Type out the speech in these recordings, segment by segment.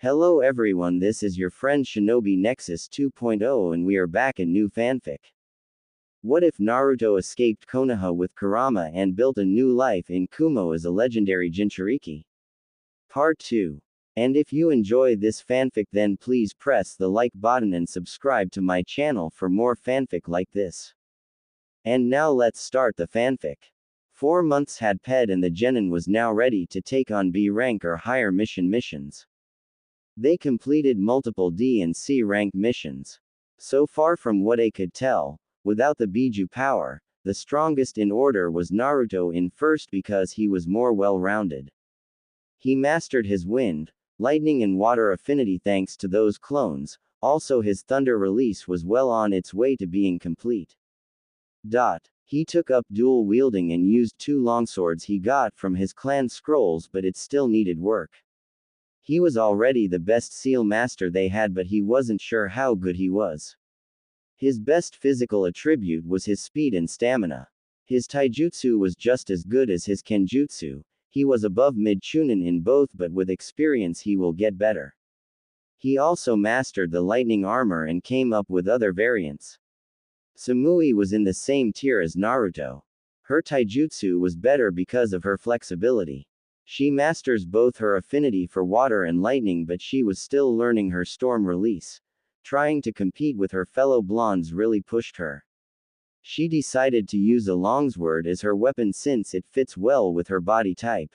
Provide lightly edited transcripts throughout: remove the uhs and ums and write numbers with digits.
Hello everyone, this is your friend Shinobi Nexus 2.0 and we are back in new fanfic. What if Naruto escaped Konoha with Kurama and built a new life in Kumo as a legendary Jinchuriki? Part 2. And if you enjoy this fanfic then please press the like button and subscribe to my channel for more fanfic like this. And now let's start the fanfic. 4 months had passed and the genin was now ready to take on B rank or higher missions. They completed multiple D and C rank missions. So far from what I could tell, without the Biju power, the strongest in order was Naruto in first because he was more well-rounded. He mastered his wind, lightning and water affinity thanks to those clones, also his thunder release was well on its way to being complete. He took up dual wielding and used 2 longswords he got from his clan scrolls but it still needed work. He was already the best seal master they had but he wasn't sure how good he was. His best physical attribute was his speed and stamina. His taijutsu was just as good as his kenjutsu, he was above mid-chunin in both but with experience he will get better. He also mastered the lightning armor and came up with other variants. Samui was in the same tier as Naruto. Her taijutsu was better because of her flexibility. She masters both her affinity for water and lightning but she was still learning her storm release. Trying to compete with her fellow blondes really pushed her. She decided to use a longsword as her weapon since it fits well with her body type.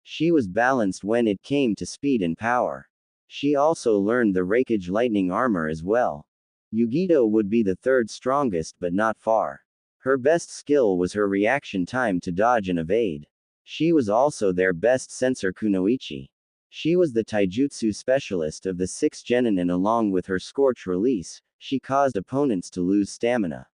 She was balanced when it came to speed and power. She also learned the Raikage lightning armor as well. Yugito would be the third strongest but not far. Her best skill was her reaction time to dodge and evade. She was also their best sensor kunoichi. She was the taijutsu specialist of the 6 genin and along with her scorch release, she caused opponents to lose stamina.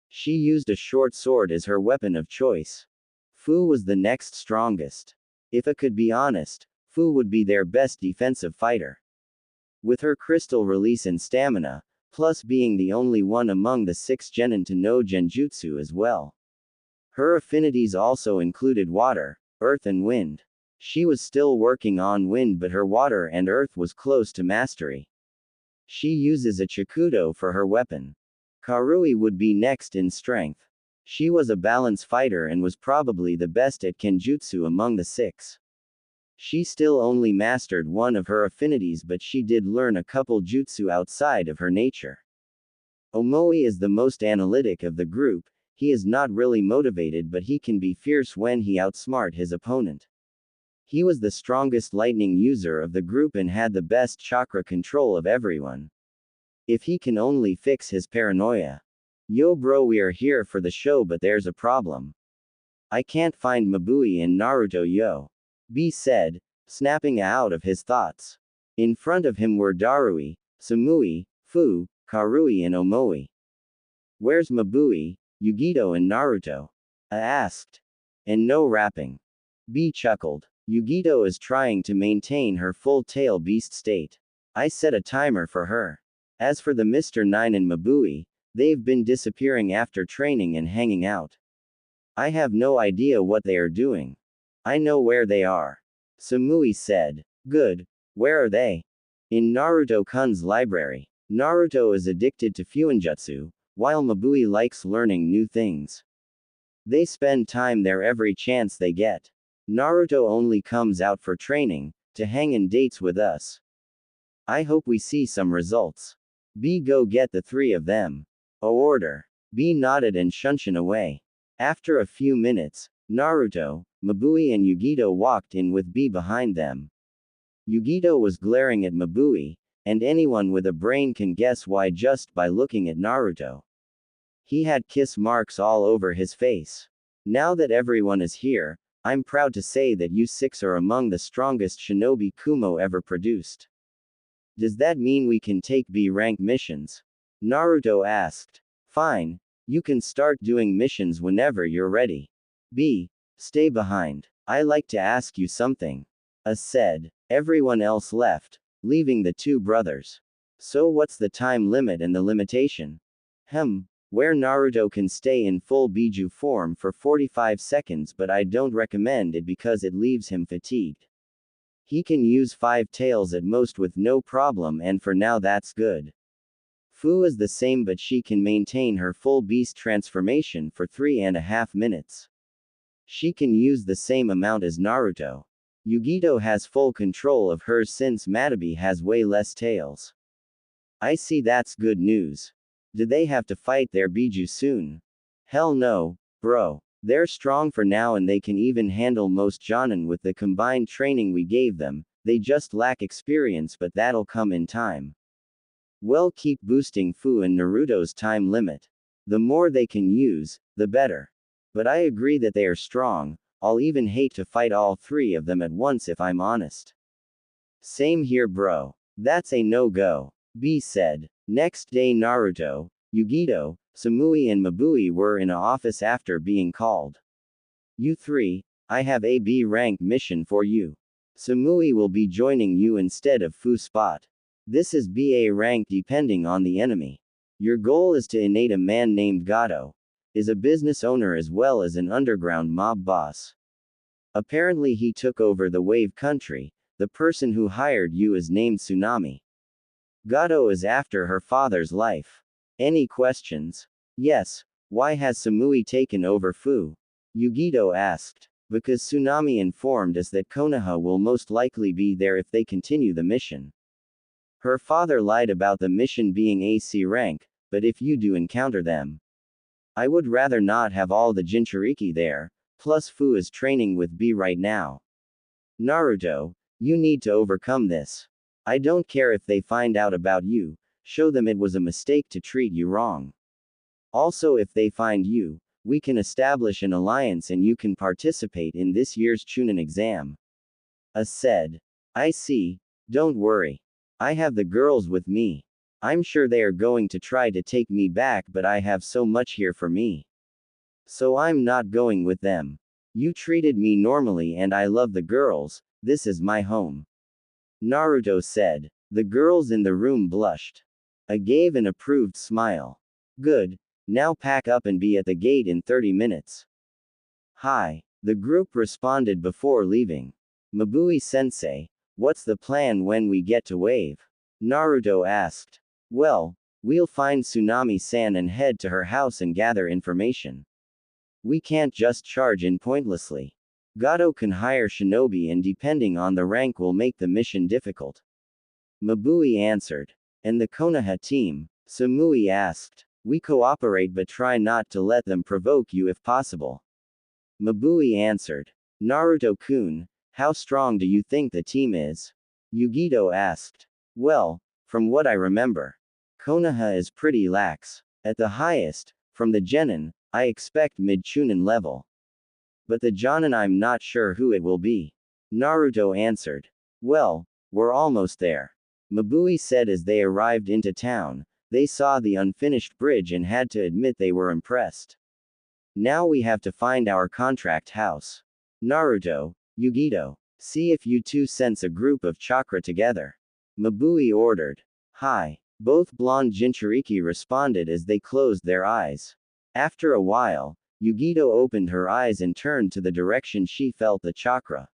She used a short sword as her weapon of choice. Fu was the next strongest. If I could be honest, Fu would be their best defensive fighter. With her crystal release and stamina, plus being the only one among the 6 genin to know genjutsu as well. Her affinities also included water, earth and wind. She was still working on wind but her water and earth was close to mastery. She uses a chikudo for her weapon. Karui would be next in strength. She was a balance fighter and was probably the best at kenjutsu among the 6. She still only mastered one of her affinities but she did learn a couple jutsu outside of her nature. Omoi is the most analytic of the group. He is not really motivated but he can be fierce when he outsmart his opponent. He was the strongest lightning user of the group and had the best chakra control of everyone. If he can only fix his paranoia. Yo bro, we are here for the show but there's a problem. I can't find Mabui in Naruto yo. B said, snapping out of his thoughts. In front of him were Darui, Samui, Fu, Karui and Omoi. Where's Mabui, Yugito and Naruto? I asked. And no rapping. B chuckled. Yugito is trying to maintain her full tail beast state. I set a timer for her. As for the Mr. 9 and Mabui, they've been disappearing after training and hanging out. I have no idea what they are doing. I know where they are. Samui said. Good. Where are they? In Naruto-kun's library. Naruto is addicted to fuinjutsu, while Mabui likes learning new things. They spend time there every chance they get. Naruto only comes out for training, to hang and dates with us. I hope we see some results. B go get the 3 of them. A order. B nodded and shunshin away. After a few minutes, Naruto, Mabui and Yugito walked in with B behind them. Yugito was glaring at Mabui, and anyone with a brain can guess why just by looking at Naruto. He had kiss marks all over his face. Now that everyone is here, I'm proud to say that you 6 are among the strongest shinobi Kumo ever produced. Does that mean we can take B rank missions? Naruto asked. Fine. You can start doing missions whenever you're ready. B. Stay behind. I like to ask you something. A said. Everyone else left, leaving the 2 brothers. So what's the time limit and the limitation? Where Naruto can stay in full Biju form for 45 seconds but I don't recommend it because it leaves him fatigued. He can use 5 tails at most with no problem, and for now that's good. Fu is the same, but she can maintain her full beast transformation for 3.5 minutes. She can use the same amount as Naruto. Yugito has full control of hers since Matabi has way less tails. I see, that's good news. Do they have to fight their Biju soon? Hell no, bro. They're strong for now and they can even handle most Jonin with the combined training we gave them. They just lack experience, but that'll come in time. Well, keep boosting Fu and Naruto's time limit. The more they can use, the better. But I agree that they are strong. I'll even hate to fight all 3 of them at once if I'm honest. Same here, bro. That's a no-go. B said. Next day, Naruto, Yugito, Samui and Mabui were in a office after being called. You 3, I have a B rank mission for you. Samui will be joining you instead of Fu spot. This is BA rank depending on the enemy. Your goal is to innate a man named Gato. Is a business owner as well as an underground mob boss. Apparently he took over the Wave Country. The person who hired you is named Tsunami. Gato is after her father's life. Any questions? Yes. Why has Samui taken over Fu? Yugito asked. Because Tsunami informed us that Konoha will most likely be there if they continue the mission. Her father lied about the mission being AC rank, but if you do encounter them, I would rather not have all the Jinchuriki there, plus Fu is training with B right now. Naruto, you need to overcome this. I don't care if they find out about you, show them it was a mistake to treat you wrong. Also, if they find you, we can establish an alliance and you can participate in this year's Chunin exam. Said. I see, don't worry. I have the girls with me. I'm sure they are going to try to take me back, but I have so much here for me. So I'm not going with them. You treated me normally and I love the girls, this is my home. Naruto said. The girls in the room blushed. I gave an approved smile. Good. Now pack up and be at the gate in 30 minutes. Hi. The group responded before leaving. Mabui-sensei, what's the plan when we get to Wave? Naruto asked. Well, we'll find Tsunami-san and head to her house and gather information. We can't just charge in pointlessly. Gato can hire shinobi and depending on the rank will make the mission difficult. Mabui answered. And the Konoha team? Samui asked. We cooperate but try not to let them provoke you if possible. Mabui answered. Naruto-kun, how strong do you think the team is? Yugito asked. Well, from what I remember, Konoha is pretty lax. At the highest, from the genin, I expect mid-chunin level. But the jonin I'm not sure who it will be. Naruto answered. Well, we're almost there. Mabui said as they arrived into town, they saw the unfinished bridge and had to admit they were impressed. Now we have to find our contract house. Naruto, Yugito, see if you two sense a group of chakra together. Mabui ordered. Hi. Both blonde Jinchuriki responded as they closed their eyes. After a while, Yugito opened her eyes and turned to the direction she felt the chakra.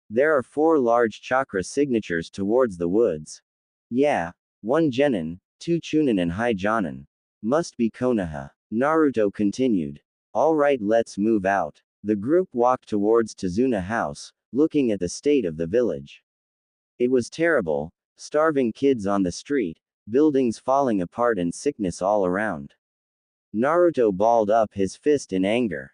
There are 4 large chakra signatures towards the woods. Yeah. 1 genin, 2 chunin and high jonin. Must be Konoha. Naruto continued. Alright, let's move out. The group walked towards Tazuna house, looking at the state of the village. It was terrible, starving kids on the street, buildings falling apart and sickness all around. Naruto balled up his fist in anger.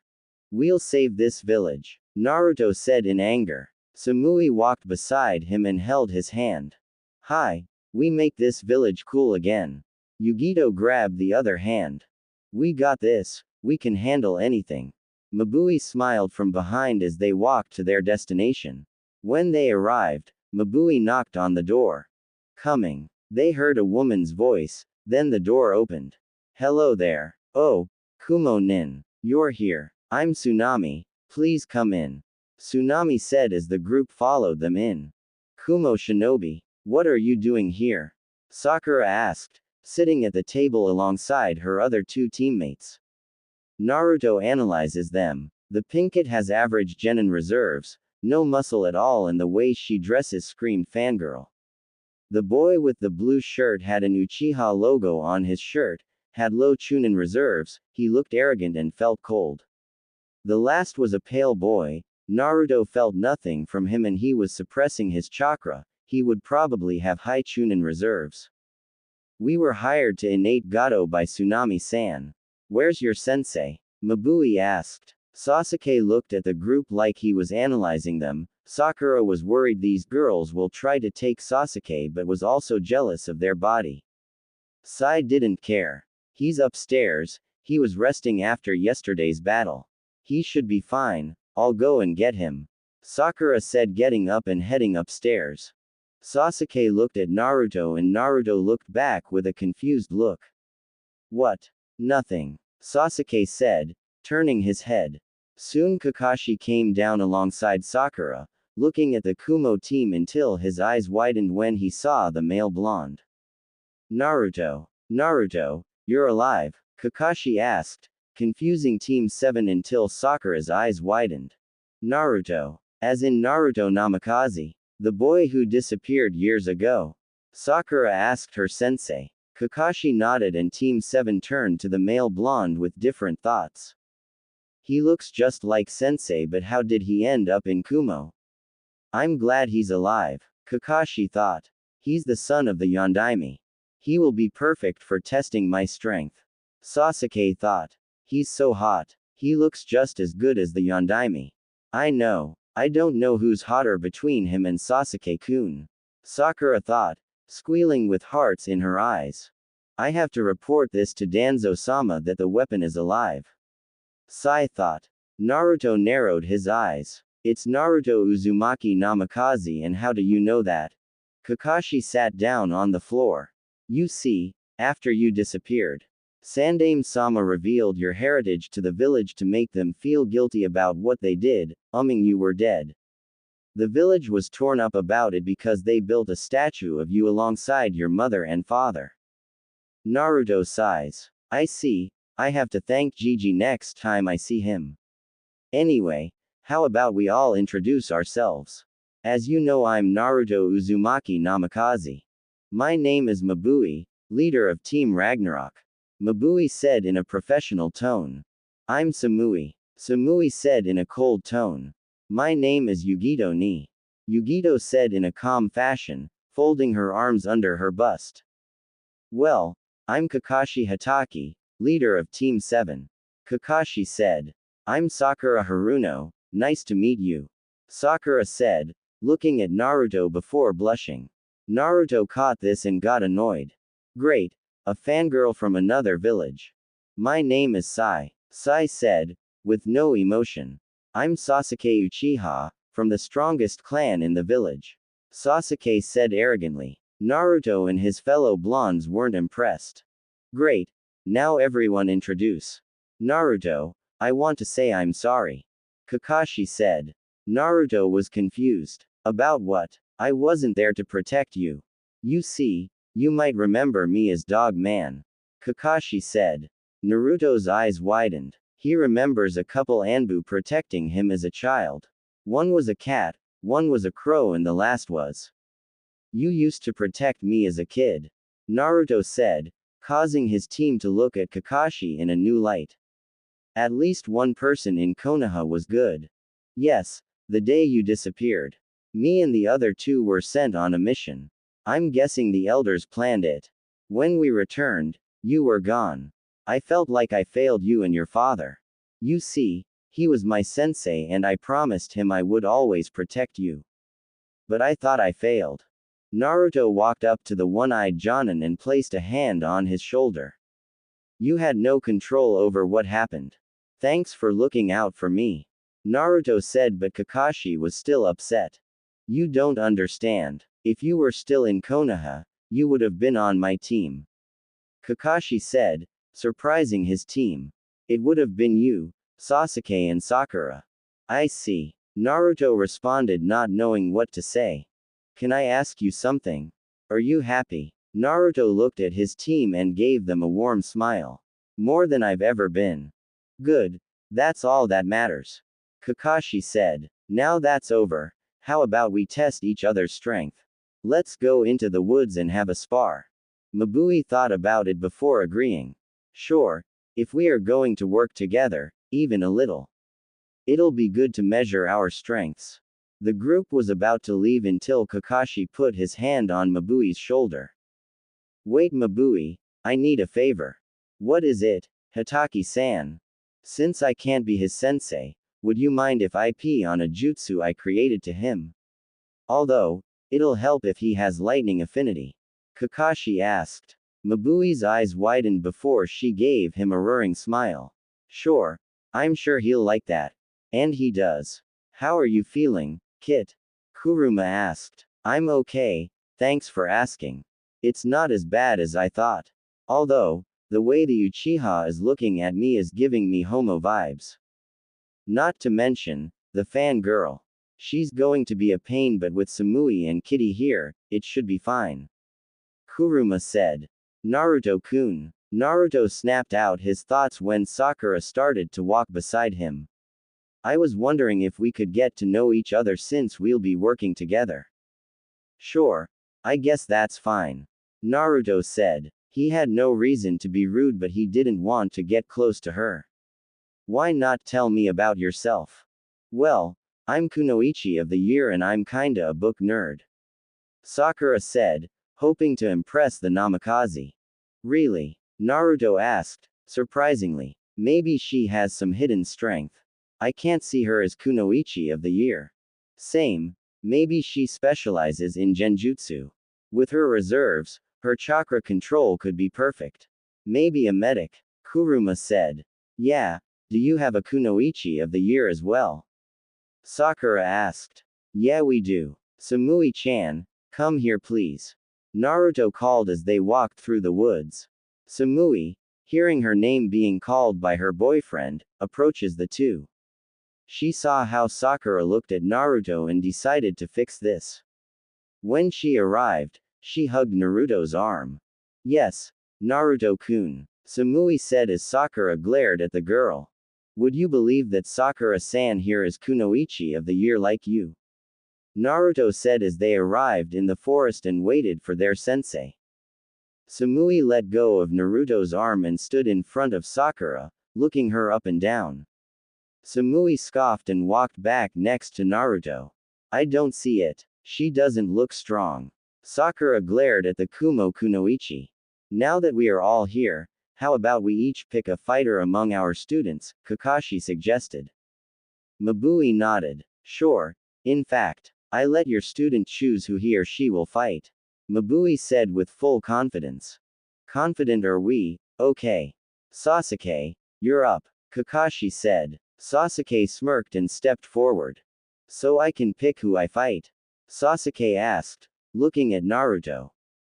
We'll save this village, Naruto said in anger. Samui walked beside him and held his hand. Hi. We make this village cool again. Yugito grabbed the other hand. We got this, we can handle anything. Mabui smiled from behind as they walked to their destination. When they arrived, Mabui knocked on the door. Coming. They heard a woman's voice, then the door opened. Hello there. Oh, Kumo-nin. You're here. I'm Tsunami, please come in. Tsunami said as the group followed them in. Kumo shinobi, what are you doing here? Sakura asked, sitting at the table alongside her other 2 teammates. Naruto analyzes them. The pink kit has average genin reserves, No muscle at all, and the way she dresses screamed fangirl. The boy with the blue shirt had an Uchiha logo on his shirt, had low Chunin reserves, he looked arrogant and felt cold. The last was a pale boy. Naruto felt nothing from him and he was suppressing his chakra, he would probably have high Chunin reserves. We were hired to innate Gato by Tsunami-san. Where's your sensei? Mabui asked. Sasuke looked at the group like he was analyzing them. Sakura was worried these girls will try to take Sasuke but was also jealous of their body. Sai didn't care. He's upstairs, he was resting after yesterday's battle. He should be fine, I'll go and get him. Sakura said, getting up and heading upstairs. Sasuke looked at Naruto and Naruto looked back with a confused look. What? Nothing. Sasuke said, turning his head. Soon Kakashi came down alongside Sakura, looking at the Kumo team until his eyes widened when he saw the male blonde. Naruto, you're alive? Kakashi asked, confusing Team 7 until Sakura's eyes widened. Naruto, as in Naruto Namikaze, the boy who disappeared years ago. Sakura asked her sensei. Kakashi nodded and Team 7 turned to the male blonde with different thoughts. He looks just like sensei, but how did he end up in Kumo? I'm glad he's alive, Kakashi thought. He's the son of the Yondaime. He will be perfect for testing my strength. Sasuke thought. He's so hot. He looks just as good as the Yondaime. I know. I don't know who's hotter between him and Sasuke-kun. Sakura thought, squealing with hearts in her eyes. I have to report this to Danzo-sama that the weapon is alive. Sai thought. Naruto narrowed his eyes. It's Naruto Uzumaki Namikaze, and how do you know that? Kakashi sat down on the floor. You see, after you disappeared, Sandaime-sama revealed your heritage to the village to make them feel guilty about what they did, you were dead. The village was torn up about it because they built a statue of you alongside your mother and father. Naruto sighs. I see, I have to thank Gigi next time I see him. Anyway, how about we all introduce ourselves? As you know, I'm Naruto Uzumaki Namikaze. My name is Mabui, leader of Team Ragnarok. Mabui said in a professional tone. I'm Samui. Samui said in a cold tone. My name is Yugito ni. Yugito said in a calm fashion, folding her arms under her bust. Well, I'm Kakashi Hatake, leader of Team 7. Kakashi said. I'm Sakura Haruno, nice to meet you. Sakura said, looking at Naruto before blushing. Naruto caught this and got annoyed. Great. A fangirl from another village. My name is Sai. Sai said, with no emotion. I'm Sasuke Uchiha, from the strongest clan in the village. Sasuke said arrogantly. Naruto and his fellow blondes weren't impressed. Great. Now everyone introduce. Naruto, I want to say I'm sorry. Kakashi said. Naruto was confused. About what? I wasn't there to protect you. You see, you might remember me as Dog Man. Kakashi said. Naruto's eyes widened. He remembers a couple Anbu protecting him as a child. One was a cat, one was a crow, and the last was. You used to protect me as a kid. Naruto said, causing his team to look at Kakashi in a new light. At least one person in Konoha was good. Yes, the day you disappeared. Me and the other two were sent on a mission. I'm guessing the elders planned it. When we returned, you were gone. I felt like I failed you and your father. You see, he was my sensei and I promised him I would always protect you. But I thought I failed. Naruto walked up to the one-eyed Jonin and placed a hand on his shoulder. You had no control over what happened. Thanks for looking out for me. Naruto said, but Kakashi was still upset. You don't understand. If you were still in Konoha, you would have been on my team. Kakashi said, surprising his team. It would have been you, Sasuke and Sakura. I see. Naruto responded, not knowing what to say. Can I ask you something? Are you happy? Naruto looked at his team and gave them a warm smile. More than I've ever been. Good. That's all that matters. Kakashi said. Now that's over, how about we test each other's strength? Let's go into the woods and have a spar. Mabui thought about it before agreeing. Sure, if we are going to work together, even a little. It'll be good to measure our strengths. The group was about to leave until Kakashi put his hand on Mabui's shoulder. Wait, Mabui, I need a favor. What is it, Hataki-san? Since I can't be his sensei, would you mind if I pee on a jutsu I created to him? Although, it'll help if he has lightning affinity. Kakashi asked. Mabui's eyes widened before she gave him a roaring smile. Sure, I'm sure he'll like that. And he does. How are you feeling, Kit? Kurama asked. I'm okay, thanks for asking. It's not as bad as I thought. Although, the way the Uchiha is looking at me is giving me homo vibes. Not to mention, the fangirl. She's going to be a pain, but with Samui and Kitty here, it should be fine. Kurama said. Naruto-kun. Naruto snapped out his thoughts when Sakura started to walk beside him. I was wondering if we could get to know each other since we'll be working together. Sure, I guess that's fine. Naruto said. He had no reason to be rude, but he didn't want to get close to her. Why not tell me about yourself? Well, I'm Kunoichi of the year and I'm kinda a book nerd. Sakura said, hoping to impress the Namikaze. Really? Naruto asked, surprisingly. Maybe she has some hidden strength. I can't see her as Kunoichi of the year. Same, maybe she specializes in genjutsu. With her reserves, her chakra control could be perfect. Maybe a medic, Kurama said. Yeah, do you have a Kunoichi of the year as well? Sakura asked. Yeah, we do. Samui-chan, come here please. Naruto called as they walked through the woods. Samui, hearing her name being called by her boyfriend, approaches the two. She saw how Sakura looked at Naruto and decided to fix this. When she arrived, she hugged Naruto's arm. Yes, Naruto-kun, Samui said as Sakura glared at the girl. Would you believe that Sakura-san here is Kunoichi of the year like you? Naruto said as they arrived in the forest and waited for their sensei. Samui let go of Naruto's arm and stood in front of Sakura, looking her up and down. Samui scoffed and walked back next to Naruto. I don't see it. She doesn't look strong. Sakura glared at the Kumo Kunoichi. Now that we are all here, how about we each pick a fighter among our students, Kakashi suggested. Mabui nodded. Sure. In fact, I let your student choose who he or she will fight. Mabui said with full confidence. Confident are we? Okay. Sasuke, you're up, Kakashi said. Sasuke smirked and stepped forward. So I can pick who I fight? Sasuke asked, looking at Naruto.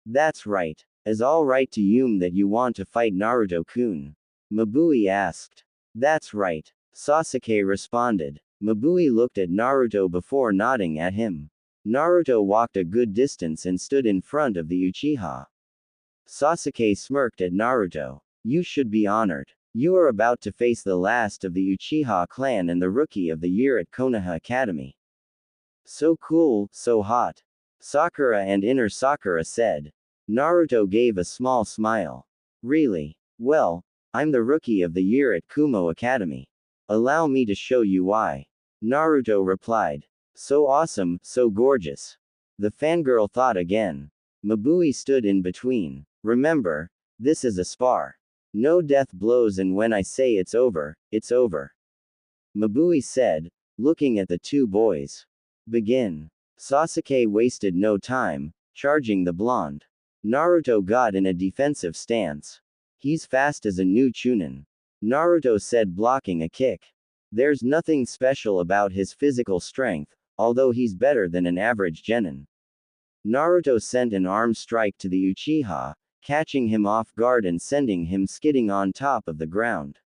That's right. Is all right to you that you want to fight Naruto-kun? Mabui asked. That's right. Sasuke responded. Mabui looked at Naruto before nodding at him. Naruto walked a good distance and stood in front of the Uchiha. Sasuke smirked at Naruto. You should be honored. You are about to face the last of the Uchiha clan and the rookie of the year at Konoha Academy. So cool, so hot. Sakura and Inner Sakura said. Naruto gave a small smile. Really? Well, I'm the rookie of the year at Kumo Academy. Allow me to show you why. Naruto replied. So awesome, so gorgeous. The fangirl thought again. Mabui stood in between. Remember, this is a spar. No death blows, and when I say it's over, it's over. Mabui said, looking at the two boys. Begin. Sasuke wasted no time, charging the blonde. Naruto got in a defensive stance. He's fast as a new Chunin. Naruto said, blocking a kick. There's nothing special about his physical strength, although he's better than an average genin. Naruto sent an arm strike to the Uchiha, catching him off guard and sending him skidding on top of the ground.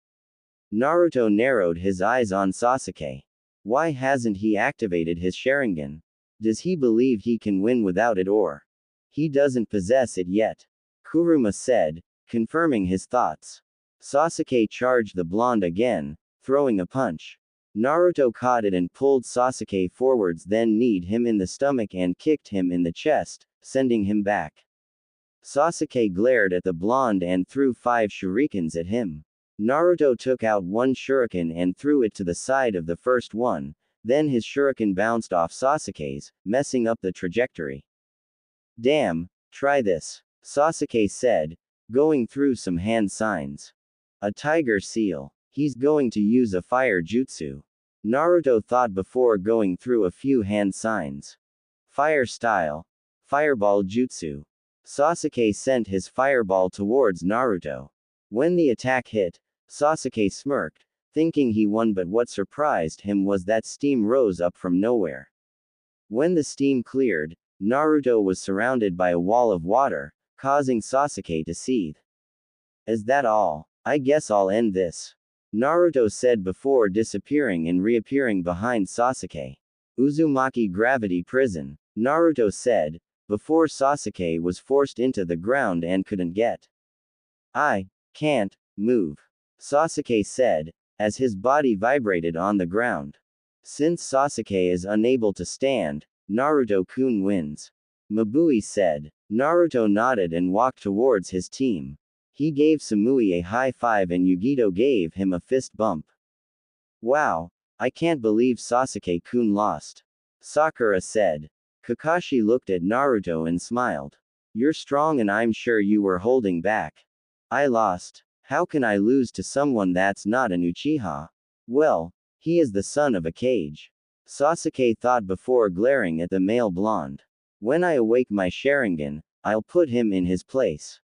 Naruto narrowed his eyes on Sasuke. Why hasn't he activated his Sharingan? Does he believe he can win without it, or he doesn't possess it yet? Kurama said, confirming his thoughts. Sasuke charged the blonde again, throwing a punch. Naruto caught it and pulled Sasuke forwards, then kneed him in the stomach and kicked him in the chest, sending him back. Sasuke glared at the blonde and threw 5 shurikens at him. Naruto took out one shuriken and threw it to the side of the first one, then his shuriken bounced off Sasuke's, messing up the trajectory. Damn, try this, Sasuke said, going through some hand signs. A tiger seal. He's going to use a fire jutsu. Naruto thought before going through a few hand signs. Fire style. Fireball jutsu. Sasuke sent his fireball towards Naruto. When the attack hit, Sasuke smirked, thinking he won, but what surprised him was that steam rose up from nowhere. When the steam cleared, Naruto was surrounded by a wall of water, causing Sasuke to seethe. Is that all? I guess I'll end this, Naruto said before disappearing and reappearing behind Sasuke. Uzumaki Gravity Prison, Naruto said, before Sasuke was forced into the ground and couldn't get. I can't move, Sasuke said, as his body vibrated on the ground. Since Sasuke is unable to stand, Naruto-kun wins, Mabui said. Naruto nodded and walked towards his team. He gave Samui a high five and Yugito gave him a fist bump. Wow, I can't believe Sasuke-kun lost, Sakura said. Kakashi looked at Naruto and smiled. You're strong and I'm sure you were holding back. I lost. How can I lose to someone that's not an Uchiha? Well, he is the son of a Kage, Sasuke thought before glaring at the male blonde. When I awake my Sharingan, I'll put him in his place.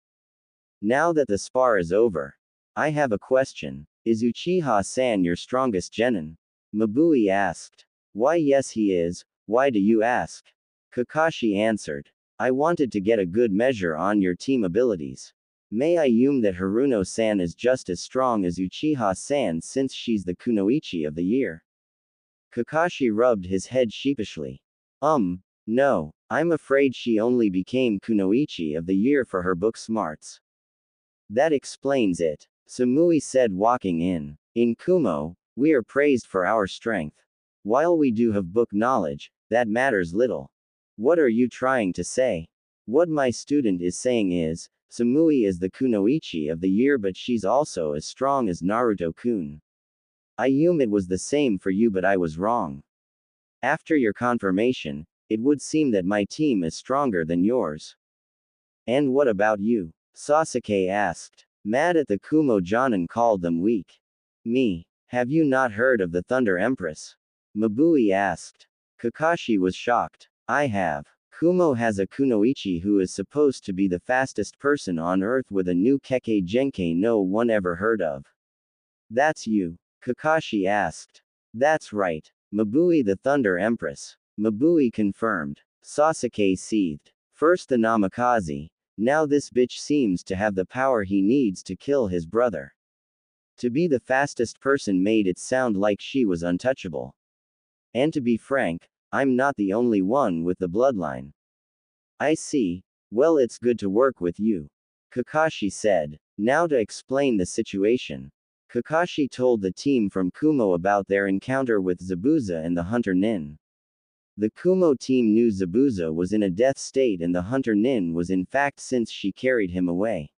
Now that the spar is over, I have a question. Is Uchiha-san your strongest genin? Mabui asked. Why yes he is, why do you ask? Kakashi answered. I wanted to get a good measure on your team abilities. May I assume that Haruno-san is just as strong as Uchiha-san since she's the kunoichi of the year? Kakashi rubbed his head sheepishly. No, I'm afraid she only became kunoichi of the year for her book smarts. That explains it, Samui said walking in. In Kumo, we are praised for our strength. While we do have book knowledge, that matters little. What are you trying to say? What my student is saying is, Samui is the kunoichi of the year but she's also as strong as Naruto-kun. I assume it was the same for you but I was wrong. After your confirmation, it would seem that my team is stronger than yours. And what about you? Sasuke asked. Mad at the Kumo Jonin called them weak. Me. Have you not heard of the Thunder Empress? Mabui asked. Kakashi was shocked. I have. Kumo has a kunoichi who is supposed to be the fastest person on earth with a new Kekkei Genkai no one ever heard of. That's you? Kakashi asked. That's right. Mabui the Thunder Empress. Mabui confirmed. Sasuke seethed. First the Namikaze, now this bitch seems to have the power he needs to kill his brother. To be the fastest person made it sound like she was untouchable. And to be frank, I'm not the only one with the bloodline. I see. Well, it's good to work with you, Kakashi said. Now to explain the situation. Kakashi told the team from Kumo about their encounter with Zabuza and the Hunter Nin. The Kumo team knew Zabuza was in a death state and the Hunter Nin was in fact since she carried him away.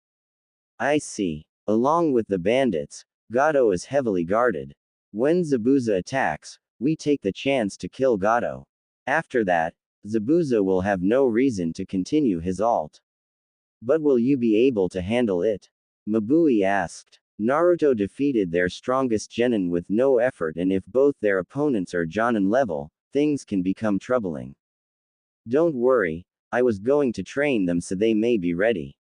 I see. Along with the bandits, Gato is heavily guarded. When Zabuza attacks, we take the chance to kill Gato. After that, Zabuza will have no reason to continue his ult. But will you be able to handle it? Mabui asked. Naruto defeated their strongest genin with no effort and if both their opponents are Jonin level, things can become troubling. Don't worry, I was going to train them so they may be ready.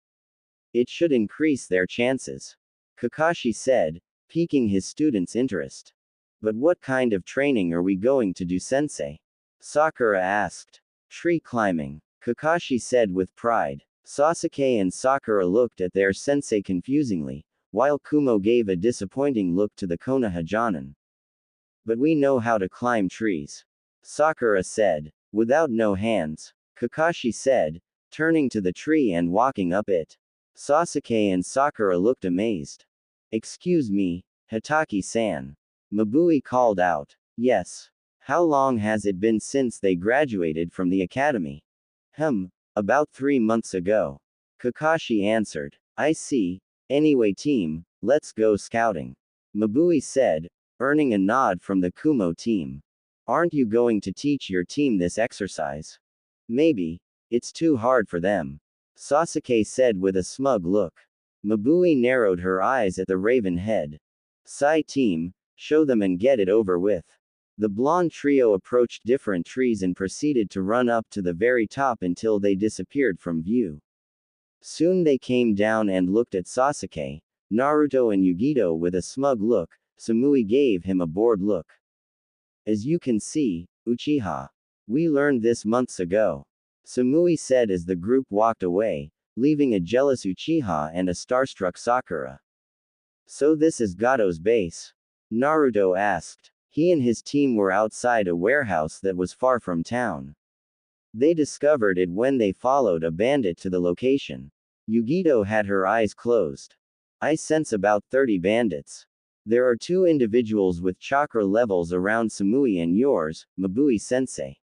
It should increase their chances, Kakashi said, piquing his students' interest. But what kind of training are we going to do, sensei? Sakura asked. Tree climbing, Kakashi said with pride. Sasuke and Sakura looked at their sensei confusingly, while Kumo gave a disappointing look to the Konoha Jonin. But we know how to climb trees, Sakura said. Without no hands, Kakashi said, turning to the tree and walking up it. Sasuke and Sakura looked amazed. Excuse me, Hitaki-san, Mabui called out. Yes. How long has it been since they graduated from the academy? About 3 months ago. Kakashi answered. I see. Anyway, team, let's go scouting. Mabui said, earning a nod from the Kumo team. Aren't you going to teach your team this exercise? Maybe. It's too hard for them. Sasuke said with a smug look. Mabui narrowed her eyes at the raven head. Sai team, show them and get it over with. The blonde trio approached different trees and proceeded to run up to the very top until they disappeared from view. Soon they came down and looked at Sasuke, Naruto and Yugito with a smug look. Samui gave him a bored look. As you can see, Uchiha. We learned this months ago. Samui said as the group walked away, leaving a jealous Uchiha and a starstruck Sakura. So this is Gato's base? Naruto asked. He and his team were outside a warehouse that was far from town. They discovered it when they followed a bandit to the location. Yugito had her eyes closed. I sense about 30 bandits. There are 2 individuals with chakra levels around Samui and yours, Mabui-sensei.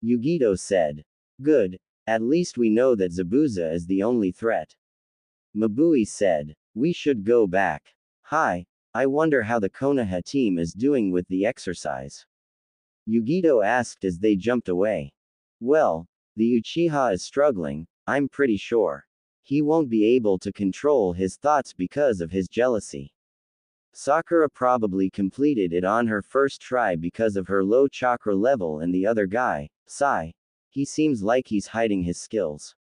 Yugito said. Good, at least we know that Zabuza is the only threat. Mabui said. We should go back. Hi, I wonder how the Konoha team is doing with the exercise. Yugito asked as they jumped away. Well, the Uchiha is struggling, I'm pretty sure. He won't be able to control his thoughts because of his jealousy. Sakura probably completed it on her first try because of her low chakra level, and the other guy, Sai. He seems like he's hiding his skills.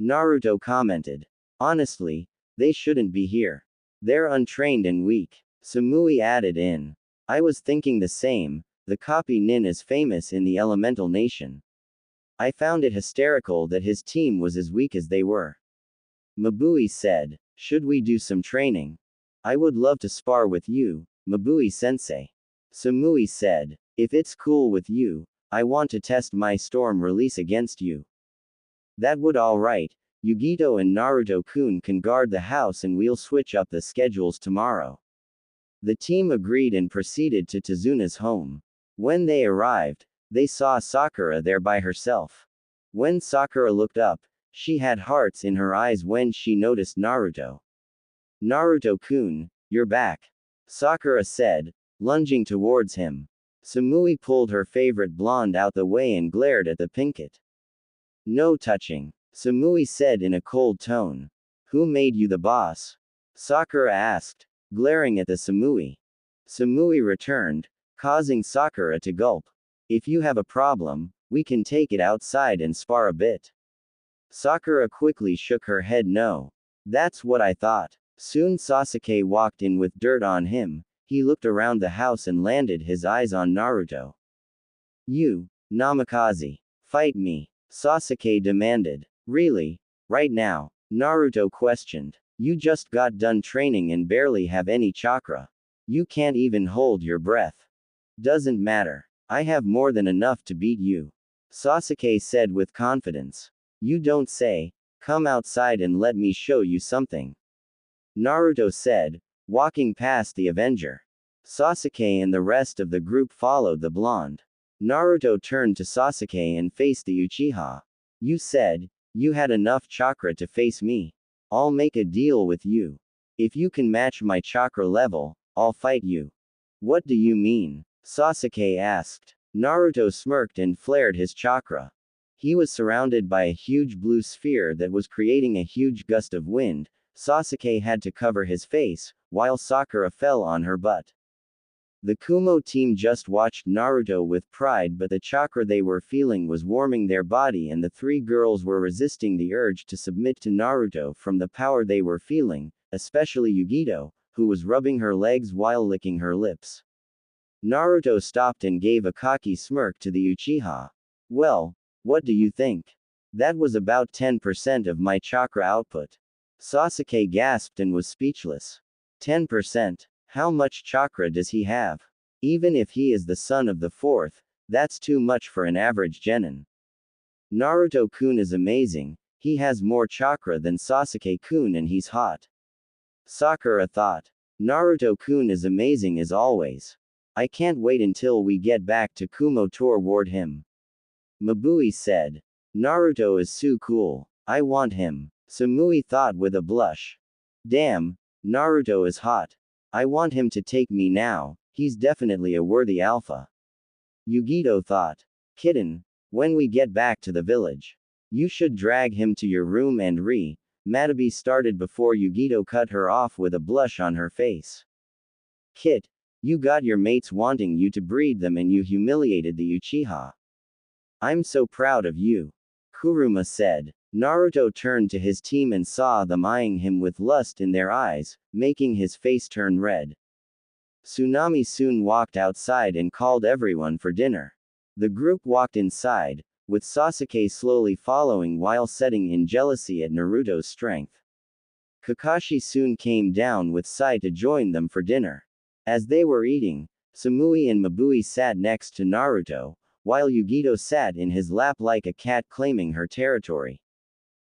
Naruto commented. Honestly, they shouldn't be here. They're untrained and weak. Samui added in. I was thinking the same, the copy nin is famous in the elemental nation. I found it hysterical that his team was as weak as they were. Mabui said. Should we do some training? I would love to spar with you, Mabui-sensei. Samui said. If it's cool with you, I want to test my storm release against you. That would alright. Yugito and Naruto-kun can guard the house and we'll switch up the schedules tomorrow. The team agreed and proceeded to Tazuna's home. When they arrived, they saw Sakura there by herself. When Sakura looked up, she had hearts in her eyes when she noticed Naruto. Naruto-kun, you're back. Sakura said, lunging towards him. Samui pulled her favorite blonde out the way and glared at the pinkett. No touching. Samui said in a cold tone. Who made you the boss? Sakura asked, glaring at the Samui. Samui returned, causing Sakura to gulp. If you have a problem, we can take it outside and spar a bit. Sakura quickly shook her head no. That's what I thought. Soon Sasuke walked in with dirt on him. He looked around the house and landed his eyes on Naruto. You, Namikaze. Fight me. Sasuke demanded. Really? Right now? Naruto questioned. You just got done training and barely have any chakra. You can't even hold your breath. Doesn't matter. I have more than enough to beat you. Sasuke said with confidence. You don't say. Come outside and let me show you something. Naruto said, walking past the Avenger. Sasuke and the rest of the group followed the blonde. Naruto turned to Sasuke and faced the Uchiha. You said, you had enough chakra to face me. I'll make a deal with you. If you can match my chakra level, I'll fight you. What do you mean? Sasuke asked. Naruto smirked and flared his chakra. He was surrounded by a huge blue sphere that was creating a huge gust of wind. Sasuke had to cover his face, while Sakura fell on her butt. The Kumo team just watched Naruto with pride, but the chakra they were feeling was warming their body, and the 3 girls were resisting the urge to submit to Naruto from the power they were feeling, especially Yugito, who was rubbing her legs while licking her lips. Naruto stopped and gave a cocky smirk to the Uchiha. Well, what do you think? That was about 10% of my chakra output. Sasuke gasped and was speechless. 10%? How much chakra does he have? Even if he is the son of the 4th, that's too much for an average genin. Naruto-kun is amazing, he has more chakra than Sasuke-kun and he's hot. Sakura thought. Naruto-kun is amazing as always. I can't wait until we get back to Kumo toward him. Mabui said. Naruto is so cool. I want him. Samui thought with a blush. Damn, Naruto is hot. I want him to take me now, he's definitely a worthy alpha. Yugito thought. Kitten, when we get back to the village, you should drag him to your room and Matabi started before Yugito cut her off with a blush on her face. Kit, you got your mates wanting you to breed them and you humiliated the Uchiha. I'm so proud of you. Kurama said. Naruto turned to his team and saw them eyeing him with lust in their eyes, making his face turn red. Tsunami soon walked outside and called everyone for dinner. The group walked inside, with Sasuke slowly following while setting in jealousy at Naruto's strength. Kakashi soon came down with Sai to join them for dinner. As they were eating, Samui and Mabui sat next to Naruto, while Yugito sat in his lap like a cat claiming her territory.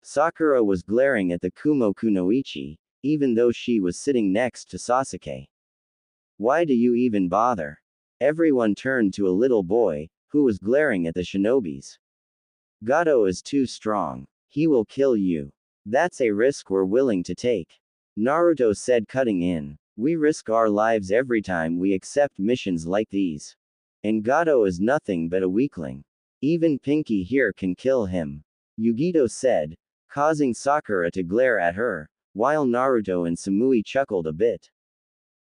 Sakura was glaring at the Kumo Kunoichi, even though she was sitting next to Sasuke. Why do you even bother? Everyone turned to a little boy, who was glaring at the shinobis. Gato is too strong. He will kill you. That's a risk we're willing to take. Naruto said, cutting in. We risk our lives every time we accept missions like these. And Gato is nothing but a weakling. Even Pinky here can kill him. Yugito said, causing Sakura to glare at her, while Naruto and Samui chuckled a bit.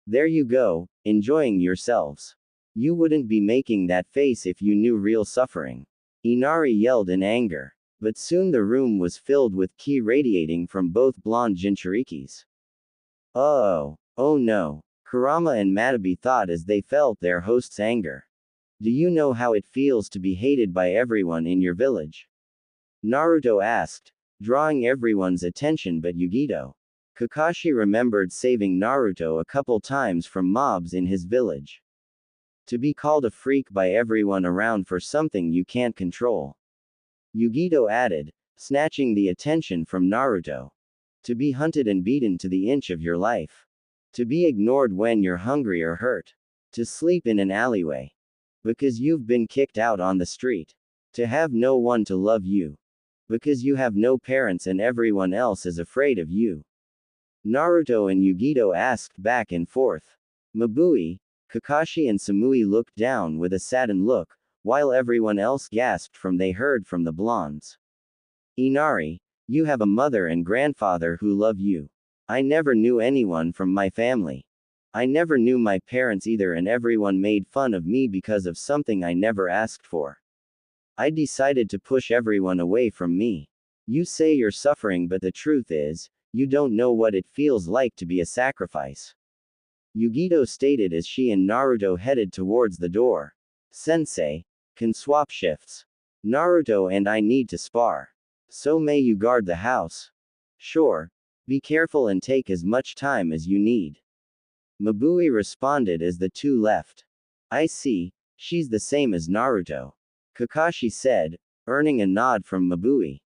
There you go, enjoying yourselves. You wouldn't be making that face if you knew real suffering. Inari yelled in anger. But soon the room was filled with ki radiating from both blonde Jinchurikis. Oh no. Kurama and Matabi thought as they felt their host's anger. Do you know how it feels to be hated by everyone in your village? Naruto asked, drawing everyone's attention but Yugito. Kakashi remembered saving Naruto a couple times from mobs in his village. To be called a freak by everyone around for something you can't control. Yugito added, snatching the attention from Naruto. To be hunted and beaten to the inch of your life. To be ignored when you're hungry or hurt. To sleep in an alleyway. Because you've been kicked out on the street. To have no one to love you. Because you have no parents and everyone else is afraid of you. Naruto and Yugito asked back and forth. Mabui, Kakashi and Samui looked down with a saddened look, while everyone else gasped from they heard from the blondes. Inari, you have a mother and grandfather who love you. I never knew anyone from my family. I never knew my parents either and everyone made fun of me because of something I never asked for. I decided to push everyone away from me. You say you're suffering but the truth is, you don't know what it feels like to be a sacrifice. Yugito stated as she and Naruto headed towards the door. Sensei, can swap shifts. Naruto and I need to spar. So may you guard the house. Sure. Be careful and take as much time as you need. Mabui responded as the two left. I see, she's the same as Naruto. Kakashi said, earning a nod from Mabui.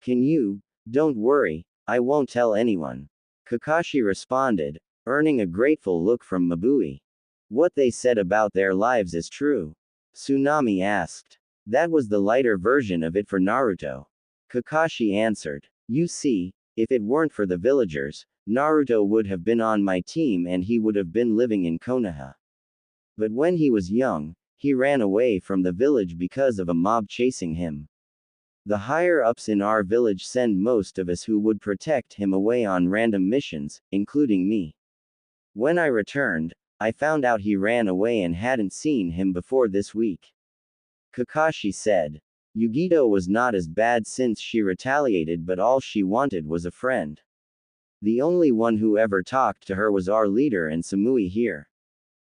Can you? Don't worry, I won't tell anyone. Kakashi responded, earning a grateful look from Mabui. What they said about their lives is true. Tsunami asked. That was the lighter version of it for Naruto. Kakashi answered. You see, if it weren't for the villagers, Naruto would have been on my team and he would have been living in Konoha. But when he was young, he ran away from the village because of a mob chasing him. The higher-ups in our village send most of us who would protect him away on random missions, including me. When I returned, I found out he ran away and hadn't seen him before this week. Kakashi said. Yugito was not as bad since she retaliated but all she wanted was a friend. The only one who ever talked to her was our leader and Samui here.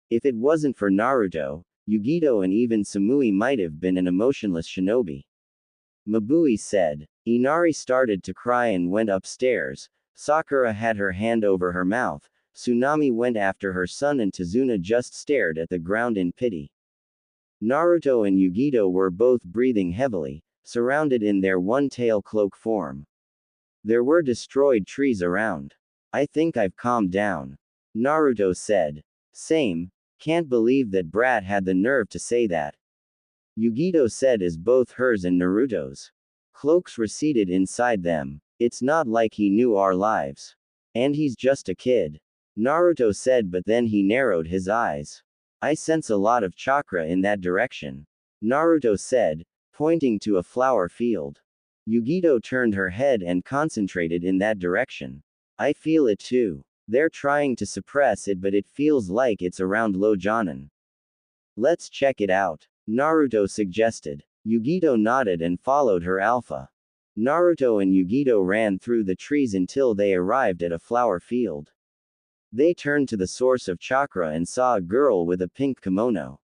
If it wasn't for Naruto, Yugito and even Samui might have been an emotionless shinobi. Mabui said. Inari started to cry and went upstairs. Sakura had her hand over her mouth. Tsunami went after her son and Tazuna just stared at the ground in pity. Naruto and Yugito were both breathing heavily, surrounded in their one-tail cloak form. There were destroyed trees around. I think I've calmed down. Naruto said. Same. Can't believe that brat had the nerve to say that. Yugito said as both hers and Naruto's cloaks receded inside them. It's not like he knew our lives. And he's just a kid. Naruto said, but then he narrowed his eyes. I sense a lot of chakra in that direction. Naruto said, pointing to a flower field. Yugito turned her head and concentrated in that direction. I feel it too. They're trying to suppress it, but it feels like it's around Lojanen. Let's check it out, Naruto suggested. Yugito nodded and followed her alpha. Naruto and Yugito ran through the trees until they arrived at a flower field. They turned to the source of chakra and saw a girl with a pink kimono.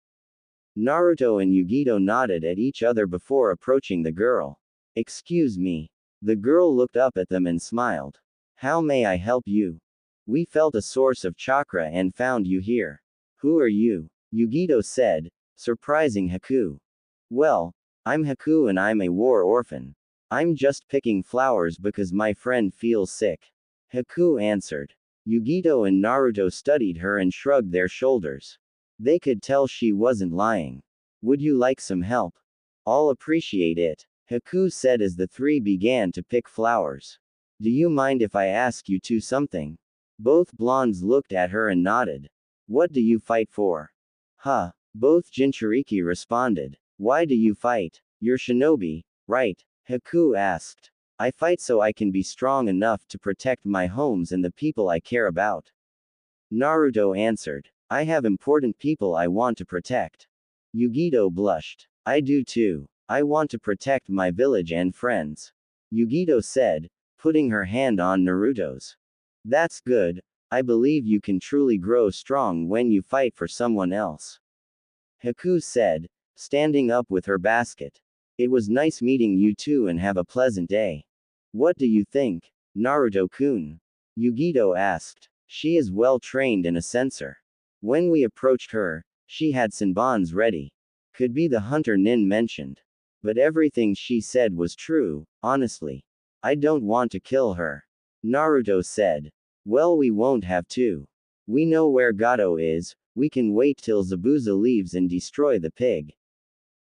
Naruto and Yugito nodded at each other before approaching the girl. Excuse me. The girl looked up at them and smiled. How may I help you? We felt a source of chakra and found you here. Who are you? Yugito said, surprising Haku. Well, I'm Haku and I'm a war orphan. I'm just picking flowers because my friend feels sick. Haku answered. Yugito and Naruto studied her and shrugged their shoulders. They could tell she wasn't lying. Would you like some help? I'll appreciate it, Haku said as the three began to pick flowers. Do you mind if I ask you two something? Both blondes looked at her and nodded. What do you fight for? Huh. Both Jinchuriki responded. Why do you fight? You're shinobi, right? Haku asked. I fight so I can be strong enough to protect my homes and the people I care about. Naruto answered. I have important people I want to protect. Yugito blushed. I do too. I want to protect my village and friends. Yugito said, putting her hand on Naruto's. That's good. I believe you can truly grow strong when you fight for someone else. Haku said, standing up with her basket. It was nice meeting you two and have a pleasant day. What do you think, Naruto-kun? Yugito asked. She is well trained and a sensor. When we approached her, she had senbons ready. Could be the hunter Nin mentioned. But everything she said was true, honestly. I don't want to kill her. Naruto said. Well, we won't have to. We know where Gato is, we can wait till Zabuza leaves and destroy the pig.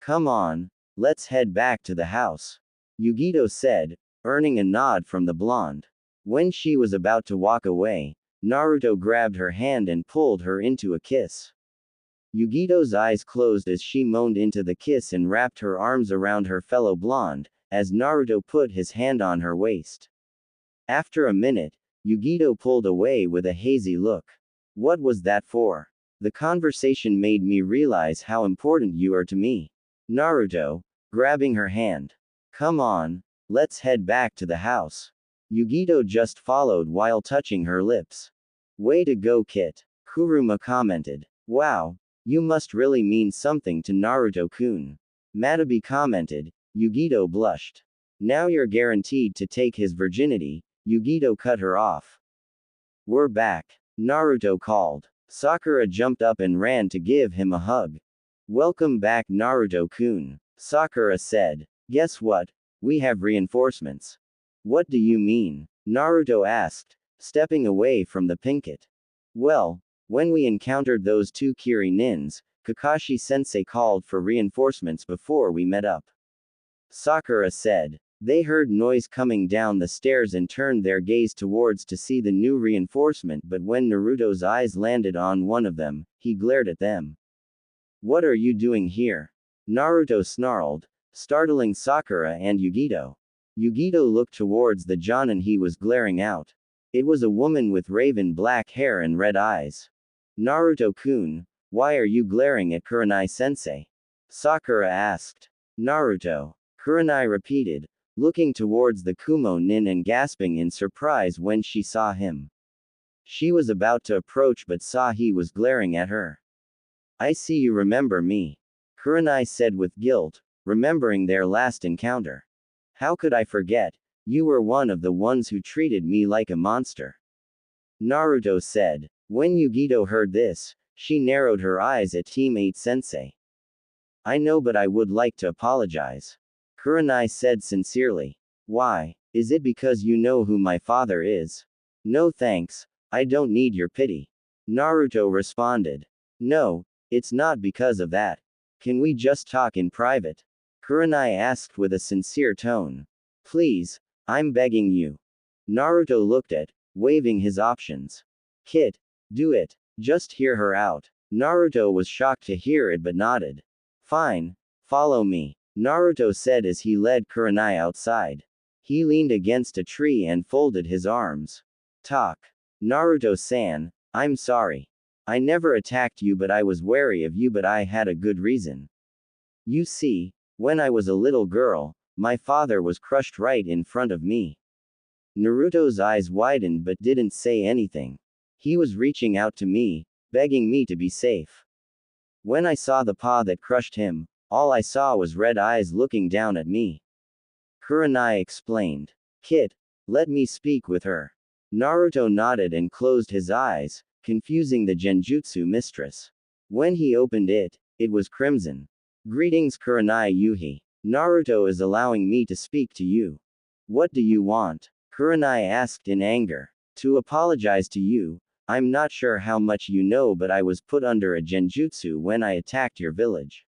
Come on, let's head back to the house. Yugito said, earning a nod from the blonde. When she was about to walk away, Naruto grabbed her hand and pulled her into a kiss. Yugito's eyes closed as she moaned into the kiss and wrapped her arms around her fellow blonde, as Naruto put his hand on her waist. After a minute, Yugito pulled away with a hazy look. What was that for? The conversation made me realize how important you are to me. Naruto, grabbing her hand. Come on, let's head back to the house. Yugito just followed while touching her lips. Way to go, Kit. Kurama commented. Wow, you must really mean something to Naruto-kun. Matabi commented. Yugito blushed. Now you're guaranteed to take his virginity. Yugito cut her off. We're back, Naruto called. Sakura jumped up and ran to give him a hug. Welcome back, Naruto-kun, Sakura said. Guess what? We have reinforcements. What do you mean? Naruto asked, stepping away from the picket. Well, when we encountered those two Kiri nins, Kakashi-sensei called for reinforcements before we met up. Sakura said. They heard noise coming down the stairs and turned their gaze towards to see the new reinforcement, but when Naruto's eyes landed on one of them, he glared at them. What are you doing here? Naruto snarled, startling Sakura and Yugito. Yugito looked towards the Jonin he was glaring out. It was a woman with raven black hair and red eyes. Naruto-kun, why are you glaring at Kurenai-sensei? Sakura asked. Naruto. Kurenai repeated, looking towards the Kumo nin and gasping in surprise when she saw him. She was about to approach but saw he was glaring at her. I see you remember me. Kurenai said with guilt, remembering their last encounter. How could I forget? You were one of the ones who treated me like a monster. Naruto said. When Yugito heard this, she narrowed her eyes at teammate Sensei. I know, but I would like to apologize. Kurenai said sincerely. Why? Is it because you know who my father is? No thanks, I don't need your pity. Naruto responded. No, it's not because of that. Can we just talk in private? Kurenai asked with a sincere tone. Please, I'm begging you. Naruto looked at, waving his options. Kit, do it. Just hear her out. Naruto was shocked to hear it but nodded. Fine, follow me, Naruto said as he led Kurenai outside. He leaned against a tree and folded his arms. Talk. Naruto-san, I'm sorry. I never attacked you but I was wary of you but I had a good reason. You see, when I was a little girl, my father was crushed right in front of me. Naruto's eyes widened but didn't say anything. He was reaching out to me, begging me to be safe. When I saw the paw that crushed him, all I saw was red eyes looking down at me. Kurenai explained. Kit, let me speak with her. Naruto nodded and closed his eyes, confusing the Genjutsu mistress. When he opened it, it was crimson. Greetings Kurenai Yuhi. Naruto is allowing me to speak to you. What do you want? Kurenai asked in anger. To apologize to you, I'm not sure how much you know but I was put under a genjutsu when I attacked your village.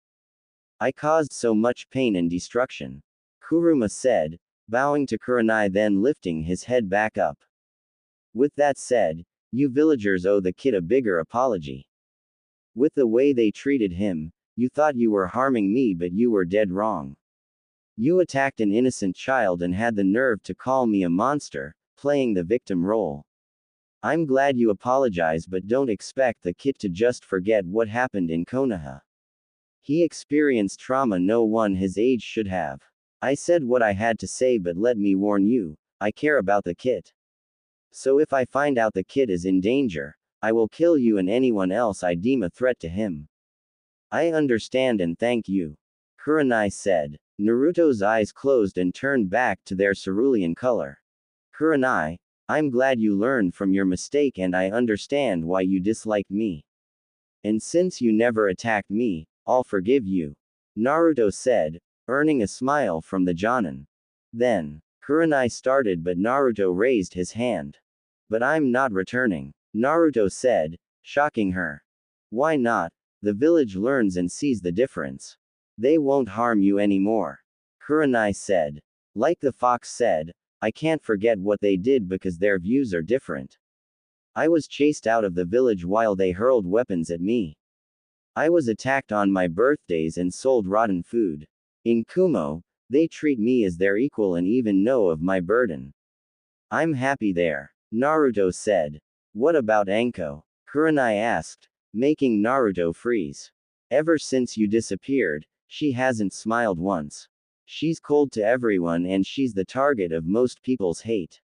I caused so much pain and destruction. Kurama said, bowing to Kurenai then lifting his head back up. With that said, you villagers owe the kid a bigger apology. With the way they treated him, you thought you were harming me but you were dead wrong. You attacked an innocent child and had the nerve to call me a monster, playing the victim role. I'm glad you apologize but don't expect the kid to just forget what happened in Konoha. He experienced trauma no one his age should have. I said what I had to say but let me warn you, I care about the kid. So if I find out the kid is in danger, I will kill you and anyone else I deem a threat to him. I understand and thank you. Kurenai said. Naruto's eyes closed and turned back to their cerulean color. Kurenai, I'm glad you learned from your mistake and I understand why you disliked me. And since you never attacked me, I'll forgive you. Naruto said, earning a smile from the Jonin. Then, Kurenai started but Naruto raised his hand. But I'm not returning, Naruto said, shocking her. Why not? The village learns and sees the difference. They won't harm you anymore. Kurenai said. Like the fox said, I can't forget what they did because their views are different. I was chased out of the village while they hurled weapons at me. I was attacked on my birthdays and sold rotten food. In Kumo, they treat me as their equal and even know of my burden. I'm happy there, Naruto said. What about Anko? Kurenai asked, making Naruto freeze. Ever since you disappeared, she hasn't smiled once. She's cold to everyone and she's the target of most people's hate.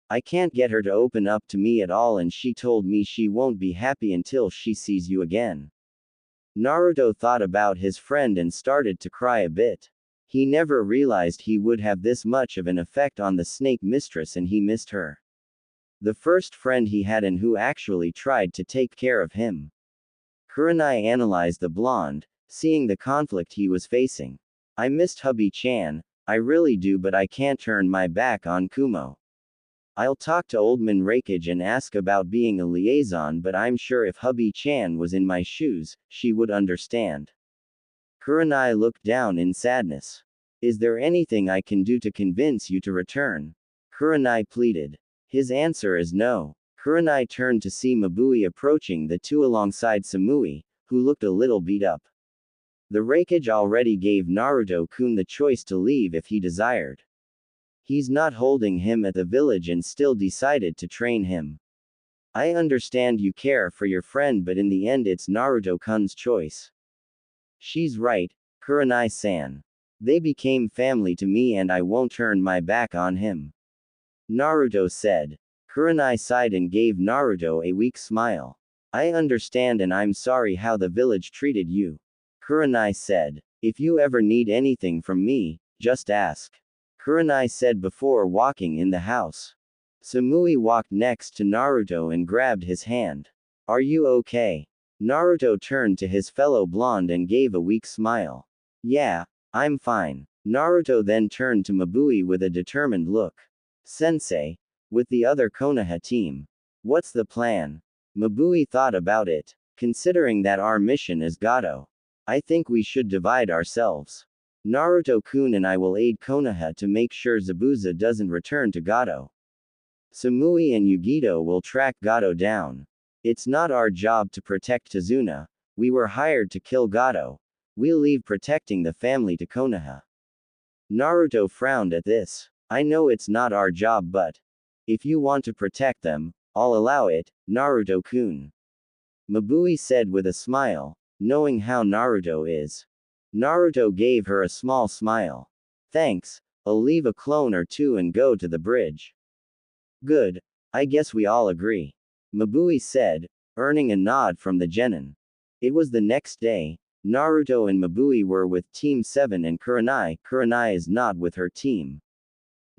I can't get her to open up to me at all and she told me she won't be happy until she sees you again. Naruto thought about his friend and started to cry a bit. He never realized he would have this much of an effect on the snake mistress and he missed her. The first friend he had and who actually tried to take care of him. Kurenai analyzed the blonde, seeing the conflict he was facing. I missed hubby-chan, I really do but I can't turn my back on Kumo. I'll talk to Oldman Rakage and ask about being a liaison but I'm sure if hubby-chan was in my shoes, she would understand. Kurenai looked down in sadness. Is there anything I can do to convince you to return? Kurenai pleaded. His answer is no. Kurenai turned to see Mabui approaching the two alongside Samui, who looked a little beat up. The Rakage already gave Naruto-kun the choice to leave if he desired. He's not holding him at the village and still decided to train him. I understand you care for your friend but in the end it's Naruto-kun's choice. She's right, Kurenai-san. They became family to me and I won't turn my back on him. Naruto said. Kurenai sighed and gave Naruto a weak smile. I understand and I'm sorry how the village treated you. Kurenai said. If you ever need anything from me, just ask. Kurenai said before walking in the house. Samui walked next to Naruto and grabbed his hand. Are you okay? Naruto turned to his fellow blonde and gave a weak smile. Yeah, I'm fine. Naruto then turned to Mabui with a determined look. Sensei, with the other Konoha team. What's the plan? Mabui thought about it. Considering that our mission is Gato, I think we should divide ourselves. Naruto-kun and I will aid Konoha to make sure Zabuza doesn't return to Gato. Samui and Yugito will track Gato down. It's not our job to protect Tazuna, we were hired to kill Gato. We'll leave protecting the family to Konoha. Naruto frowned at this. I know it's not our job, but if you want to protect them, I'll allow it, Naruto-kun. Mabui said with a smile, knowing how Naruto is. Naruto gave her a small smile. Thanks, I'll leave a clone or two and go to the bridge. Good, I guess we all agree. Mabui said, earning a nod from the genin. It was the next day. Naruto and Mabui were with Team 7 and Kuranai is not with her team.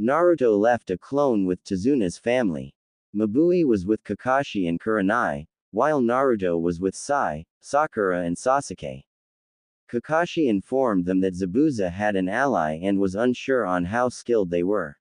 Naruto left a clone with Tazuna's family. Mabui was with Kakashi and Kuranai, while Naruto was with Sai, Sakura and Sasuke. Kakashi informed them that Zabuza had an ally and was unsure on how skilled they were.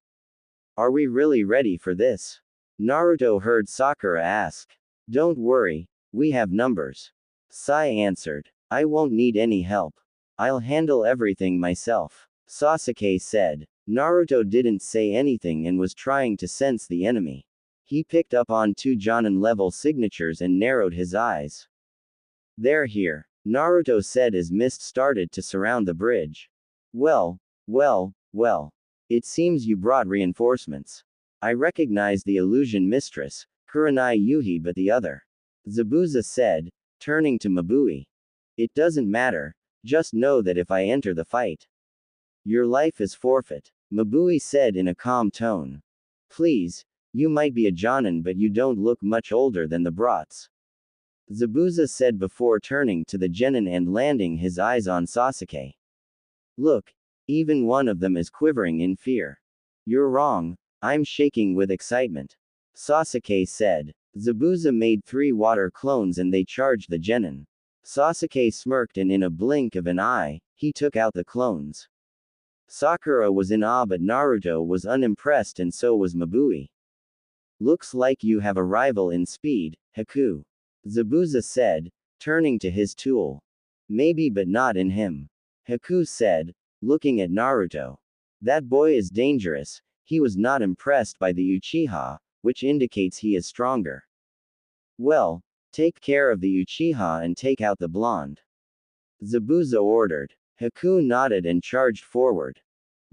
Are we really ready for this? Naruto heard Sakura ask. Don't worry, we have numbers. Sai answered. I won't need any help. I'll handle everything myself. Sasuke said. Naruto didn't say anything and was trying to sense the enemy. He picked up on 2 Jonin-level signatures and narrowed his eyes. They're here, Naruto said as mist started to surround the bridge. Well. It seems you brought reinforcements. I recognize the illusion mistress, Kuranai Yuhi, but the other. Zabuza said, turning to Mabui. It doesn't matter, just know that if I enter the fight, your life is forfeit, Mabui said in a calm tone. Please, you might be a Jonin but you don't look much older than the brats. Zabuza said before turning to the genin and landing his eyes on Sasuke. Look, even one of them is quivering in fear. You're wrong, I'm shaking with excitement. Sasuke said. Zabuza made 3 water clones and they charged the genin. Sasuke smirked and in a blink of an eye, he took out the clones. Sakura was in awe but Naruto was unimpressed and so was Mabui. Looks like you have a rival in speed, Haku. Zabuza said, turning to his tool. Maybe but not in him. Haku said, looking at Naruto. That boy is dangerous, he was not impressed by the Uchiha, which indicates he is stronger. Well, take care of the Uchiha and take out the blonde. Zabuza ordered. Haku nodded and charged forward.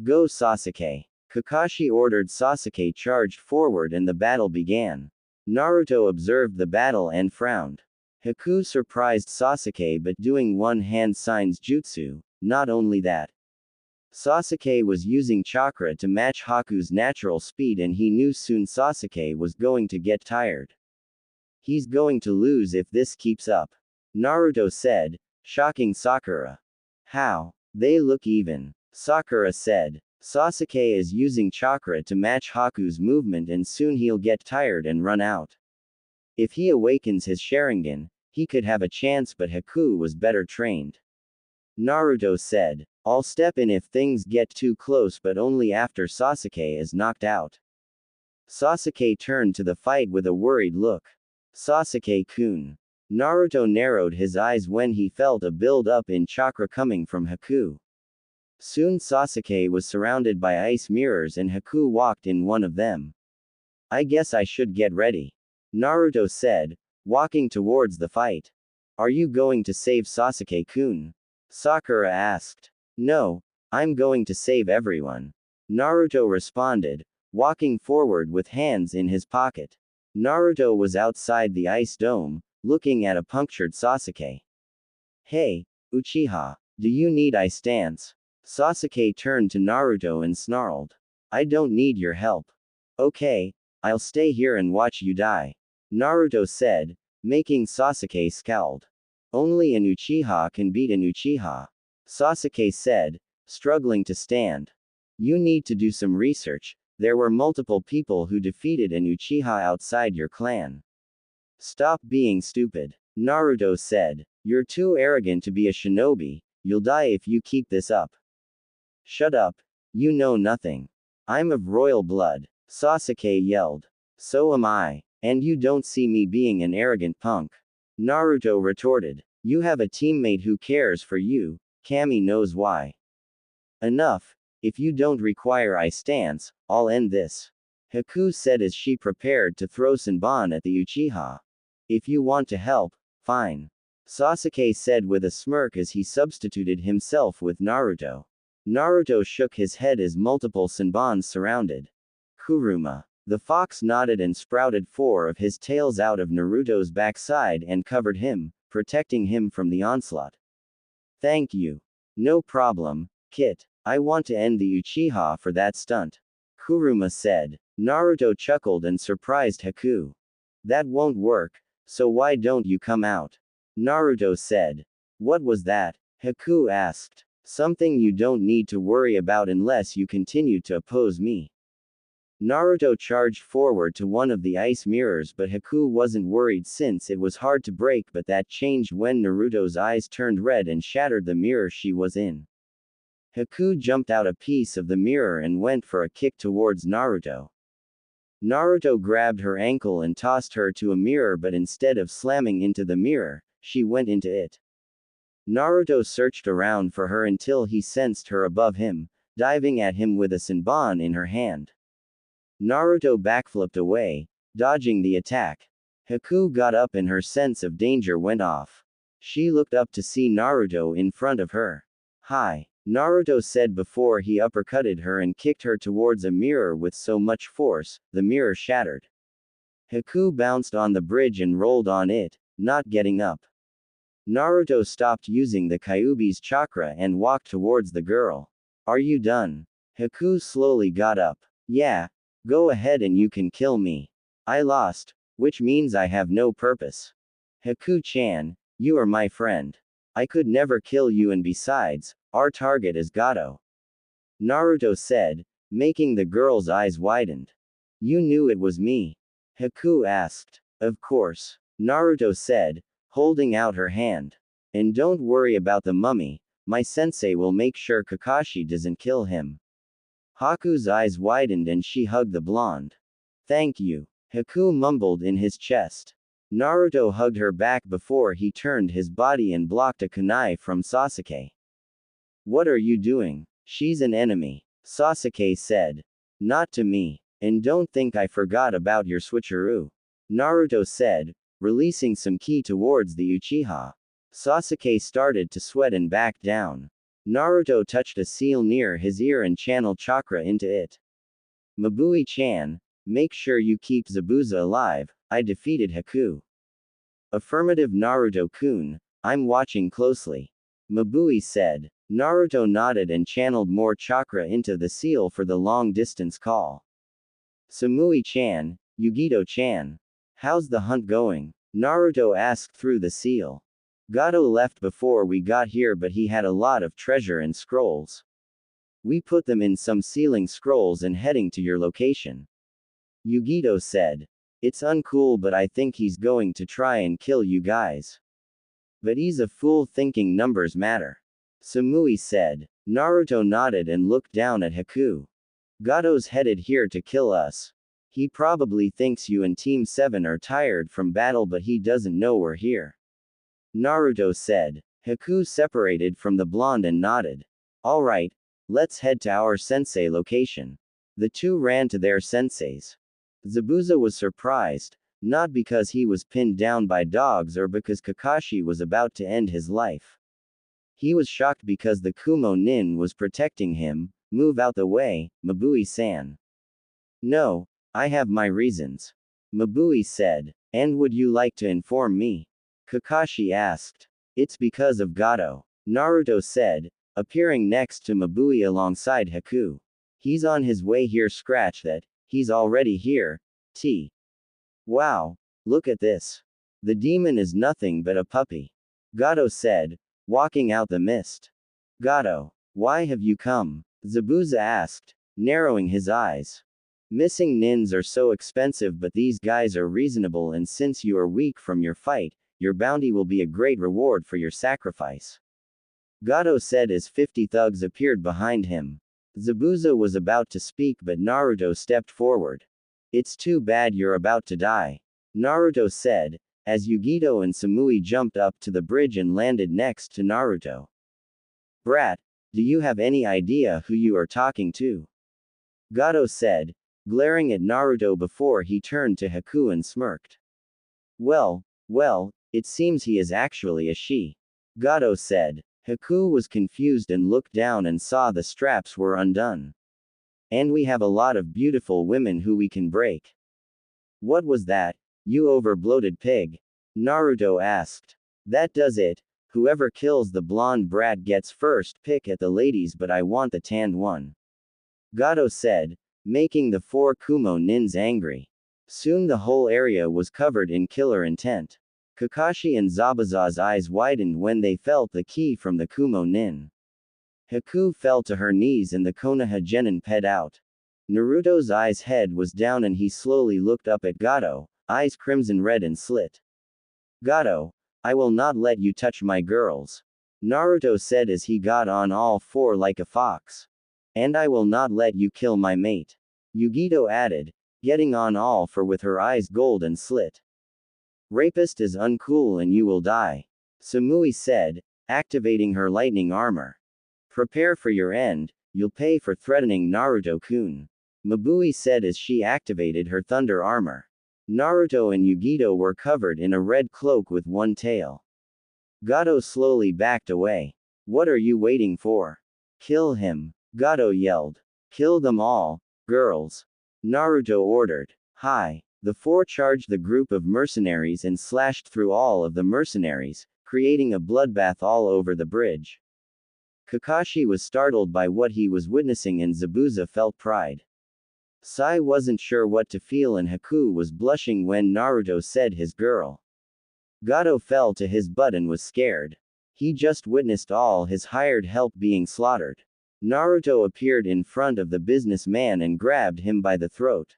Go Sasuke. Kakashi ordered. Sasuke charged forward and the battle began. Naruto observed the battle and frowned. Haku surprised Sasuke but doing one-hand signs jutsu. Not only that, Sasuke was using chakra to match Haku's natural speed and he knew soon Sasuke was going to get tired. He's going to lose if this keeps up. Naruto said, shocking Sakura. How? They look even. Sakura said. Sasuke is using chakra to match Haku's movement and soon he'll get tired and run out. If he awakens his Sharingan, he could have a chance but Haku was better trained. Naruto said. I'll step in if things get too close but only after Sasuke is knocked out. Sasuke turned to the fight with a worried look. Sasuke-kun. Naruto narrowed his eyes when he felt a build-up in chakra coming from Haku. Soon Sasuke was surrounded by ice mirrors and Haku walked in one of them. I guess I should get ready. Naruto said, walking towards the fight. Are you going to save Sasuke-kun? Sakura asked. No, I'm going to save everyone. Naruto responded, walking forward with hands in his pocket. Naruto was outside the ice dome, looking at a punctured Sasuke. Hey, Uchiha, do you need ice stance? Sasuke turned to Naruto and snarled. I don't need your help. Okay, I'll stay here and watch you die. Naruto said, making Sasuke scowled. Only an Uchiha can beat an Uchiha. Sasuke said, struggling to stand. You need to do some research. There were multiple people who defeated an Uchiha outside your clan. Stop being stupid. Naruto said. You're too arrogant to be a shinobi, you'll die if you keep this up. Shut up. You know nothing. I'm of royal blood. Sasuke yelled. So am I. And you don't see me being an arrogant punk. Naruto retorted. You have a teammate who cares for you, Kami knows why. Enough. If you don't require I stance, I'll end this. Haku said as she prepared to throw Senbon at the Uchiha. If you want to help, fine. Sasuke said with a smirk as he substituted himself with Naruto. Naruto shook his head as multiple Senbons surrounded Kurama. The fox nodded and sprouted 4 of his tails out of Naruto's backside and covered him, protecting him from the onslaught. Thank you. No problem, Kit. I want to end the Uchiha for that stunt. Kurama said. Naruto chuckled and surprised Haku. That won't work, so why don't you come out? Naruto said. What was that? Haku asked. Something you don't need to worry about unless you continue to oppose me. Naruto charged forward to one of the ice mirrors, but Haku wasn't worried since it was hard to break, but that changed when Naruto's eyes turned red and shattered the mirror she was in. Haku jumped out a piece of the mirror and went for a kick towards Naruto. Naruto grabbed her ankle and tossed her to a mirror, but instead of slamming into the mirror, she went into it. Naruto searched around for her until he sensed her above him, diving at him with a Senbon in her hand. Naruto backflipped away, dodging the attack. Haku got up and her sense of danger went off. She looked up to see Naruto in front of her. Hi, Naruto said before he uppercutted her and kicked her towards a mirror with so much force, the mirror shattered. Haku bounced on the bridge and rolled on it, not getting up. Naruto stopped using the Kyuubi's chakra and walked towards the girl. Are you done? Haku slowly got up. Yeah. Go ahead and you can kill me. I lost, which means I have no purpose. Haku-chan, you are my friend. I could never kill you, and besides, our target is Gato. Naruto said, making the girl's eyes widened. You knew it was me? Haku asked. Of course. Naruto said, holding out her hand. And don't worry about the mummy, my sensei will make sure Kakashi doesn't kill him. Haku's eyes widened and she hugged the blonde. Thank you. Haku mumbled in his chest. Naruto hugged her back before he turned his body and blocked a kunai from Sasuke. What are you doing? She's an enemy, Sasuke said. Not to me. And don't think I forgot about your switcheroo. Naruto said, releasing some ki towards the Uchiha. Sasuke started to sweat and back down. Naruto touched a seal near his ear and channeled chakra into it. Mabui-chan, make sure you keep Zabuza alive, I defeated Haku. Affirmative Naruto-kun, I'm watching closely. Mabui said. Naruto nodded and channeled more chakra into the seal for the long-distance call. Samui-chan, Yugito-chan. How's the hunt going? Naruto asked through the seal. Gato left before we got here, but he had a lot of treasure and scrolls. We put them in some sealing scrolls and heading to your location. Yugito said. It's uncool, but I think he's going to try and kill you guys. But he's a fool thinking numbers matter. Samui said. Naruto nodded and looked down at Haku. Gato's headed here to kill us. He probably thinks you and Team 7 are tired from battle, but he doesn't know we're here. Naruto said. Haku separated from the blonde and nodded. Alright, let's head to our sensei location. The two ran to their senseis. Zabuza was surprised, not because he was pinned down by dogs or because Kakashi was about to end his life. He was shocked because the Kumo nin was protecting him. Move out the way, Mabui-san. No, I have my reasons. Mabui said. And would you like to inform me? Kakashi asked. It's because of Gato. Naruto said, appearing next to Mabui alongside Haku. He's on his way here. Scratch that, he's already here. Wow. Look at this. The demon is nothing but a puppy. Gato said, walking out the mist. Gato, why have you come? Zabuza asked, narrowing his eyes. Missing nins are so expensive, but these guys are reasonable, and since you are weak from your fight, your bounty will be a great reward for your sacrifice. Gato said as 50 thugs appeared behind him. Zabuza was about to speak, but Naruto stepped forward. It's too bad you're about to die. Naruto said, as Yugito and Samui jumped up to the bridge and landed next to Naruto. Brat, do you have any idea who you are talking to? Gato said, glaring at Naruto before he turned to Haku and smirked. Well, it seems he is actually a she. Gato said. Haku was confused and looked down and saw the straps were undone. And we have a lot of beautiful women who we can break. What was that, you over-bloated pig? Naruto asked. That does it. Whoever kills the blonde brat gets first pick at the ladies, but I want the tanned one. Gato said, making the 4 Kumo nins angry. Soon the whole area was covered in killer intent. Kakashi and Zabuza's eyes widened when they felt the ki from the Kumo nin. Haku fell to her knees and the Konoha genin ped out. Naruto's eyes head was down and he slowly looked up at Gato, eyes crimson red and slit. Gato, I will not let you touch my girls. Naruto said as he got on all 4 like a fox. And I will not let you kill my mate. Yugito added, getting on all 4 with her eyes gold and slit. Rapist is uncool and you will die. Samui said, activating her lightning armor. Prepare for your end, you'll pay for threatening Naruto-kun. Mabui said as she activated her thunder armor. Naruto and Yugito were covered in a red cloak with one tail. Gato slowly backed away. What are you waiting for? Kill him. Gato yelled. Kill them all, girls. Naruto ordered. Hi. The 4 charged the group of mercenaries and slashed through all of the mercenaries, creating a bloodbath all over the bridge. Kakashi was startled by what he was witnessing and Zabuza felt pride. Sai wasn't sure what to feel and Haku was blushing when Naruto said his girl. Gato fell to his butt and was scared. He just witnessed all his hired help being slaughtered. Naruto appeared in front of the businessman and grabbed him by the throat.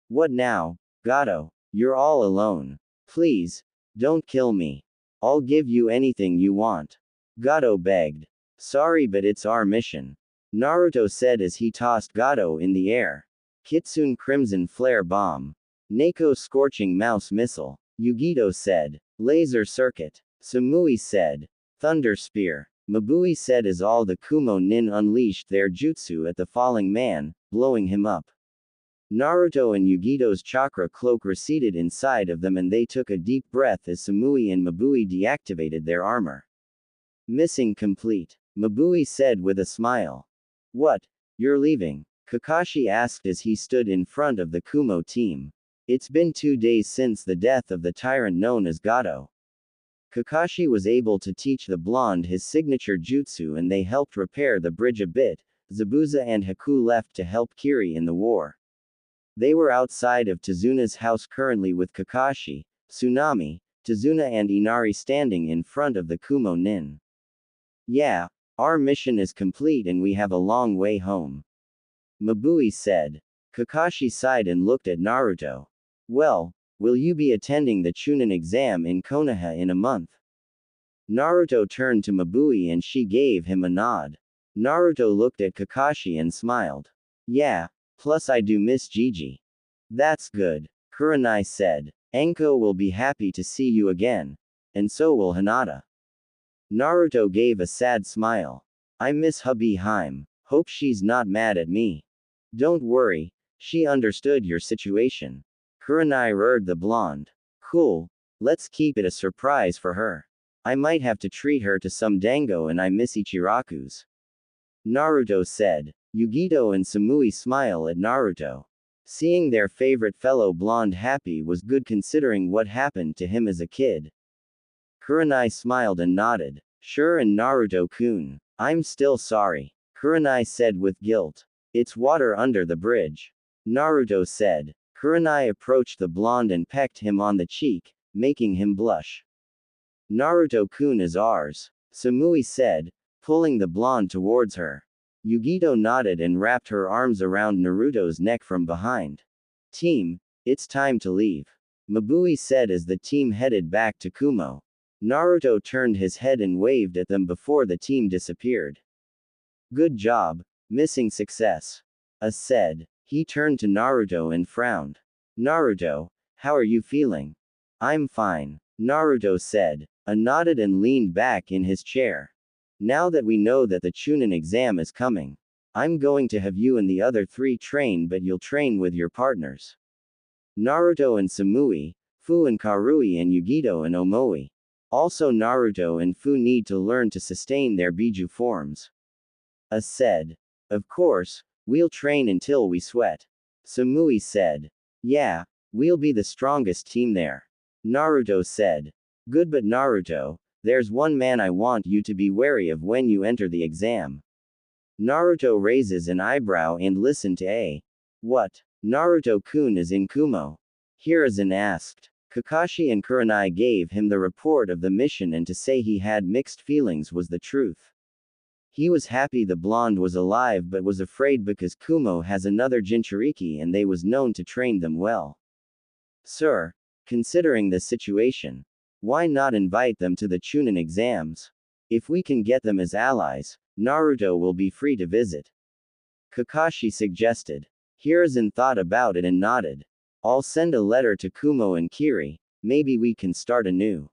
What now? Gato, you're all alone. Please, don't kill me. I'll give you anything you want. Gato begged. Sorry, but it's our mission. Naruto said as he tossed Gato in the air. Kitsune Crimson Flare Bomb. Neko Scorching Mouse Missile. Yugito said. Laser Circuit. Samui said. Thunder Spear. Mabui said as all the Kumo nin unleashed their jutsu at the falling man, blowing him up. Naruto and Yugito's chakra cloak receded inside of them and they took a deep breath as Samui and Mabui deactivated their armor. Missing complete. Mabui said with a smile. What? You're leaving? Kakashi asked as he stood in front of the Kumo team. It's been 2 days since the death of the tyrant known as Gato. Kakashi was able to teach the blonde his signature jutsu and they helped repair the bridge a bit. Zabuza and Haku left to help Kiri in the war. They were outside of Tazuna's house currently with Kakashi, Tsunami, Tazuna and Inari standing in front of the Kumo nin. Yeah, our mission is complete and we have a long way home. Mabui said. Kakashi sighed and looked at Naruto. Well, will you be attending the Chunin exam in Konoha in a month? Naruto turned to Mabui and she gave him a nod. Naruto looked at Kakashi and smiled. Yeah. Plus I do miss Gigi. That's good. Kurenai said. Enko will be happy to see you again. And so will Hinata. Naruto gave a sad smile. I miss hubby Haim. Hope she's not mad at me. Don't worry. She understood your situation. Kurenai urged the blonde. Cool. Let's keep it a surprise for her. I might have to treat her to some dango and I miss Ichiraku's. Naruto said. Yugito and Samui smile at Naruto. Seeing their favorite fellow blonde happy was good considering what happened to him as a kid. Kurenai smiled and nodded. Sure and Naruto-kun. I'm still sorry. Kurenai said with guilt. It's water under the bridge. Naruto said. Kurenai approached the blonde and pecked him on the cheek, making him blush. Naruto-kun is ours. Samui said, pulling the blonde towards her. Yugito nodded and wrapped her arms around Naruto's neck from behind. Team, it's time to leave. Mabui said as the team headed back to Kumo. Naruto turned his head and waved at them before the team disappeared. Good job, missing success. Said. He turned to Naruto and frowned. Naruto, how are you feeling? I'm fine, Naruto said. Nodded and leaned back in his chair. Now that we know that the Chunin exam is coming, I'm going to have you and the other three train, but you'll train with your partners. Naruto and Samui, Fu and Karui and Yugito and Omoi. Also Naruto and Fu need to learn to sustain their Biju forms. Said. Of course, we'll train until we sweat. Samui said. Yeah, we'll be the strongest team there. Naruto said. Good, but Naruto, there's one man I want you to be wary of when you enter the exam. Naruto raises an eyebrow and listen to A. What? Naruto-kun is in Kumo. Hiruzen asked. Kakashi and Kurenai gave him the report of the mission, and to say he had mixed feelings was the truth. He was happy the blonde was alive but was afraid because Kumo has another Jinchuriki and they was known to train them well. Sir, considering the situation, why not invite them to the Chunin exams? If we can get them as allies, Naruto will be free to visit. Kakashi suggested. Hiruzen thought about it and nodded. I'll send a letter to Kumo and Kiri, maybe we can start anew.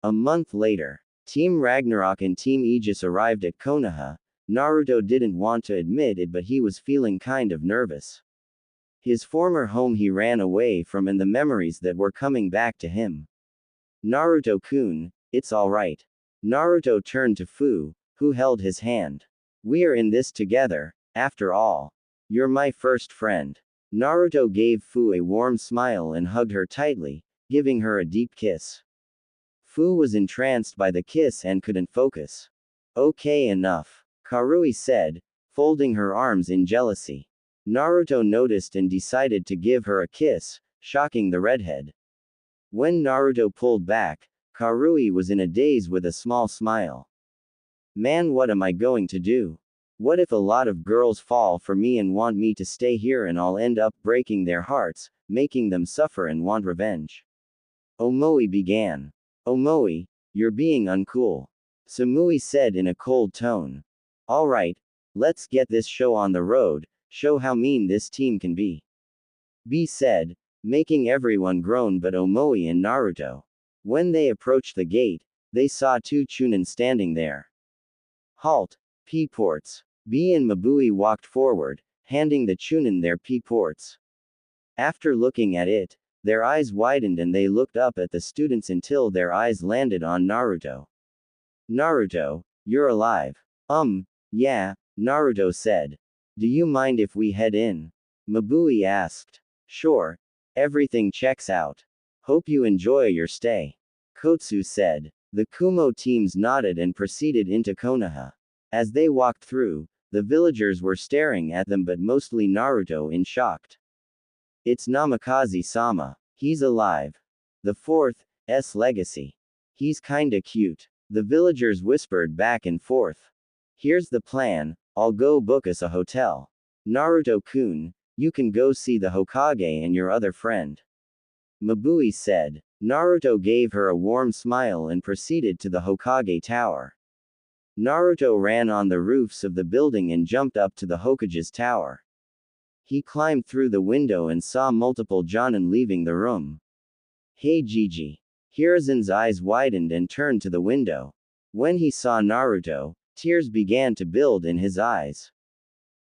A month later, Team Ragnarok and Team Aegis arrived at Konoha. Naruto didn't want to admit it, but he was feeling kind of nervous. His former home he ran away from, and the memories that were coming back to him. Naruto-kun, it's alright. Naruto turned to Fu, who held his hand. We're in this together, after all. You're my first friend. Naruto gave Fu a warm smile and hugged her tightly, giving her a deep kiss. Fu was entranced by the kiss and couldn't focus. Okay, enough, Karui said, folding her arms in jealousy. Naruto noticed and decided to give her a kiss, shocking the redhead. When Naruto pulled back, Karui was in a daze with a small smile. Man, what am I going to do? What if a lot of girls fall for me and want me to stay here, and I'll end up breaking their hearts, making them suffer and want revenge? Omoi began. Omoi, you're being uncool. Samui said in a cold tone. Alright, let's get this show on the road, show how mean this team can be. B said, making everyone groan but Omoi and Naruto. When they approached the gate, they saw two Chunin standing there. Halt, P-ports. B and Mabui walked forward, handing the Chunin their P-ports. After looking at it, their eyes widened and they looked up at the students until their eyes landed on Naruto. Naruto, you're alive. Yeah, Naruto said. Do you mind if we head in? Mabui asked. Sure. Everything checks out. Hope you enjoy your stay. Kotsu said. The Kumo teams nodded and proceeded into Konoha. As they walked through, the villagers were staring at them, but mostly Naruto in shocked. It's Namikaze-sama. He's alive. The fourth S legacy. He's kinda cute. The villagers whispered back and forth. Here's the plan, I'll go book us a hotel. Naruto-kun, you can go see the Hokage and your other friend. Mabui said. Naruto gave her a warm smile and proceeded to the Hokage tower. Naruto ran on the roofs of the building and jumped up to the Hokage's tower. He climbed through the window and saw multiple Jonin leaving the room. Hey Gigi. Hiruzen's eyes widened and turned to the window. When he saw Naruto, tears began to build in his eyes.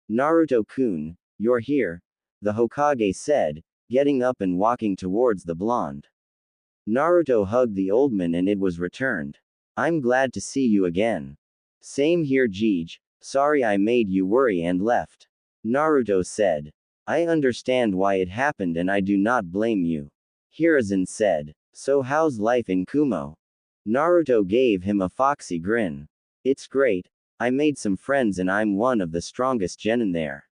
Naruto-kun, you're here, the Hokage said, getting up and walking towards the blonde. Naruto hugged the old man and it was returned. I'm glad to see you again. Same here Gigi, sorry I made you worry and left. Naruto said. I understand why it happened and I do not blame you. Hiruzen said. So how's life in Kumo? Naruto gave him a foxy grin. It's great. I made some friends and I'm one of the strongest genin there.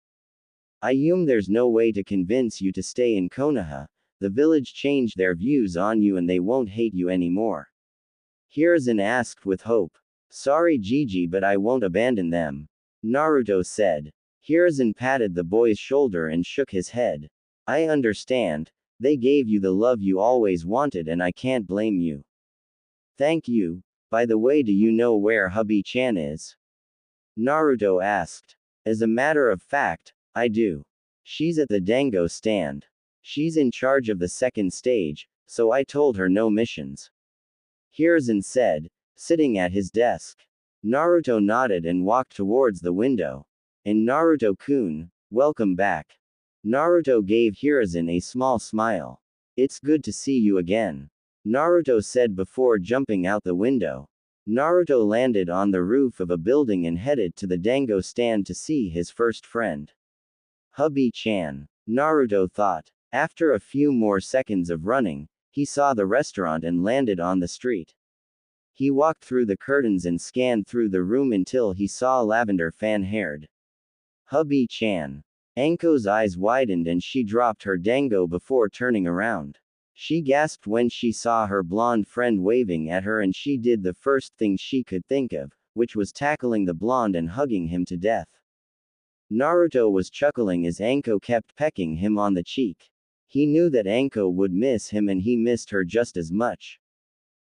I assume there's no way to convince you to stay in Konoha. The village changed their views on you and they won't hate you anymore. Hiruzen asked with hope. Sorry Gigi, but I won't abandon them. Naruto said. Hiruzen patted the boy's shoulder and shook his head. I understand. They gave you the love you always wanted and I can't blame you. Thank you. By the way, do you know where Hubby-chan is? Naruto asked. As a matter of fact, I do. She's at the Dango stand. She's in charge of the second stage, so I told her no missions. Hiruzen said, sitting at his desk. Naruto nodded and walked towards the window. And Naruto-kun, welcome back. Naruto gave Hiruzen a small smile. It's good to see you again. Naruto said before jumping out the window. Naruto landed on the roof of a building and headed to the dango stand to see his first friend. Hubby-chan. Naruto thought. After a few more seconds of running, he saw the restaurant and landed on the street. He walked through the curtains and scanned through the room until he saw Lavender fan-haired. Hubby-chan. Anko's eyes widened and she dropped her dango before turning around. She gasped when she saw her blonde friend waving at her, and she did the first thing she could think of, which was tackling the blonde and hugging him to death. Naruto was chuckling as Anko kept pecking him on the cheek. He knew that Anko would miss him and he missed her just as much.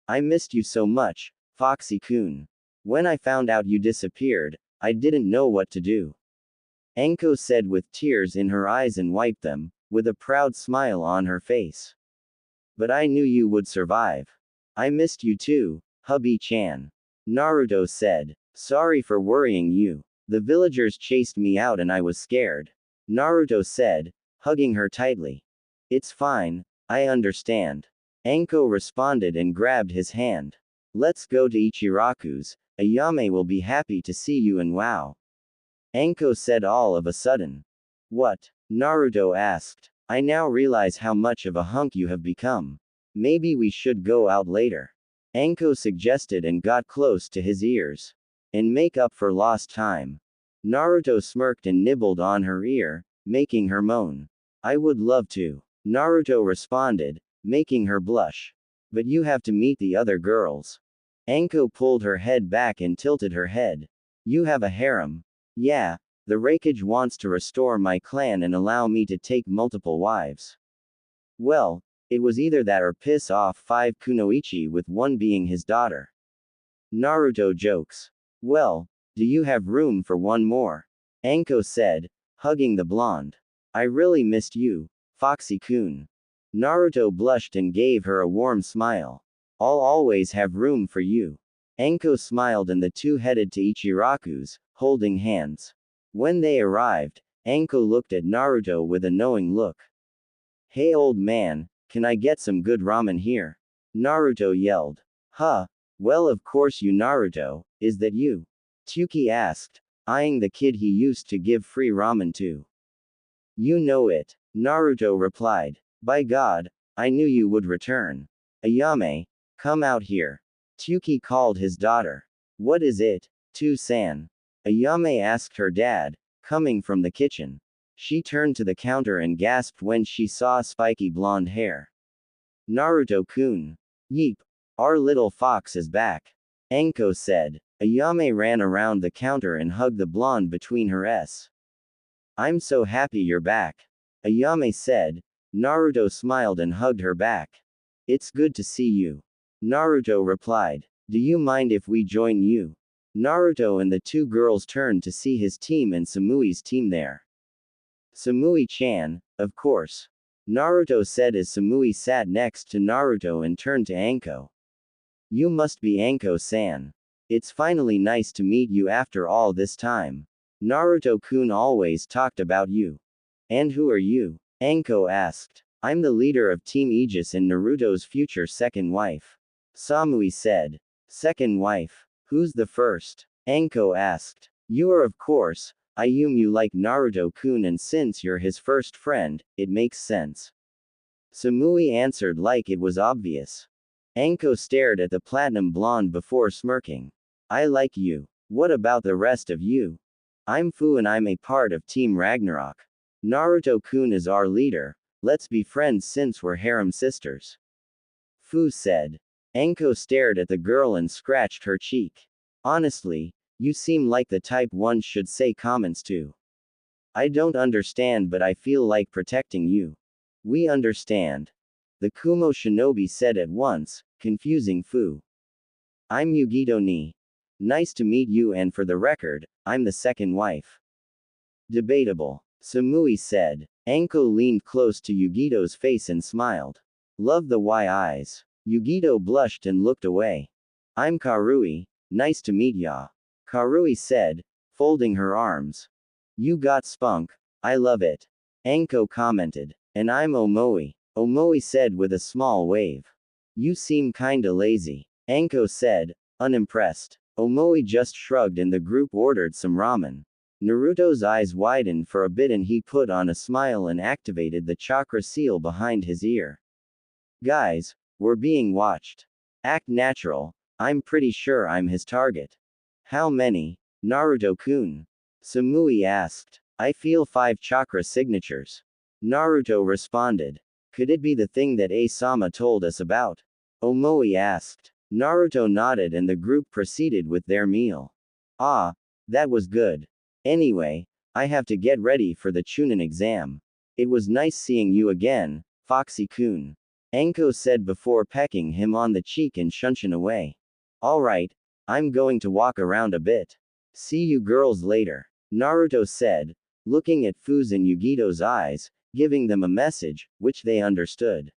I missed you so much, Foxy-kun. When I found out you disappeared, I didn't know what to do. Anko said with tears in her eyes and wiped them, with a proud smile on her face. But I knew you would survive. I missed you too, hubby-chan. Naruto said. Sorry for worrying you. The villagers chased me out and I was scared. Naruto said, hugging her tightly. It's fine, I understand. Anko responded and grabbed his hand. Let's go to Ichiraku's. Ayame will be happy to see you and wow. Anko said all of a sudden. What? Naruto asked. I now realize how much of a hunk you have become. Maybe we should go out later. Anko suggested and got close to his ears. And make up for lost time. Naruto smirked and nibbled on her ear, making her moan. I would love to. Naruto responded, making her blush. But you have to meet the other girls. Anko pulled her head back and tilted her head. You have a harem. Yeah, the Raikage wants to restore my clan and allow me to take multiple wives. Well, it was either that or piss off 5 kunoichi with one being his daughter. Naruto jokes. Well, do you have room for one more? Anko said, hugging the blonde. I really missed you, Foxy-kun. Naruto blushed and gave her a warm smile. I'll always have room for you. Anko smiled and the two headed to Ichiraku's, holding hands. When they arrived, Anko looked at Naruto with a knowing look. Hey old man, can I get some good ramen here? Naruto yelled. Huh? Well of course you Naruto, is that you? Tsuki asked, eyeing the kid he used to give free ramen to. You know it, Naruto replied. By God, I knew you would return. Ayame, come out here. Tsuki called his daughter. What is it, Tu-san? Ayame asked her dad, coming from the kitchen. She turned to the counter and gasped when she saw spiky blonde hair. Naruto-kun. Yeep. Our little fox is back. Anko said. Ayame ran around the counter and hugged the blonde between her s. I'm so happy you're back. Ayame said. Naruto smiled and hugged her back. It's good to see you. Naruto replied. Do you mind if we join you? Naruto and the two girls turned to see his team and Samui's team there. Samui-chan, of course. Naruto said as Samui sat next to Naruto and turned to Anko. You must be Anko-san. It's finally nice to meet you after all this time. Naruto-kun always talked about you. And who are you? Anko asked. I'm the leader of Team Aegis and Naruto's future second wife. Samui said. Second wife? Who's the first? Anko asked. You are of course. I assume you like Naruto-kun and since you're his first friend, it makes sense. Samui answered like it was obvious. Anko stared at the platinum blonde before smirking. I like you. What about the rest of you? I'm Fu and I'm a part of Team Ragnarok. Naruto-kun is our leader, let's be friends since we're harem sisters. Fu said. Anko stared at the girl and scratched her cheek. Honestly, you seem like the type one should say comments to. I don't understand but I feel like protecting you. We understand. The Kumo shinobi said at once, confusing Fu. I'm Yugito ni. Nice to meet you and for the record, I'm the second wife. Debatable. Samui said. Anko leaned close to Yugito's face and smiled. Love the Y eyes. Yugito blushed and looked away. I'm Karui, nice to meet ya. Karui said, folding her arms. You got spunk, I love it. Anko commented. And I'm Omoi. Omoi said with a small wave. You seem kinda lazy. Anko said, unimpressed. Omoi just shrugged and the group ordered some ramen. Naruto's eyes widened for a bit and he put on a smile and activated the chakra seal behind his ear. Guys, we're being watched. Act natural, I'm pretty sure I'm his target. How many? Naruto-kun. Samui asked. I feel 5 chakra signatures. Naruto responded. Could it be the thing that A-sama told us about? Omoi asked. Naruto nodded and the group proceeded with their meal. Ah, that was good. Anyway, I have to get ready for the Chunin exam. It was nice seeing you again, Foxy-kun. Anko said before pecking him on the cheek and shunshin away. Alright, I'm going to walk around a bit. See you girls later. Naruto said, looking at Fuz and Yugito's eyes, giving them a message, which they understood.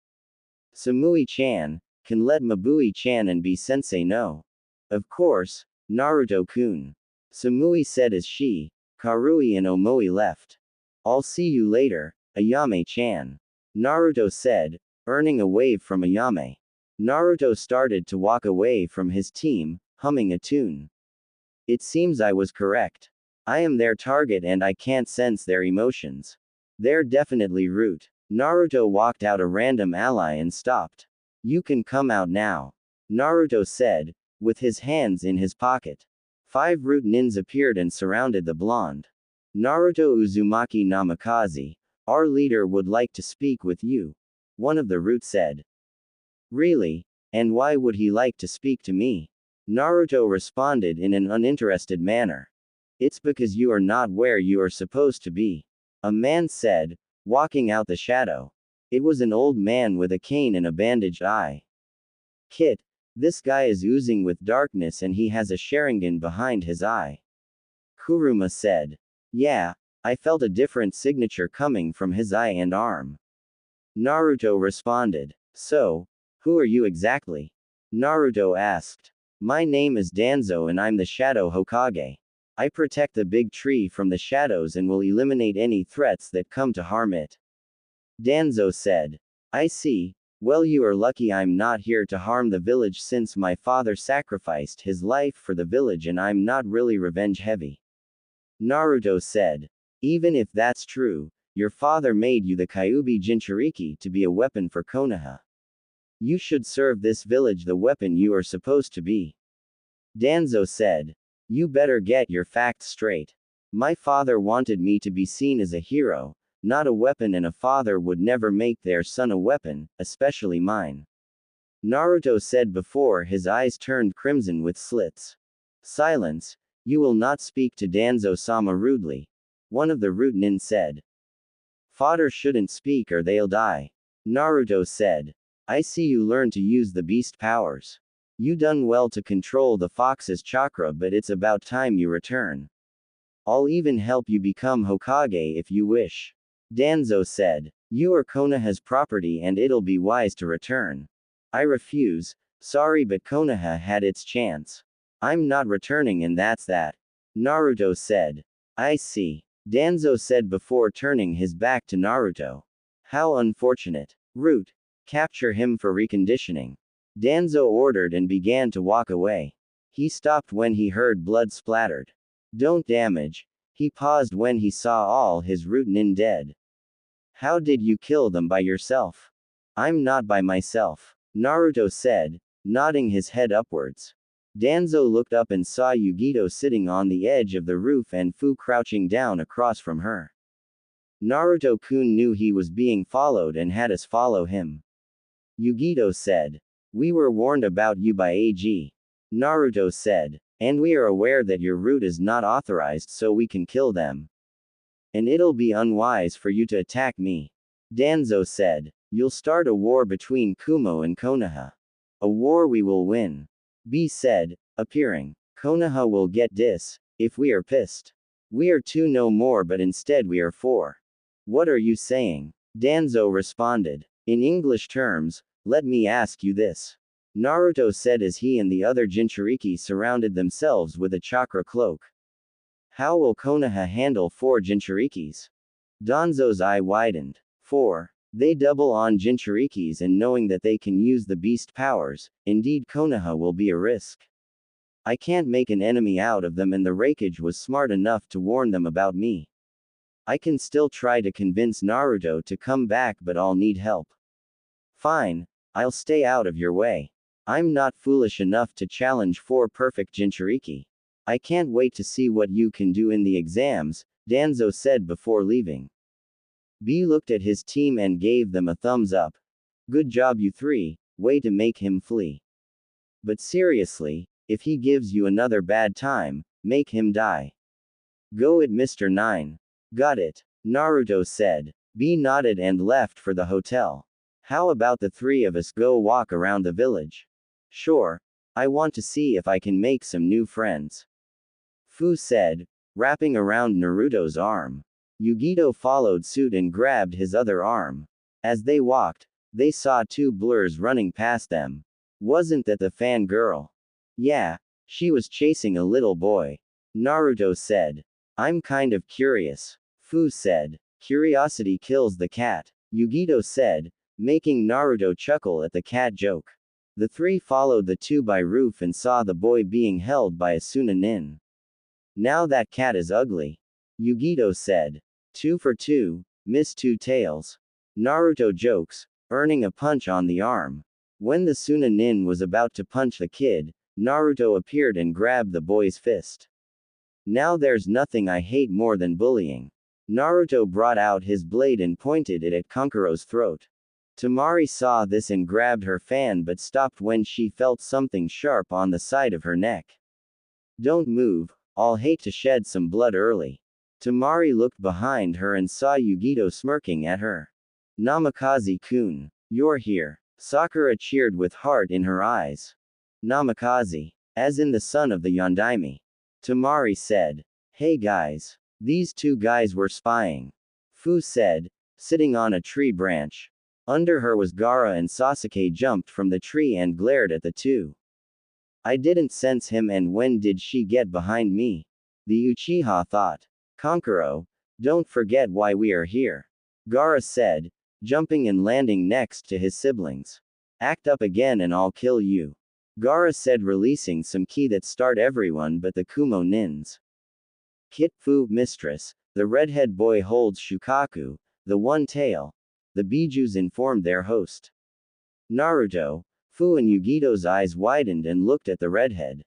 Samui-chan, can let Mabui-chan and B-sensei know. Of course, Naruto-kun. Samui said as she, Karui and Omoi left. I'll see you later, Ayame-chan. Naruto said, earning a wave from Ayame. Naruto started to walk away from his team, humming a tune. It seems I was correct. I am their target and I can't sense their emotions. They're definitely root. Naruto walked out a random ally and stopped. You can come out now. Naruto said, with his hands in his pocket. 5 root nins appeared and surrounded the blonde. Naruto Uzumaki Namikaze, our leader would like to speak with you. One of the root said. Really? And why would he like to speak to me? Naruto responded in an uninterested manner. It's because you are not where you are supposed to be. A man said, walking out the shadow. It was an old man with a cane and a bandaged eye. Kit, this guy is oozing with darkness and he has a Sharingan behind his eye. Kurama said. Yeah, I felt a different signature coming from his eye and arm. Naruto responded. So, who are you exactly? Naruto asked. My name is Danzo and I'm the Shadow Hokage. I protect the big tree from the shadows and will eliminate any threats that come to harm it. Danzo said. I see. Well, you are lucky I'm not here to harm the village since my father sacrificed his life for the village and I'm not really revenge heavy. Naruto said. Even if that's true, your father made you the Kyuubi Jinchuriki to be a weapon for Konoha. You should serve this village the weapon you are supposed to be. Danzo said. You better get your facts straight. My father wanted me to be seen as a hero, not a weapon, and a father would never make their son a weapon, especially mine. Naruto said before his eyes turned crimson with slits. Silence, you will not speak to Danzo-sama rudely. One of the root nin said. Fodder shouldn't speak or they'll die. Naruto said. I see you learn to use the beast powers. You done well to control the fox's chakra, but it's about time you return. I'll even help you become Hokage if you wish. Danzo said. You are Konoha's property and it'll be wise to return. I refuse, sorry, but Konoha had its chance. I'm not returning and that's that. Naruto said. I see. Danzo said before turning his back to Naruto. How unfortunate. Root. Capture him for reconditioning. Danzo ordered and began to walk away. He stopped when he heard blood splattered. Don't damage. He paused when he saw all his root nin dead. How did you kill them by yourself? I'm not by myself. Naruto said, nodding his head upwards. Danzo looked up and saw Yugito sitting on the edge of the roof and Fu crouching down across from her. Naruto-kun knew he was being followed and had us follow him. Yugito said. We were warned about you by AG. Naruto said. And we are aware that your root is not authorized so we can kill them. And it'll be unwise for you to attack me. Danzo said. You'll start a war between Kumo and Konoha. A war we will win. B said, appearing. Konoha will get dis, if we are pissed. We are 2 no more but instead we are 4. What are you saying? Danzo responded. In English terms, let me ask you this. Naruto said as he and the other Jinchuriki surrounded themselves with a chakra cloak. How will Konoha handle 4 Jinchurikis? Danzo's eye widened. 4. They double on Jinchurikis, and knowing that they can use the beast powers, indeed Konoha will be a risk. I can't make an enemy out of them, and the Raikage was smart enough to warn them about me. I can still try to convince Naruto to come back, but I'll need help. Fine, I'll stay out of your way. I'm not foolish enough to challenge 4 perfect Jinchuriki. I can't wait to see what you can do in the exams, Danzo said before leaving. B looked at his team and gave them a thumbs up. Good job you 3, way to make him flee. But seriously, if he gives you another bad time, make him die. Go it Mr. 9. Got it, Naruto said. B nodded and left for the hotel. How about the 3 of us go walk around the village? Sure. I want to see if I can make some new friends. Fu said, wrapping around Naruto's arm. Yugito followed suit and grabbed his other arm. As they walked, they saw 2 blurs running past them. Wasn't that the fangirl? Yeah, she was chasing a little boy. Naruto said. I'm kind of curious. Fu said. Curiosity kills the cat. Yugito said, making Naruto chuckle at the cat joke. The 3 followed the 2 by roof and saw the boy being held by a Sunanin. Now that cat is ugly. Yugito said. 2 for 2, miss 2 tails. Naruto jokes, earning a punch on the arm. When the Sunanin was about to punch the kid, Naruto appeared and grabbed the boy's fist. Now there's nothing I hate more than bullying. Naruto brought out his blade and pointed it at Kankuro's throat. Tamari saw this and grabbed her fan but stopped when she felt something sharp on the side of her neck. Don't move, I'll hate to shed some blood early. Tamari looked behind her and saw Yugito smirking at her. Namikaze-kun, you're here. Sakura cheered with heart in her eyes. Namikaze, as in the son of the Yondaime. Tamari said. Hey guys. These 2 guys were spying. Fu said, sitting on a tree branch. Under her was Gaara, and Sasuke jumped from the tree and glared at the 2. I didn't sense him, and when did she get behind me? The Uchiha thought. Kankuro, don't forget why we are here. Gaara said, jumping and landing next to his siblings. Act up again and I'll kill you. Gaara said, releasing some ki that startled everyone but the Kumo nins. Kit Fu mistress, the redhead boy holds Shukaku, the one tail. The Bijus informed their host. Naruto, Fu and Yugito's eyes widened and looked at the redhead.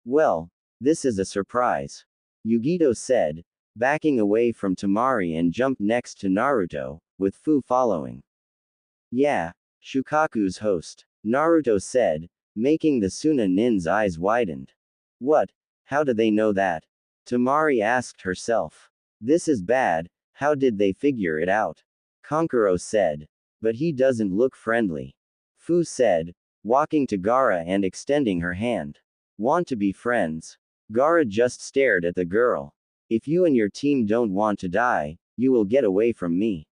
Well, this is a surprise. Yugito said, backing away from Tamari and jumped next to Naruto, with Fu following. Yeah, Shukaku's host. Naruto said, making the Sunanin's eyes widened. What? How do they know that? Tamari asked herself. This is bad, how did they figure it out? Kankuro said. But he doesn't look friendly. Fu said, walking to Gaara and extending her hand. Want to be friends? Gaara just stared at the girl. If you and your team don't want to die, you will get away from me.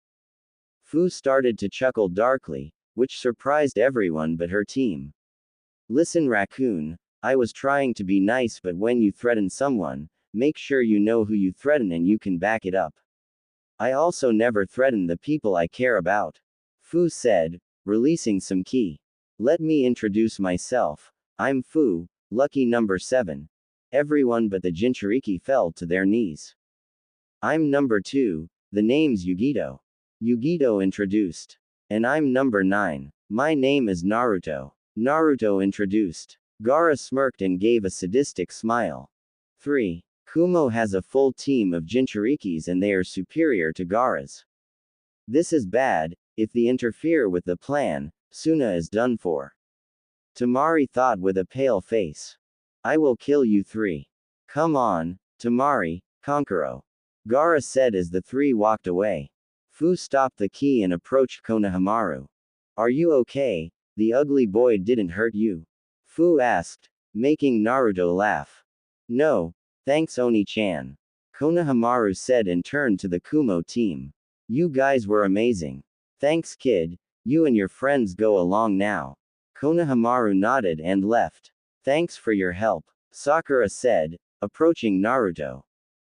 Fu started to chuckle darkly, which surprised everyone but her team. Listen, raccoon, I was trying to be nice, but when you threaten someone, make sure you know who you threaten and you can back it up. I also never threaten the people I care about. Fu said, releasing some ki. Let me introduce myself. I'm Fu, lucky number 7. Everyone but the Jinchuriki fell to their knees. I'm number 2, the name's Yugito. Yugito introduced. And I'm number 9. My name is Naruto. Naruto introduced. Gaara smirked and gave a sadistic smile. 3. Kumo has a full team of Jinchurikis and they are superior to Gaara's. This is bad, if they interfere with the plan, Suna is done for. Tamari thought with a pale face. I will kill you 3. Come on, Tamari, Kankuro. Gaara said as the 3 walked away. Fu stopped the ki and approached Konohamaru. Are you okay? The ugly boy didn't hurt you? Fu asked, making Naruto laugh. No, thanks Oni-chan. Konohamaru said and turned to the Kumo team. You guys were amazing. Thanks kid, You and your friends go along now. Konohamaru nodded and left. Thanks for your help, Sakura said, approaching Naruto.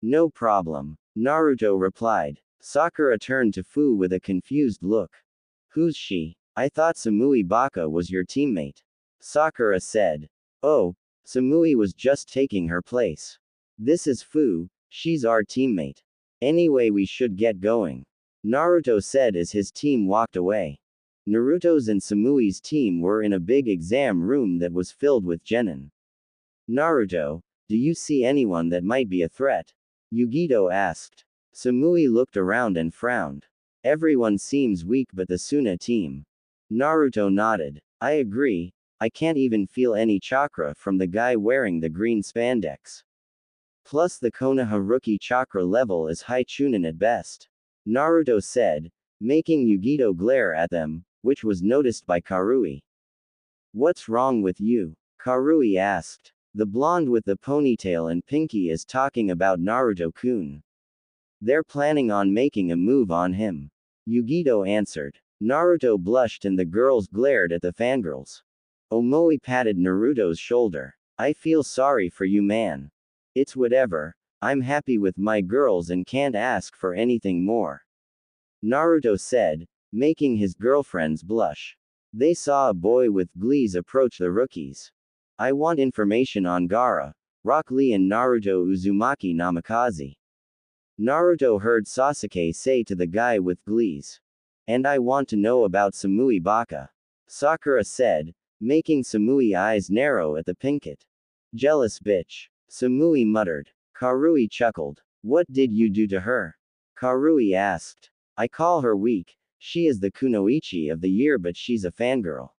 No problem, Naruto replied. Sakura turned to Fu with a confused look. Who's she? I thought Samui Baka was your teammate. Sakura said. Oh, Samui was just taking her place. This is Fu, she's our teammate. Anyway, we should get going, Naruto said as his team walked away. Naruto's and Samui's team were in a big exam room that was filled with genin. Naruto, do you see anyone that might be a threat? Yugito asked. Samui looked around and frowned. Everyone seems weak but the Suna team. Naruto nodded. I agree, I can't even feel any chakra from the guy wearing the green spandex. Plus the Konoha rookie chakra level is high chunin at best, Naruto said, making Yugito glare at them, which was noticed by Karui. What's wrong with you? Karui asked. The blonde with the ponytail and pinky is talking about Naruto-kun. They're planning on making a move on him, Yugito answered. Naruto blushed and the girls glared at the fangirls. Omoi patted Naruto's shoulder. I feel sorry for you, man. It's whatever, I'm happy with my girls and can't ask for anything more, Naruto said, making his girlfriends blush. They saw a boy with glees approach the rookies. I want information on Gaara, Rock Lee and Naruto Uzumaki Namikaze. Naruto heard Sasuke say to the guy with glees. And I want to know about Samui Baka, Sakura said, making Samui eyes narrow at the pinkett. Jealous bitch, Samui muttered. Karui chuckled. What did you do to her? Karui asked. I call her weak, she is the kunoichi of the year but she's a fangirl,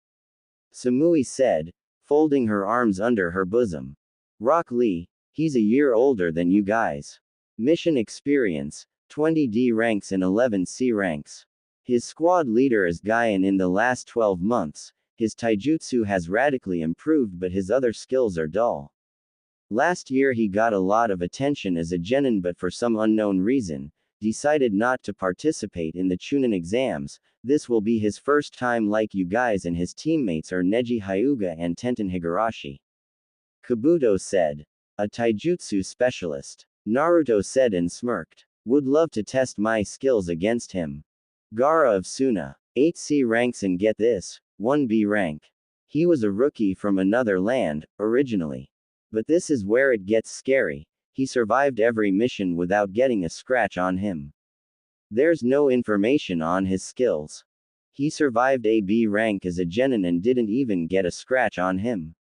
Samui said, folding her arms under her bosom. Rock Lee, he's a year older than you guys. Mission experience, 20D ranks and 11C ranks. His squad leader is Gaian in the last 12 months, his taijutsu has radically improved but his other skills are dull. Last year he got a lot of attention as a genin but for some unknown reason, decided not to participate in the Chunin exams. This will be his first time like you guys and his teammates are Neji Hyuga and Tenten Higurashi. Kabuto said. A taijutsu specialist, Naruto said and smirked. Would love to test my skills against him. Gaara of Suna, 8C ranks and get this, 1B rank. He was a rookie from another land, originally. But this is where it gets scary. He survived every mission without getting a scratch on him. There's no information on his skills. He survived a B rank as a genin and didn't even get a scratch on him,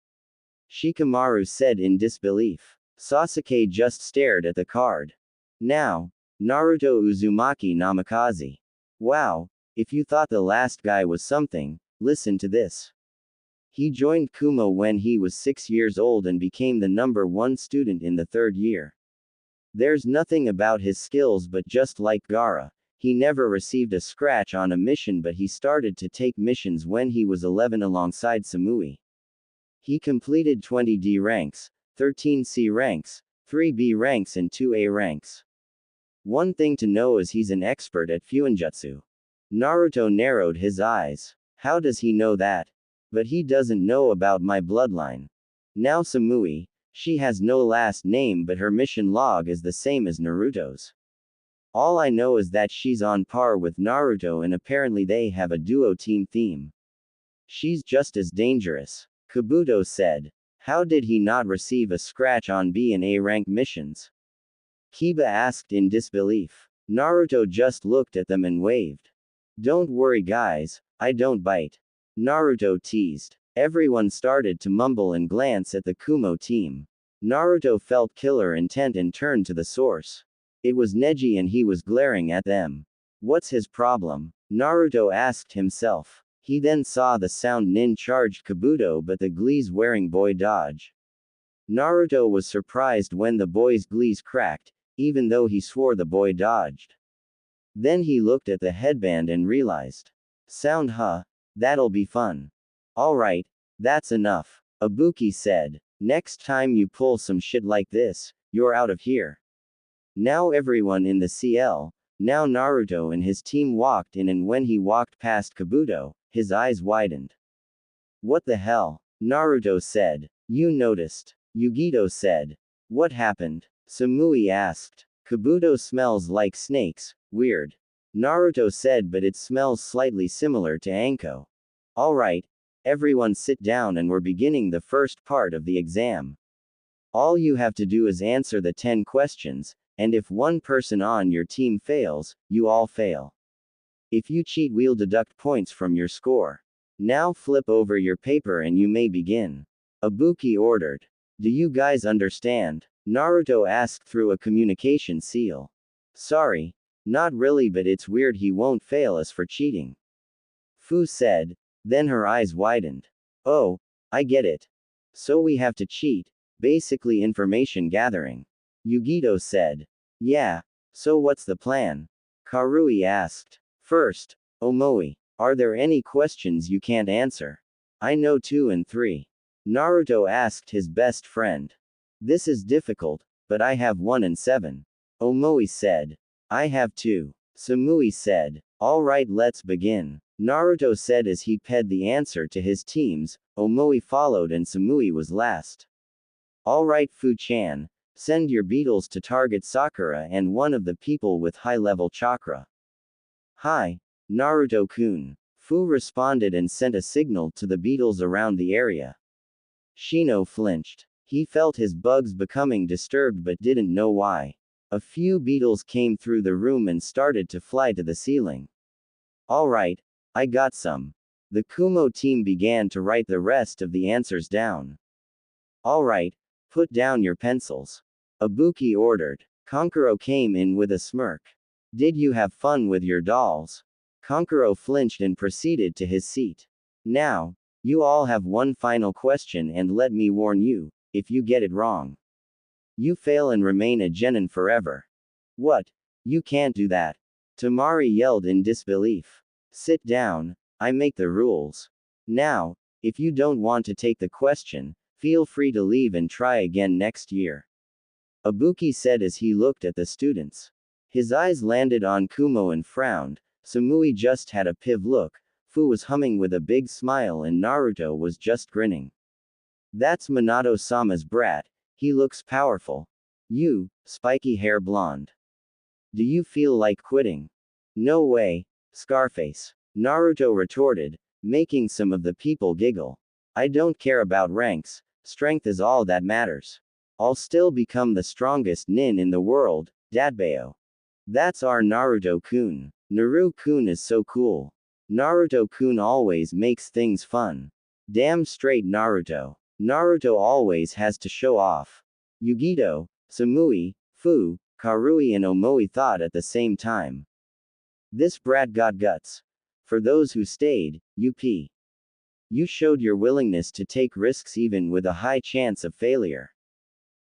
Shikamaru said in disbelief. Sasuke just stared at the card. Now, Naruto Uzumaki Namikaze. Wow, if you thought the last guy was something, listen to this. He joined Kumo when he was 6 years old and became the #1 student in the 3rd year. There's nothing about his skills but just like Gaara, he never received a scratch on a mission but he started to take missions when he was 11 alongside Samui. He completed 20D ranks, 13C ranks, 3B ranks and 2A ranks. One thing to know is he's an expert at Fuinjutsu. Naruto narrowed his eyes. How does he know that? But he doesn't know about my bloodline. Now Samui, she has no last name but her mission log is the same as Naruto's. All I know is that she's on par with Naruto and apparently they have a duo team theme. She's just as dangerous, Kabuto said. How did he not receive a scratch on B and A rank missions? Kiba asked in disbelief. Naruto just looked at them and waved. Don't worry guys, I don't bite, Naruto teased. Everyone started to mumble and glance at the Kumo team. Naruto felt killer intent and turned to the source. It was Neji and he was glaring at them. What's his problem? Naruto asked himself. He then saw the sound Nin charged Kabuto but the glees wearing boy dodge. Naruto was surprised when the boy's glees cracked, even though he swore the boy dodged. Then he looked at the headband and realized. Sound huh? That'll be fun. Alright, that's enough, Ibuki said. Next time you pull some shit like this, you're out of here. Now everyone in the CL, now Naruto and his team walked in and when he walked past Kabuto, His eyes widened. What the hell? Naruto said. You noticed. Yugito said. What happened? Samui asked. Kabuto smells like snakes, weird. Naruto said, but it smells slightly similar to Anko. Alright, everyone sit down and we're beginning the first part of the exam. All you have to do is answer the 10 questions, and if one person on your team fails, you all fail. If you cheat, we'll deduct points from your score. Now flip over your paper and you may begin. Ibuki ordered. Do you guys understand? Naruto asked through a communication seal. Sorry, not really, but it's weird he won't fail us for cheating. Fu said, then her eyes widened. Oh, I get it. So we have to cheat, basically information gathering. Yugito said. Yeah, so what's the plan? Karui asked. First, Omoi, are there any questions you can't answer? I know 2 and 3. Naruto asked his best friend. This is difficult, but I have 1 and 7. Omoi said. I have 2. Samui said. Alright, let's begin. Naruto said as he pedded the answer to his teams. Omoi followed and Samui was last. Alright, Fu-chan, send your beetles to target Sakura and one of the people with high-level chakra. Hi, Naruto-kun. Fu responded and sent a signal to the beetles around the area. Shino flinched. He felt his bugs becoming disturbed but didn't know why. A few beetles came through the room and started to fly to the ceiling. Alright, I got some. The Kumo team began to write the rest of the answers down. Alright, put down your pencils. Ibuki ordered. Kankuro came in with a smirk. Did you have fun with your dolls? Kankuro flinched and proceeded to his seat. Now, you all have one final question, and let me warn you, if you get it wrong, you fail and remain a genin forever. What? You can't do that. Tamari yelled in disbelief. Sit down, I make the rules. Now, if you don't want to take the question, feel free to leave and try again next year. Ibuki said as he looked at the students. His eyes landed on Kumo and frowned. Samui just had a piv look. Fu was humming with a big smile and Naruto was just grinning. That's Minato-sama's brat, he looks powerful. You, spiky hair blonde. Do you feel like quitting? No way, Scarface. Naruto retorted, making some of the people giggle. I don't care about ranks, strength is all that matters. I'll still become the strongest nin in the world, Dadbao. That's our Naruto-kun. Naru-kun is so cool. Naruto-kun always makes things fun. Damn straight Naruto. Naruto always has to show off. Yugito, Samui, Fu, Karui and Omoi thought at the same time. This brat got guts. For those who stayed, you showed your willingness to take risks even with a high chance of failure.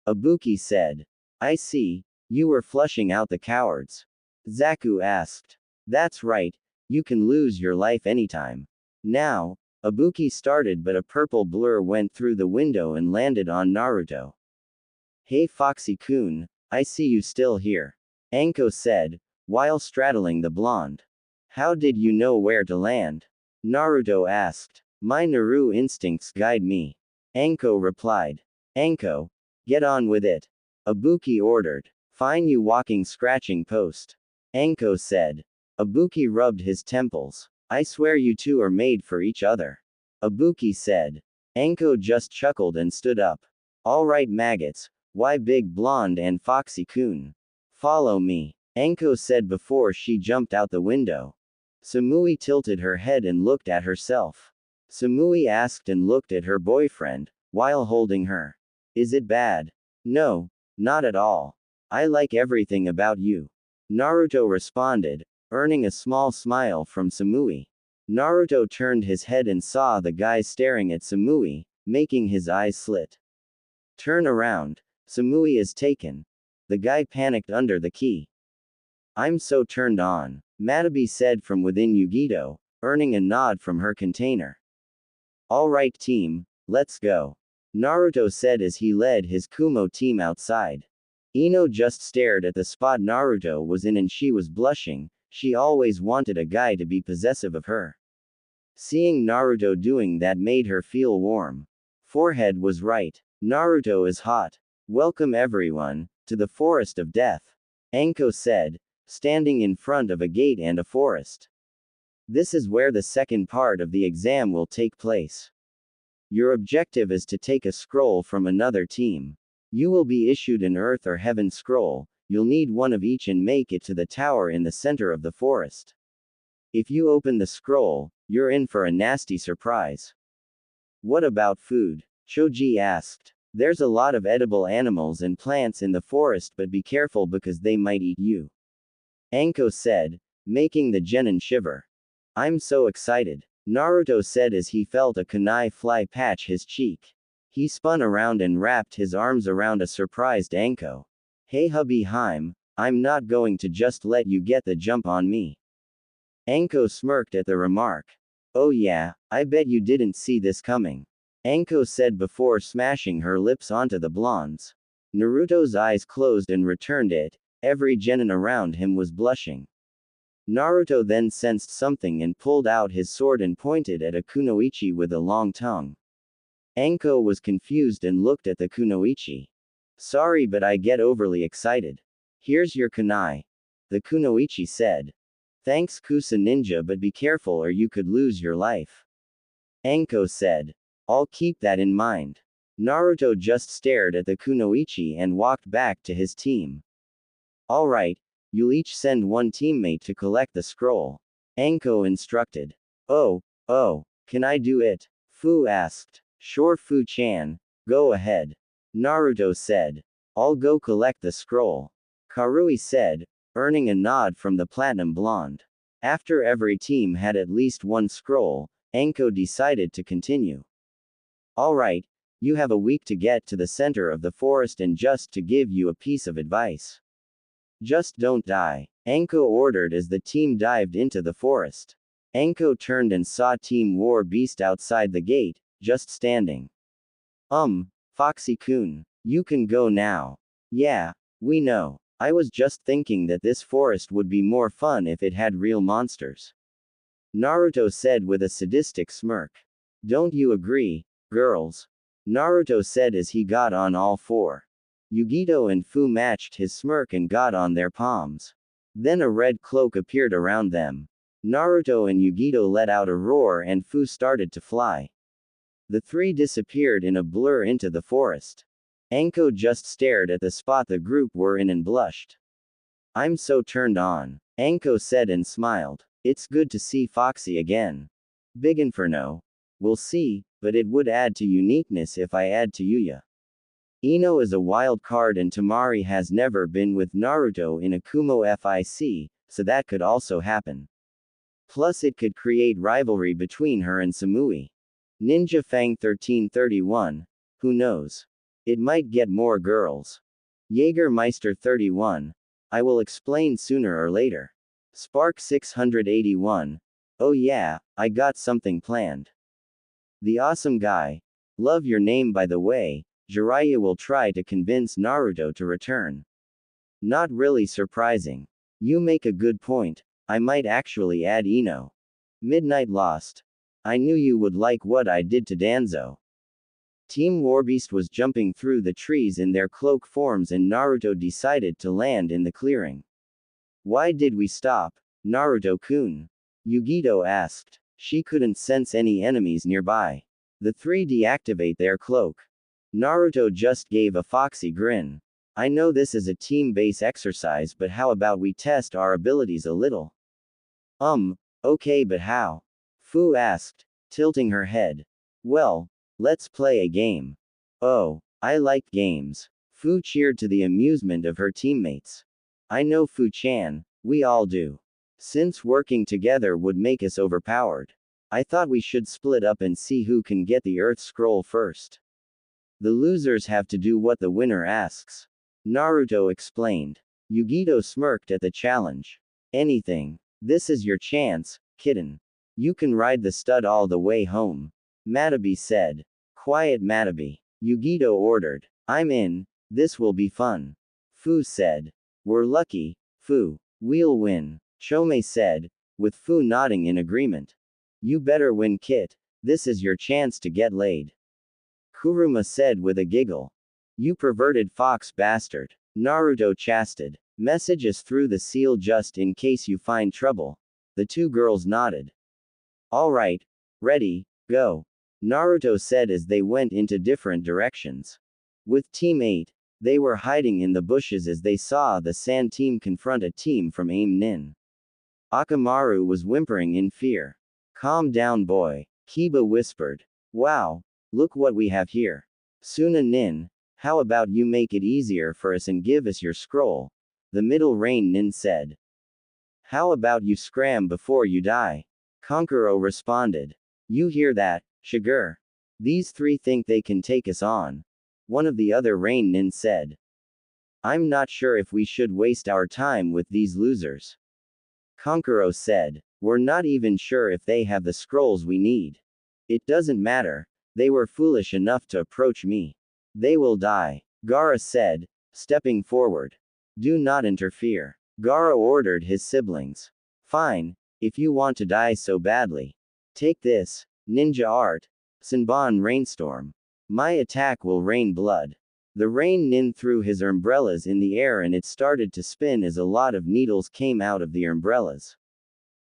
Ibuki said. I see, you were flushing out the cowards. Zaku asked. That's right, you can lose your life anytime. Now, Ibuki started, but a purple blur went through the window and landed on Naruto. Hey Foxy-kun, I see you still here. Anko said, while straddling the blonde. How did you know where to land? Naruto asked. My Naru instincts guide me. Anko replied. Anko, get on with it. Ibuki ordered. Fine, you walking scratching post. Anko said. Ibuki rubbed his temples. I swear you two are made for each other. Ibuki said. Anko just chuckled and stood up. Alright maggots, why big blonde and Foxy-kun? Follow me. Anko said before she jumped out the window. Samui tilted her head and looked at herself. Samui asked and looked at her boyfriend, while holding her. Is it bad? No, not at all. I like everything about you. Naruto responded, earning a small smile from Samui. Naruto turned his head and saw the guy staring at Samui, making his eyes slit. Turn around. Samui is taken. The guy panicked under the key. I'm so turned on, Matabe said from within Yugito, earning a nod from her container. Alright team, let's go. Naruto said as he led his Kumo team outside. Ino just stared at the spot Naruto was in and she was blushing. She always wanted a guy to be possessive of her. Seeing Naruto doing that made her feel warm. Forehead was right. Naruto is hot. Welcome everyone, to the Forest of Death. Anko said, standing in front of a gate and a forest. This is where the second part of the exam will take place. Your objective is to take a scroll from another team. You will be issued an Earth or Heaven scroll, you'll need one of each and make it to the tower in the center of the forest. If you open the scroll, you're in for a nasty surprise. What about food? Choji asked. There's a lot of edible animals and plants in the forest, but be careful because they might eat you. Anko said, making the genin shiver. I'm so excited. Naruto said as he felt a kunai fly patch his cheek. He spun around and wrapped his arms around a surprised Anko. Hey hubby Haim, I'm not going to just let you get the jump on me. Anko smirked at the remark. Oh yeah, I bet you didn't see this coming. Anko said before smashing her lips onto the blondes. Naruto's eyes closed and returned it. Every genin around him was blushing. Naruto then sensed something and pulled out his sword and pointed at a kunoichi with a long tongue. Anko was confused and looked at the kunoichi. Sorry, but I get overly excited. Here's your kunai. The kunoichi said. Thanks Kusa ninja, but be careful or you could lose your life. Anko said. I'll keep that in mind. Naruto just stared at the kunoichi and walked back to his team. Alright, you'll each send one teammate to collect the scroll. Anko instructed. Oh, can I do it? Fu asked. Sure Fu-chan, go ahead. Naruto said. I'll go collect the scroll. Karui said, earning a nod from the platinum blonde. After every team had at least one scroll, Anko decided to continue. Alright, you have a week to get to the center of the forest, and just to give you a piece of advice. Just don't die, Anko ordered as the team dived into the forest. Anko turned and saw Team War Beast outside the gate, just standing. Foxy-kun, you can go now. Yeah, we know. I was just thinking that this forest would be more fun if it had real monsters. Naruto said with a sadistic smirk. Don't you agree, girls? Naruto said as he got on all four. Yugito and Fu matched his smirk and got on their palms. Then a red cloak appeared around them. Naruto and Yugito let out a roar and Fu started to fly. The three disappeared in a blur into the forest. Anko just stared at the spot the group were in and blushed. I'm so turned on, Anko said and smiled. It's good to see Foxy again. Big Inferno. We'll see, but it would add to uniqueness if I add to Yuya. Ino is a wild card and Tamari has never been with Naruto in a Kumo FIC, so that could also happen. Plus it could create rivalry between her and Samui. Ninja Fang 1331. Who knows? It might get more girls. Jägermeister 31. I will explain sooner or later. Spark 681. Oh yeah, I got something planned. The awesome guy. Love your name by the way. Jiraiya will try to convince Naruto to return. Not really surprising. You make a good point. I might actually add Ino. Midnight Lost. I knew you would like what I did to Danzo. Team Warbeast was jumping through the trees in their cloak forms and Naruto decided to land in the clearing. Why did we stop, Naruto-kun? Yugito asked. She couldn't sense any enemies nearby. The three deactivate their cloak. Naruto just gave a foxy grin. I know this is a team-based exercise, but how about we test our abilities a little? Okay, but how? Fu asked, tilting her head. Well, let's play a game. Oh, I like games. Fu cheered to the amusement of her teammates. I know Fu-chan, we all do. Since working together would make us overpowered, I thought we should split up and see who can get the Earth Scroll first. The losers have to do what the winner asks. Naruto explained. Yugito smirked at the challenge. Anything. This is your chance, kitten. You can ride the stud all the way home. Matabi said. Quiet Matabi. Yugito ordered. I'm in, this will be fun. Fu said. We're lucky, Fu. We'll win. Chome said, with Fu nodding in agreement. You better win, Kit. This is your chance to get laid. Kurama said with a giggle. You perverted fox bastard. Naruto chastised. Message is through the seal just in case you find trouble. The two girls nodded. Alright. Ready, go. Naruto said as they went into different directions. With Team 8, they were hiding in the bushes as they saw the Sand team confront a team from Aim Nin. Akamaru was whimpering in fear. Calm down, boy, Kiba whispered. Wow, look what we have here. Suna Nin, how about you make it easier for us and give us your scroll? The middle Rain Nin said. How about you scram before you die? Kankuro responded. You hear that, Shiger? These three think they can take us on. One of the other Rain Nin said. I'm not sure if we should waste our time with these losers. Kankuro said. We're not even sure if they have the scrolls we need. It doesn't matter, they were foolish enough to approach me. They will die, Gaara said, stepping forward. Do not interfere. Gaara ordered his siblings. Fine, if you want to die so badly. Take this, ninja art. Senbon Rainstorm. My attack will rain blood. The Rain Nin threw his umbrellas in the air and it started to spin as a lot of needles came out of the umbrellas.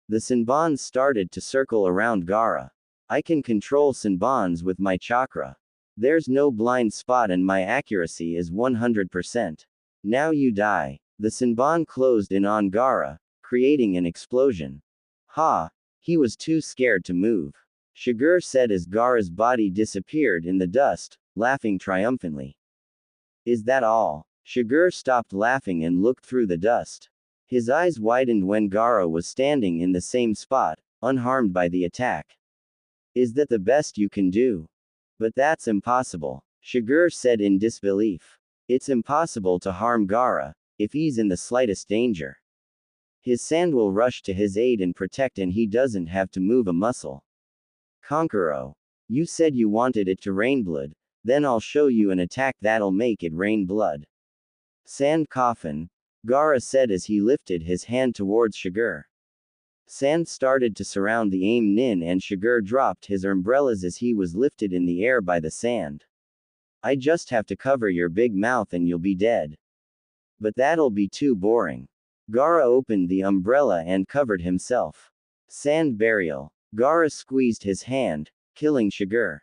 The Senbons started to circle around Gaara. I can control Senbons with my chakra. There's no blind spot and my accuracy is 100%. Now you die. The Senbon closed in on Gaara, creating an explosion. Ha! He was too scared to move. Shiger said as Gaara's body disappeared in the dust, laughing triumphantly. Is that all? Shiger stopped laughing and looked through the dust. His eyes widened when Gaara was standing in the same spot, unharmed by the attack. Is that the best you can do? But that's impossible, Shiger said in disbelief. It's impossible to harm Gaara, if he's in the slightest danger. His sand will rush to his aid and protect and he doesn't have to move a muscle. Kankuro. You said you wanted it to rain blood, then I'll show you an attack that'll make it rain blood. Sand coffin, Gaara said as he lifted his hand towards Shiger. Sand started to surround the Aim Nin and Shiger dropped his umbrellas as he was lifted in the air by the sand. I just have to cover your big mouth and you'll be dead. But that'll be too boring. Gaara opened the umbrella and covered himself. Sand burial. Gaara squeezed his hand, killing Shiger.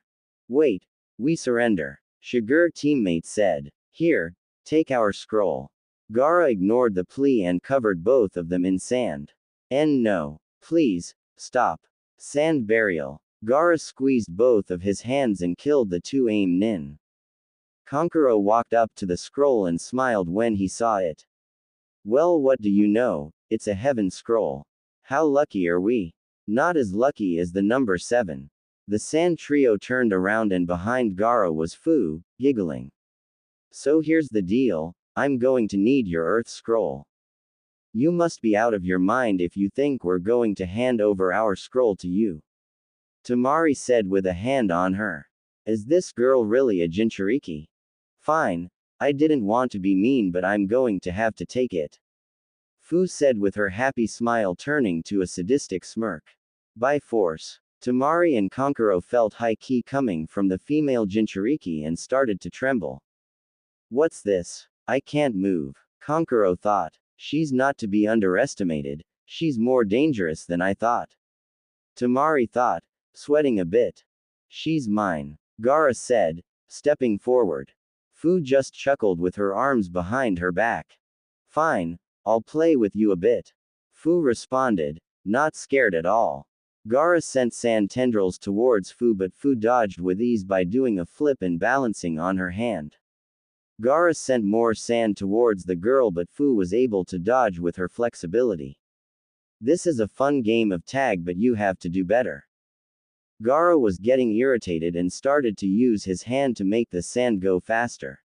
Wait, we surrender. Shiger teammate said. Here, take our scroll. Gaara ignored the plea and covered both of them in sand. No. Please, stop. Sand burial. Gaara squeezed both of his hands and killed the two Aim Nin. Kankuro walked up to the scroll and smiled when he saw it. Well, what do you know, it's a heaven scroll. How lucky are we? Not as lucky as the number 7. The sand trio turned around and behind Gaara was Fu, giggling. So here's the deal, I'm going to need your earth scroll. You must be out of your mind if you think we're going to hand over our scroll to you. Tamari said with a hand on her. Is this girl really a Jinchuriki? Fine, I didn't want to be mean but I'm going to have to take it. Fu said with her happy smile turning to a sadistic smirk. By force. Tamari and Kankuro felt high ki coming from the female Jinchuriki and started to tremble. What's this? I can't move. Kankuro thought. She's not to be underestimated, she's more dangerous than I thought. Tamari thought, sweating a bit. She's mine, Gaara said, stepping forward. Fu just chuckled with her arms behind her back. Fine, I'll play with you a bit. Fu responded, not scared at all. Gaara sent sand tendrils towards Fu but Fu dodged with ease by doing a flip and balancing on her hand. Gaara sent more sand towards the girl but Fu was able to dodge with her flexibility. This is a fun game of tag but you have to do better. Gaara was getting irritated and started to use his hand to make the sand go faster.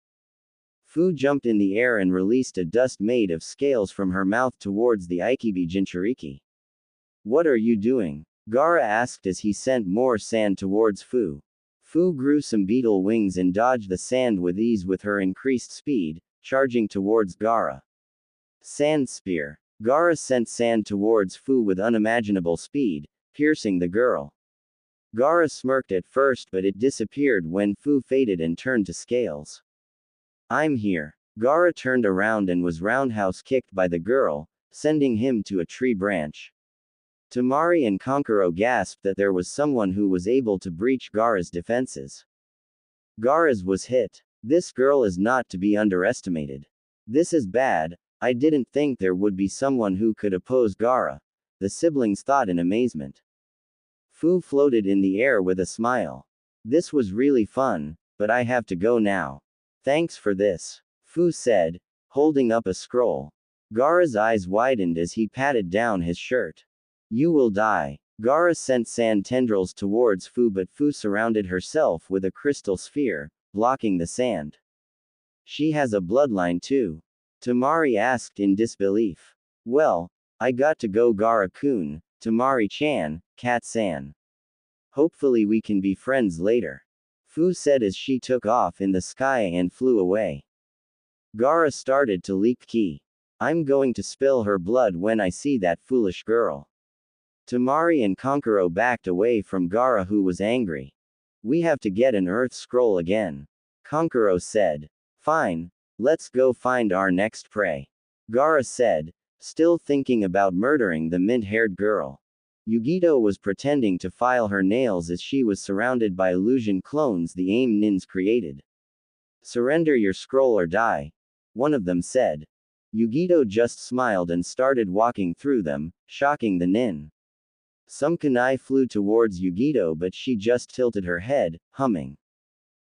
Fu jumped in the air and released a dust made of scales from her mouth towards the Ikibi Jinchuriki. What are you doing? Gaara asked as he sent more sand towards Fu. Fu grew some beetle wings and dodged the sand with ease with her increased speed, charging towards Gaara. Sand spear. Gaara sent sand towards Fu with unimaginable speed, piercing the girl. Gaara smirked at first, but it disappeared when Fu faded and turned to scales. I'm here. Gaara turned around and was roundhouse kicked by the girl, sending him to a tree branch. Tamari and Kankuro gasped that there was someone who was able to breach Gaara's defenses. Gaara's was hit. This girl is not to be underestimated. This is bad. I didn't think there would be someone who could oppose Gaara, the siblings thought in amazement. Fu floated in the air with a smile. This was really fun, but I have to go now. Thanks for this, Fu said, holding up a scroll. Gaara's eyes widened as he patted down his shirt. You will die. Gaara sent sand tendrils towards Fu, but Fu surrounded herself with a crystal sphere, blocking the sand. She has a bloodline too. Tamari asked in disbelief. Well, I got to go, Gaara-kun, Tamari-chan, Kat-san. Hopefully we can be friends later, Fu said as she took off in the sky and flew away. Gaara started to leak ki. I'm going to spill her blood when I see that foolish girl. Tamari and Kankuro backed away from Gaara, who was angry. We have to get an earth scroll again, Kankuro said. Fine, let's go find our next prey, Gaara said, still thinking about murdering the mint-haired girl. Yugito was pretending to file her nails as she was surrounded by illusion clones the AIM nins created. Surrender your scroll or die, one of them said. Yugito just smiled and started walking through them, shocking the nin. Some kunai flew towards Yugito, but she just tilted her head, humming.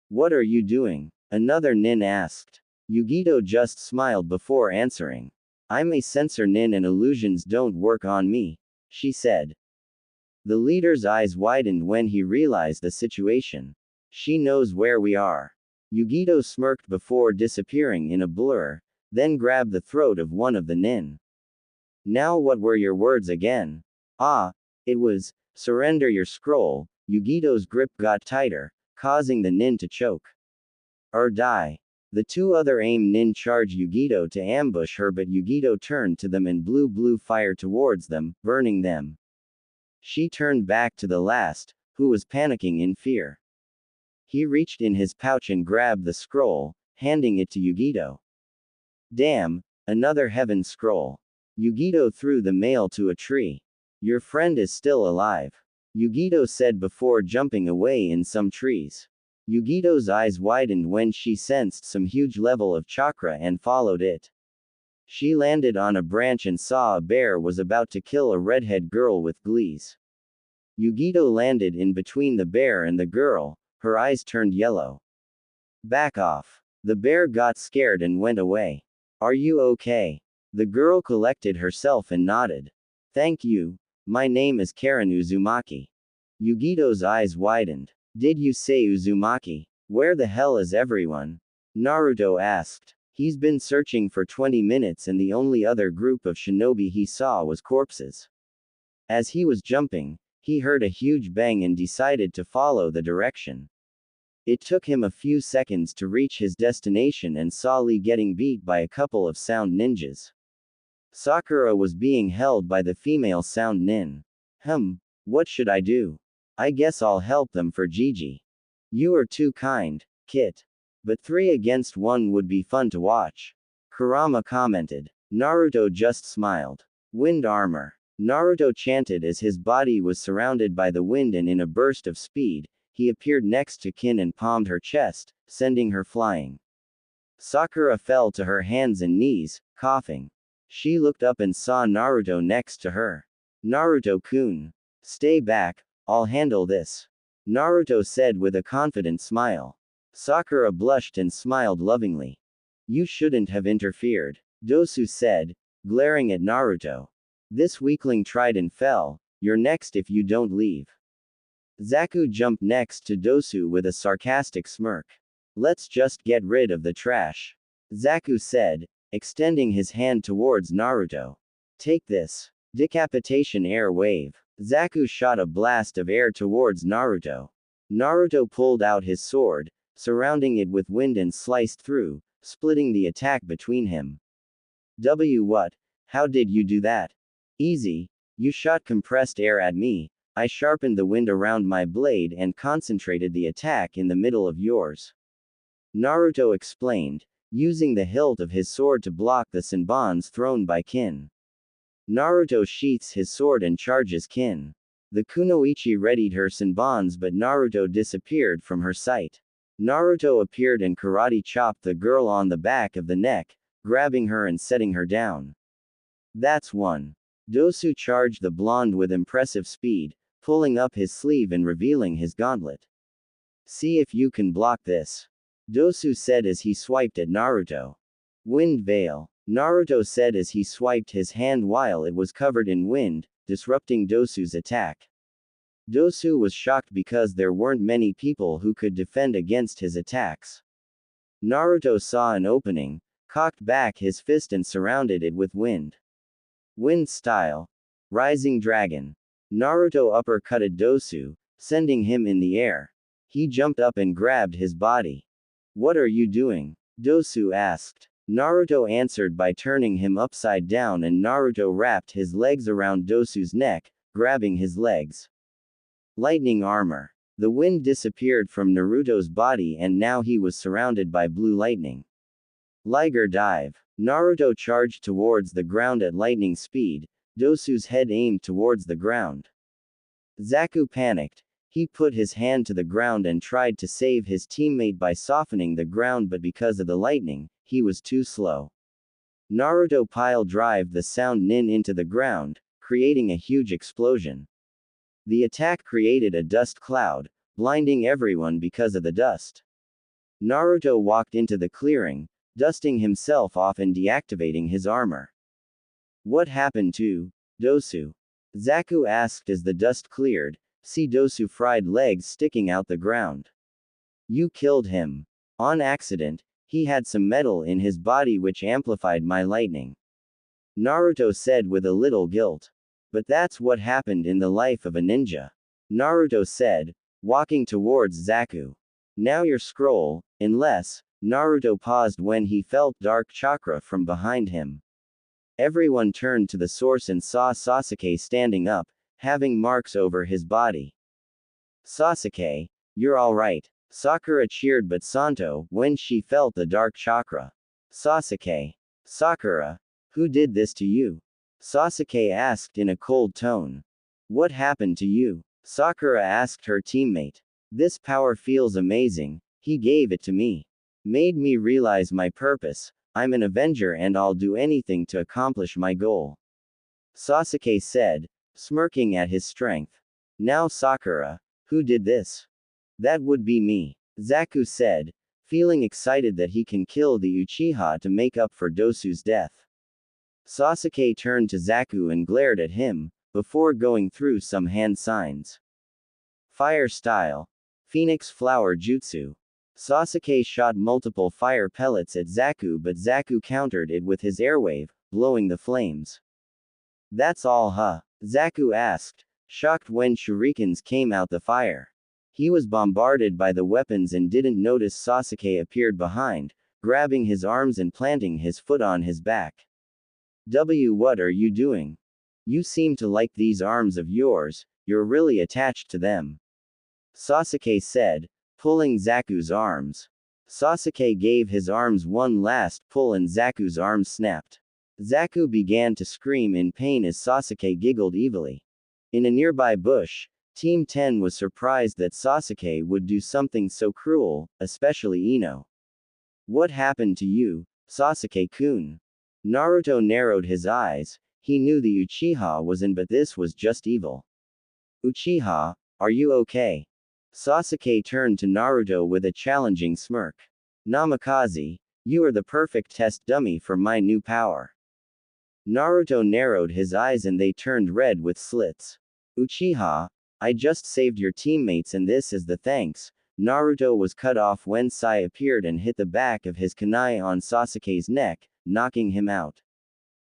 What are you doing? Another nin asked. Yugito just smiled before answering. I'm a censor nin and illusions don't work on me, she said. The leader's eyes widened when he realized the situation. She knows where we are. Yugito smirked before disappearing in a blur, then grabbed the throat of one of the nin. Now what were your words again? Ah, it was, surrender your scroll. Yugito's grip got tighter, causing the nin to choke. Or die. The two other AIM nin charged Yugito to ambush her, but Yugito turned to them and blew blue fire towards them, burning them. She turned back to the last, who was panicking in fear. He reached in his pouch and grabbed the scroll, handing it to Yugito. Damn, another heaven scroll. Yugito threw the mail to a tree. Your friend is still alive, Yugito said before jumping away in some trees. Yugito's eyes widened when she sensed some huge level of chakra and followed it. She landed on a branch and saw a bear was about to kill a redhead girl with glees. Yugito landed in between the bear and the girl, her eyes turned yellow. Back off. The bear got scared and went away. Are you okay? The girl collected herself and nodded. Thank you. My name is Karen Uzumaki. Yugito's eyes widened. Did you say Uzumaki? Where the hell is everyone? Naruto asked. He's been searching for 20 minutes and the only other group of shinobi he saw was corpses. As he was jumping, he heard a huge bang and decided to follow the direction. It took him a few seconds to reach his destination and saw Lee getting beat by a couple of sound ninjas. Sakura was being held by the female sound nin. What should I do? I guess I'll help them for Gigi. You are too kind, Kit. But 3 against 1 would be fun to watch, Kurama commented. Naruto just smiled. Wind armor. Naruto chanted as his body was surrounded by the wind, and in a burst of speed, he appeared next to Kin and palmed her chest, sending her flying. Sakura fell to her hands and knees, coughing. She looked up and saw Naruto next to her. Naruto-kun. Stay back, I'll handle this, Naruto said with a confident smile. Sakura blushed and smiled lovingly. You shouldn't have interfered, Dosu said, glaring at Naruto. This weakling tried and fell. You're next if you don't leave. Zaku jumped next to Dosu with a sarcastic smirk. Let's just get rid of the trash, Zaku said, extending his hand towards Naruto. Take this. Decapitation air wave. Zaku shot a blast of air towards Naruto. Naruto pulled out his sword, surrounding it with wind and sliced through, splitting the attack between him. What? How did you do that? Easy. You shot compressed air at me, I sharpened the wind around my blade and concentrated the attack in the middle of yours. Naruto explained, using the hilt of his sword to block the senbons thrown by Kin. Naruto sheaths his sword and charges Kin. The kunoichi readied her senbons, but Naruto disappeared from her sight. Naruto appeared and karate chopped the girl on the back of the neck, grabbing her and setting her down. That's one. Dosu charged the blonde with impressive speed, pulling up his sleeve and revealing his gauntlet. See if you can block this. Dosu said as he swiped at Naruto. Wind Veil. Naruto said as he swiped his hand while it was covered in wind, disrupting Dosu's attack. Dosu was shocked because there weren't many people who could defend against his attacks. Naruto saw an opening, cocked back his fist and surrounded it with wind. Wind Style. Rising Dragon. Naruto uppercutted Dosu, sending him in the air. He jumped up and grabbed his body. What are you doing? Dosu asked. Naruto answered by turning him upside down, and Naruto wrapped his legs around Dosu's neck, grabbing his legs. Lightning Armor. The wind disappeared from Naruto's body and now he was surrounded by blue lightning. Liger Dive. Naruto charged towards the ground at lightning speed, Dosu's head aimed towards the ground. Zaku panicked. He put his hand to the ground and tried to save his teammate by softening the ground, but because of the lightning, he was too slow. Naruto pile drived the sound nin into the ground, creating a huge explosion. The attack created a dust cloud, blinding everyone because of the dust. Naruto walked into the clearing, dusting himself off and deactivating his armor. What happened to Dosu? Zaku asked as the dust cleared. See Dosu fried legs sticking out the ground. You killed him. On accident, he had some metal in his body which amplified my lightning. Naruto said with a little guilt. But that's what happened in the life of a ninja. Naruto said, walking towards Zaku. Now your scroll, unless. Naruto paused when he felt dark chakra from behind him. Everyone turned to the source and saw Sasuke standing up, having marks over his body. Sasuke, you're alright. Sakura cheered, but Santo, when she felt the dark chakra. Sasuke. Sakura. Who did this to you? Sasuke asked in a cold tone. What happened to you? Sakura asked her teammate. This power feels amazing, he gave it to me. Made me realize my purpose, I'm an Avenger and I'll do anything to accomplish my goal. Sasuke said, smirking at his strength. Now Sakura, who did this? That would be me. Zaku said, feeling excited that he can kill the Uchiha to make up for Dosu's death. Sasuke turned to Zaku and glared at him, before going through some hand signs. Fire Style. Phoenix Flower Jutsu. Sasuke shot multiple fire pellets at Zaku, but Zaku countered it with his airwave, blowing the flames. That's all, huh? Zaku asked, shocked when shurikens came out the fire. He was bombarded by the weapons and didn't notice Sasuke appeared behind, grabbing his arms and planting his foot on his back. What are you doing? You seem to like these arms of yours, you're really attached to them. Sasuke said, pulling Zaku's arms. Sasuke gave his arms one last pull and Zaku's arms snapped. Zaku began to scream in pain as Sasuke giggled evilly. In a nearby bush, Team 10 was surprised that Sasuke would do something so cruel, especially Ino. What happened to you, Sasuke-kun? Naruto narrowed his eyes. He knew the Uchiha was in, but this was just evil. Uchiha, are you okay? Sasuke turned to Naruto with a challenging smirk. Namikaze, you are the perfect test dummy for my new power. Naruto narrowed his eyes and they turned red with slits. Uchiha, I just saved your teammates and this is the thanks. Naruto was cut off when Sai appeared and hit the back of his kunai on Sasuke's neck, knocking him out.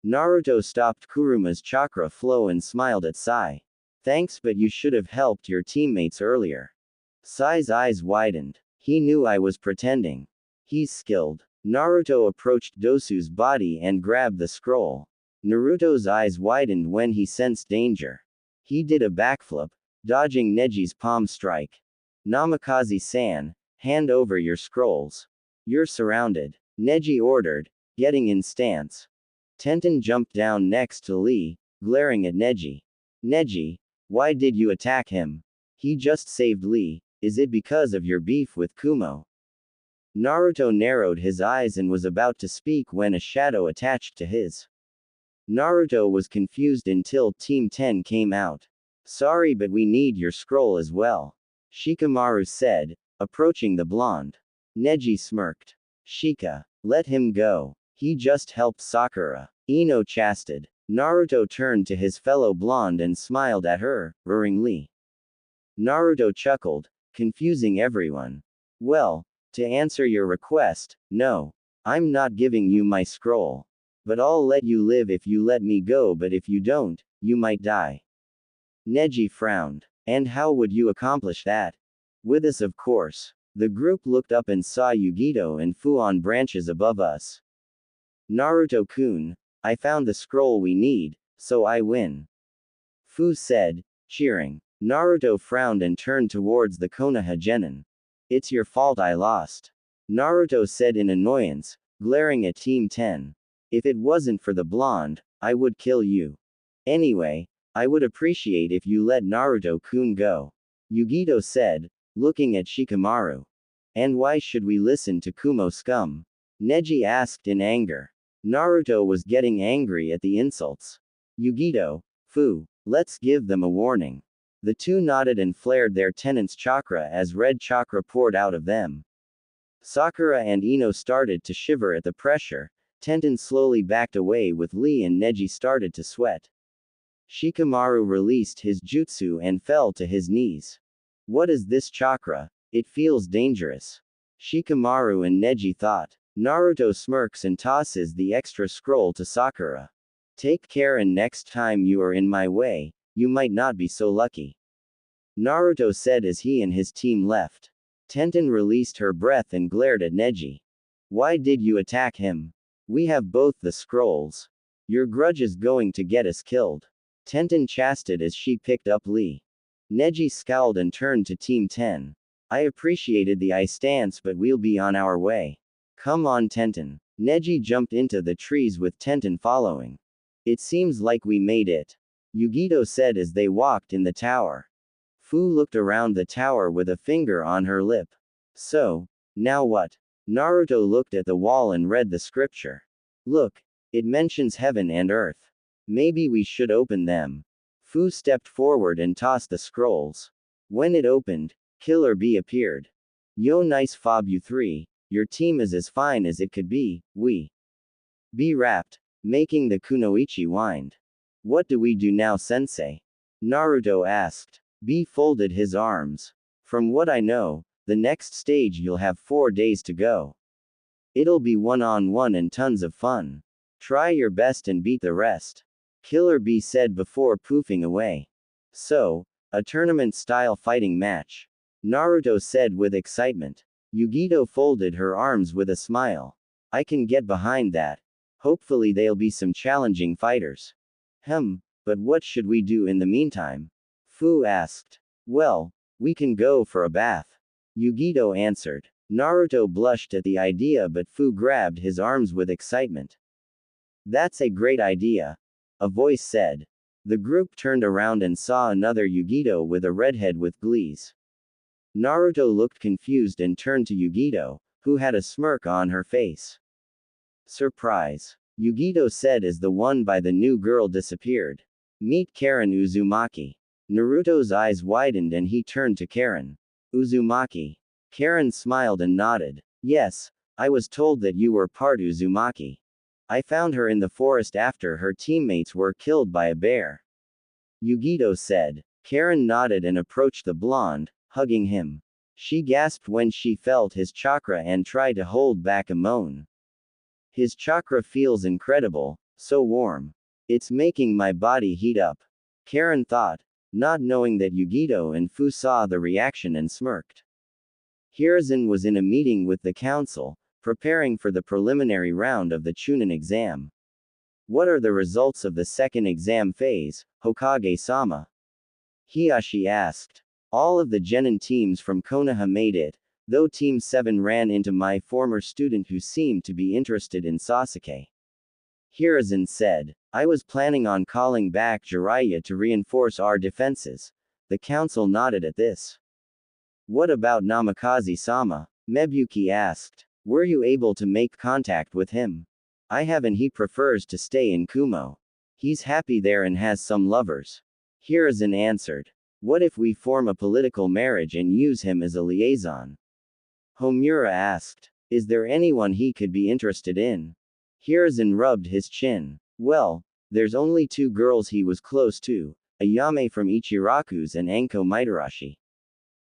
Naruto stopped Kuruma's chakra flow and smiled at Sai. Thanks, but you should have helped your teammates earlier. Sai's eyes widened. He knew I was pretending. He's skilled. Naruto approached Dosu's body and grabbed the scroll. Naruto's eyes widened when he sensed danger. He did a backflip, dodging Neji's palm strike. Namikaze-san, hand over your scrolls. You're surrounded. Neji ordered, getting in stance. Tenten jumped down next to Lee, glaring at Neji. Neji, why did you attack him? He just saved Lee. Is it because of your beef with Kumo? Naruto narrowed his eyes and was about to speak when a shadow attached to his. Naruto was confused until Team 10 came out. Sorry, but we need your scroll as well, Shikamaru said, approaching the blonde. Neji smirked. Shika, let him go. He just helped Sakura. Ino chastised. Naruto turned to his fellow blonde and smiled at her, roaringly. Naruto chuckled, confusing everyone. Well, to answer your request, no. I'm not giving you my scroll. But I'll let you live if you let me go, but if you don't, you might die. Neji frowned. And how would you accomplish that? With us, of course. The group looked up and saw Yugito and Fu on branches above us. Naruto-kun, I found the scroll we need, so I win. Fu said, cheering. Naruto frowned and turned towards the Konoha genin. It's your fault I lost. Naruto said in annoyance, glaring at Team 10. If it wasn't for the blonde, I would kill you. Anyway, I would appreciate if you let Naruto-kun go. Yugito said, looking at Shikamaru. And why should we listen to Kumo scum? Neji asked in anger. Naruto was getting angry at the insults. Yugito, Fu, let's give them a warning. The two nodded and flared their tenant's chakra as red chakra poured out of them. Sakura and Ino started to shiver at the pressure. Tenten slowly backed away with Lee and Neji started to sweat. Shikamaru released his jutsu and fell to his knees. What is this chakra? It feels dangerous. Shikamaru and Neji thought. Naruto smirks and tosses the extra scroll to Sakura. Take care, and next time you are in my way, you might not be so lucky. Naruto said as he and his team left. Tenten released her breath and glared at Neji. Why did you attack him? We have both the scrolls. Your grudge is going to get us killed. Tenten chastised as she picked up Lee. Neji scowled and turned to Team 10. I appreciated the ice stance, but we'll be on our way. Come on, Tenten. Neji jumped into the trees with Tenten following. It seems like we made it, Yugito said as they walked in the tower. Fu looked around the tower with a finger on her lip. So, now what? Naruto looked at the wall and read the scripture. Look, it mentions heaven and earth. Maybe we should open them. Fu stepped forward and tossed the scrolls. When it opened, Killer Bee appeared. Yo, nice fob, you three. Your team is as fine as it could be. We be rapped, making the kunoichi wind. What do we do now, sensei? Naruto asked. B folded his arms. From what I know, the next stage you'll have 4 days to go. It'll be one-on-one and tons of fun. Try your best and beat the rest. Killer Bee said before poofing away. So, a tournament-style fighting match. Naruto said with excitement. Yugito folded her arms with a smile. I can get behind that. Hopefully they'll be some challenging fighters. But what should we do in the meantime? Fu asked. Well, we can go for a bath. Yugito answered. Naruto blushed at the idea, but Fu grabbed his arms with excitement. That's a great idea, a voice said. The group turned around and saw another Yugito with a redhead with glees. Naruto looked confused and turned to Yugito, who had a smirk on her face. Surprise, Yugito said as the one by the new girl disappeared. Meet Karen Uzumaki. Naruto's eyes widened and he turned to Karen. Uzumaki. Karen smiled and nodded. Yes, I was told that you were part Uzumaki. I found her in the forest after her teammates were killed by a bear. Yugito said. Karen nodded and approached the blonde, hugging him. She gasped when she felt his chakra and tried to hold back a moan. His chakra feels incredible, so warm. It's making my body heat up. Karen thought, not knowing that Yugito and Fu saw the reaction and smirked. Hiruzen was in a meeting with the council, preparing for the preliminary round of the Chunin exam. What are the results of the second exam phase, Hokage-sama? Hiyashi asked. All of the genin teams from Konoha made it, though Team 7 ran into my former student who seemed to be interested in Sasuke. Hiruzen said. I was planning on calling back Jiraiya to reinforce our defenses. The council nodded at this. What about Namikaze-sama? Mebuki asked. Were you able to make contact with him? I haven't. He prefers to stay in Kumo. He's happy there and has some lovers. Hiruzen answered. What if we form a political marriage and use him as a liaison? Homura asked. Is there anyone he could be interested in? Hiruzen rubbed his chin. Well, there's only two girls he was close to, Ayame from Ichiraku's and Anko Mitarashi.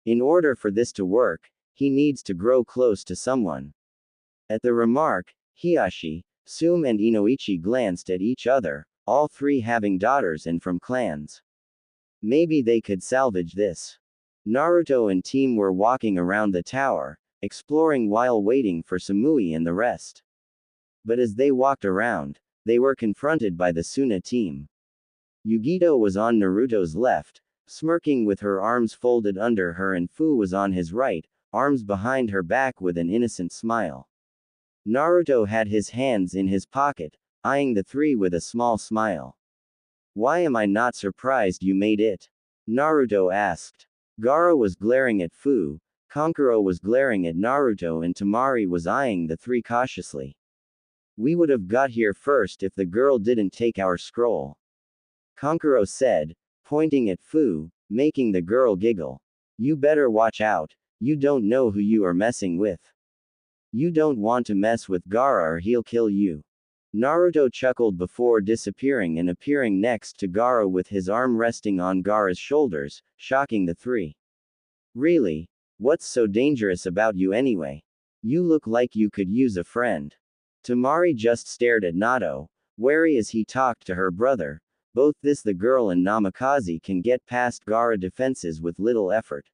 In order for this to work, he needs to grow close to someone. At the remark, Hiyashi, Sume and Inoichi glanced at each other, all three having daughters and from clans. Maybe they could salvage this. Naruto and team were walking around the tower, exploring while waiting for Samui and the rest. But as they walked around, they were confronted by the Suna team. Yugito was on Naruto's left, smirking with her arms folded under her, and Fu was on his right, arms behind her back with an innocent smile. Naruto had his hands in his pocket, eyeing the three with a small smile. Why am I not surprised you made it? Naruto asked. Gaara was glaring at Fu, Kankuro was glaring at Naruto, and Temari was eyeing the three cautiously. We would have got here first if the girl didn't take our scroll. Kankuro said, pointing at Fu, making the girl giggle. You better watch out, you don't know who you are messing with. You don't want to mess with Gaara or he'll kill you. Naruto chuckled before disappearing and appearing next to Gaara with his arm resting on Gaara's shoulders, shocking the three. Really? What's so dangerous about you anyway? You look like you could use a friend. Temari just stared at Nato, wary as he talked to her brother. Both the girl and Namikaze can get past Gaara defenses with little effort.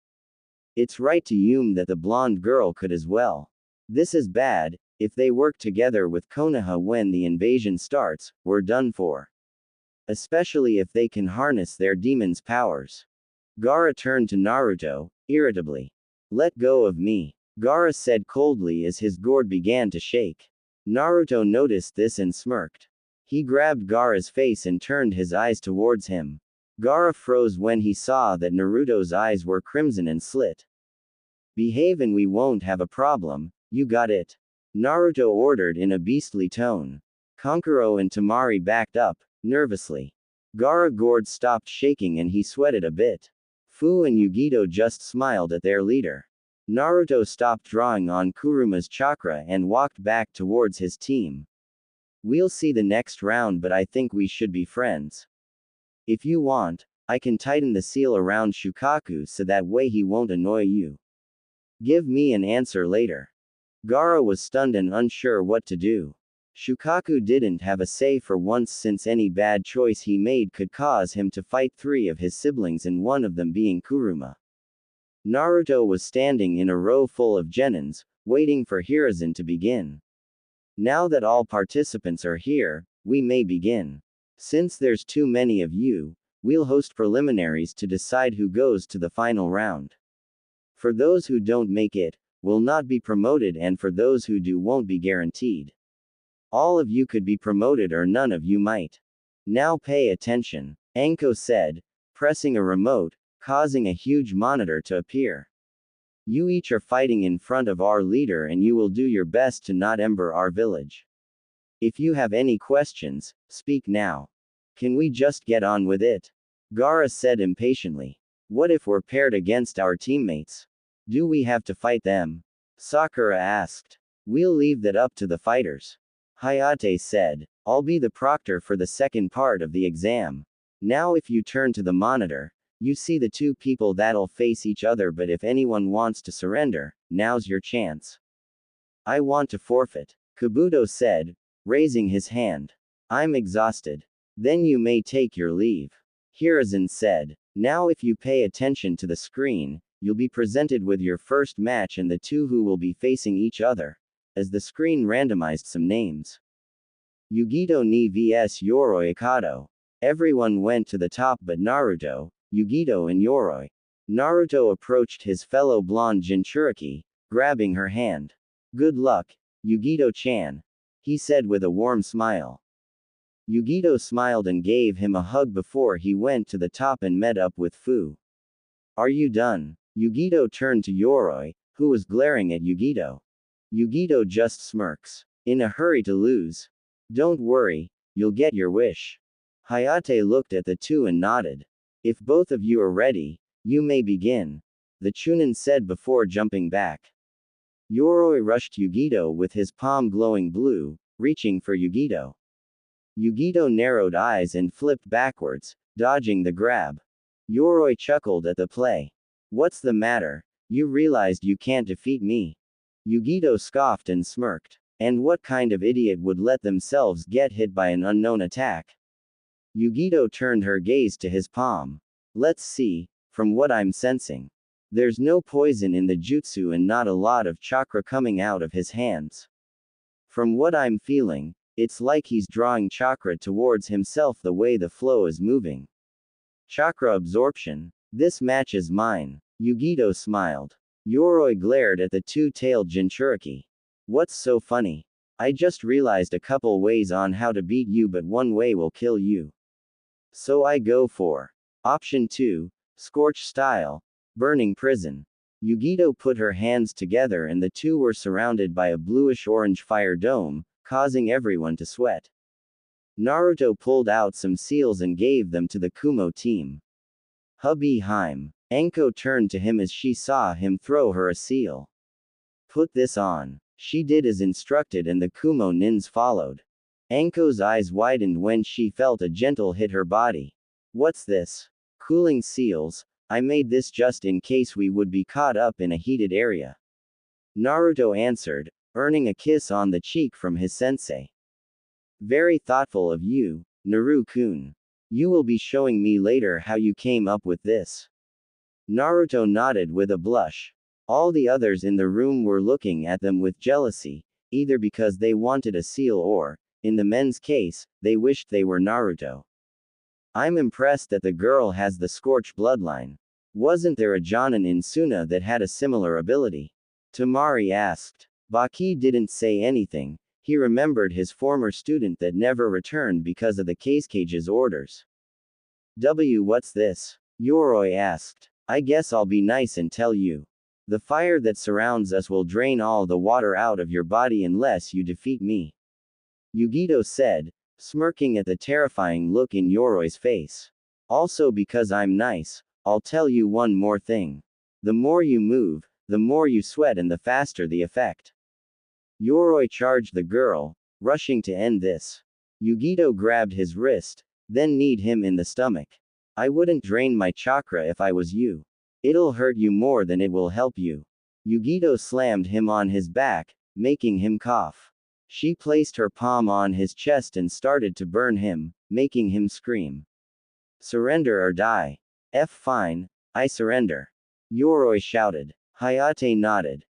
It's right to assume that the blonde girl could as well. This is bad. If they work together with Konoha when the invasion starts, we're done for. Especially if they can harness their demon's powers. Gaara turned to Naruto, irritably. Let go of me, Gaara said coldly as his gourd began to shake. Naruto noticed this and smirked. He grabbed Gaara's face and turned his eyes towards him. Gaara froze when he saw that Naruto's eyes were crimson and slit. Behave and we won't have a problem, you got it? Naruto ordered in a beastly tone. Kankuro and Temari backed up, nervously. Gaara gourd stopped shaking and he sweated a bit. Fu and Yugito just smiled at their leader. Naruto stopped drawing on Kuruma's chakra and walked back towards his team. We'll see the next round, but I think we should be friends. If you want, I can tighten the seal around Shukaku so that way he won't annoy you. Give me an answer later. Gaara was stunned and unsure what to do. Shukaku didn't have a say for once, since any bad choice he made could cause him to fight three of his siblings, and one of them being Kurama. Naruto was standing in a row full of genins, waiting for Hiruzen to begin. Now that all participants are here, we may begin. Since there's too many of you, we'll host preliminaries to decide who goes to the final round. For those who don't make it, will not be promoted, and for those who do, won't be guaranteed. All of you could be promoted or none of you might. Now pay attention, Anko said, pressing a remote, causing a huge monitor to appear. You each are fighting in front of our leader, and you will do your best to not ember our village. If you have any questions, speak now. Can we just get on with it? Gaara said impatiently. What if we're paired against our teammates? Do we have to fight them? Sakura asked. We'll leave that up to the fighters. Hayate said. I'll be the proctor for the second part of the exam. Now if you turn to the monitor, you see the two people that'll face each other, but if anyone wants to surrender, now's your chance. I want to forfeit, Kabuto said, raising his hand. I'm exhausted. Then you may take your leave. Hiruzen said. Now if you pay attention to the screen, you'll be presented with your first match and the two who will be facing each other, as the screen randomized some names. Yugito ni vs Yoroi Ikado. Everyone went to the top but Naruto, Yugito and Yoroi. Naruto approached his fellow blonde Jinchuriki, grabbing her hand. Good luck, Yugito-chan, he said with a warm smile. Yugito smiled and gave him a hug before he went to the top and met up with Fu. Are you done? Yugito turned to Yoroi, who was glaring at Yugito. Yugito just smirks. In a hurry to lose. Don't worry, you'll get your wish. Hayate looked at the two and nodded. If both of you are ready, you may begin, the Chunin said before jumping back. Yoroi rushed Yugito with his palm glowing blue, reaching for Yugito. Yugito narrowed eyes and flipped backwards, dodging the grab. Yoroi chuckled at the play. What's the matter? You realized you can't defeat me. Yugito scoffed and smirked. And what kind of idiot would let themselves get hit by an unknown attack? Yugito turned her gaze to his palm. Let's see, from what I'm sensing. There's no poison in the jutsu and not a lot of chakra coming out of his hands. From what I'm feeling, it's like he's drawing chakra towards himself the way the flow is moving. Chakra absorption. This matches mine. Yugito smiled. Yoroi glared at the two-tailed Jinchuriki. What's so funny? I just realized a couple ways on how to beat you, but one way will kill you. So I go for option 2, Scorch style, burning prison. Yugito put her hands together and the two were surrounded by a bluish-orange fire dome, causing everyone to sweat. Naruto pulled out some seals and gave them to the Kumo team. Hubby Heim. Anko turned to him as she saw him throw her a seal. Put this on. She did as instructed and the Kumo nins followed. Anko's eyes widened when she felt a gentle hit her body. What's this? Cooling seals. I made this just in case we would be caught up in a heated area. Naruto answered, earning a kiss on the cheek from his sensei. Very thoughtful of you, Naru-kun. You will be showing me later how you came up with this. Naruto nodded with a blush. All the others in the room were looking at them with jealousy, either because they wanted a seal or, in the men's case, they wished they were Naruto. I'm impressed that the girl has the Scorch bloodline. Wasn't there a Jonin in Suna that had a similar ability? Tamari asked. Baki didn't say anything. He remembered his former student that never returned because of the Cage's orders. What's this? Yoroi asked. I guess I'll be nice and tell you. The fire that surrounds us will drain all the water out of your body unless you defeat me. Yugito said, smirking at the terrifying look in Yoroi's face. Also because I'm nice, I'll tell you one more thing. The more you move, the more you sweat and the faster the effect. Yoroi charged the girl, rushing to end this. Yugito grabbed his wrist, then kneed him in the stomach. I wouldn't drain my chakra if I was you. It'll hurt you more than it will help you. Yugito slammed him on his back, making him cough. She placed her palm on his chest and started to burn him, making him scream. Surrender or die. Fine, I surrender. Yoroi shouted. Hayate nodded.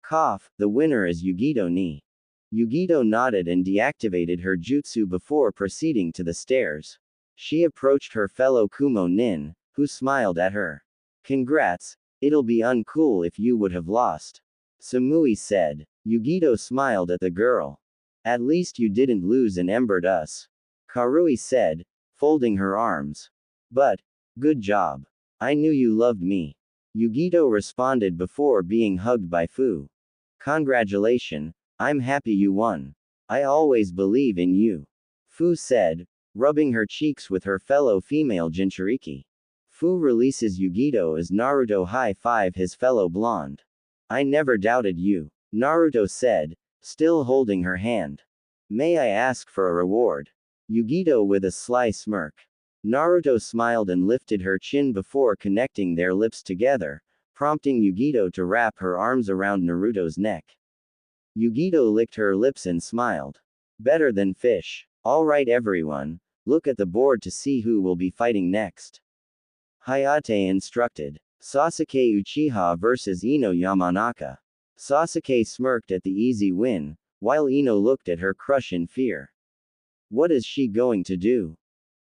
Cough, the winner is Yugito ni. Yugito nodded and deactivated her jutsu before proceeding to the stairs. She approached her fellow Kumo nin, who smiled at her. Congrats, it'll be uncool if you would have lost. Samui said. Yugito smiled at the girl. At least you didn't lose and embered us. Karui said, folding her arms. But, good job. I knew you loved me. Yugito responded before being hugged by Fu. Congratulations, I'm happy you won. I always believe in you. Fu said, rubbing her cheeks with her fellow female Jinchuriki. Fu releases Yugito as Naruto high-five his fellow blonde. I never doubted you, Naruto said, still holding her hand. May I ask for a reward? Yugito with a sly smirk. Naruto smiled and lifted her chin before connecting their lips together, prompting Yugito to wrap her arms around Naruto's neck. Yugito licked her lips and smiled. Better than fish. Alright everyone, look at the board to see who will be fighting next. Hayate instructed. Sasuke Uchiha vs Ino Yamanaka. Sasuke smirked at the easy win, while Ino looked at her crush in fear. What is she going to do?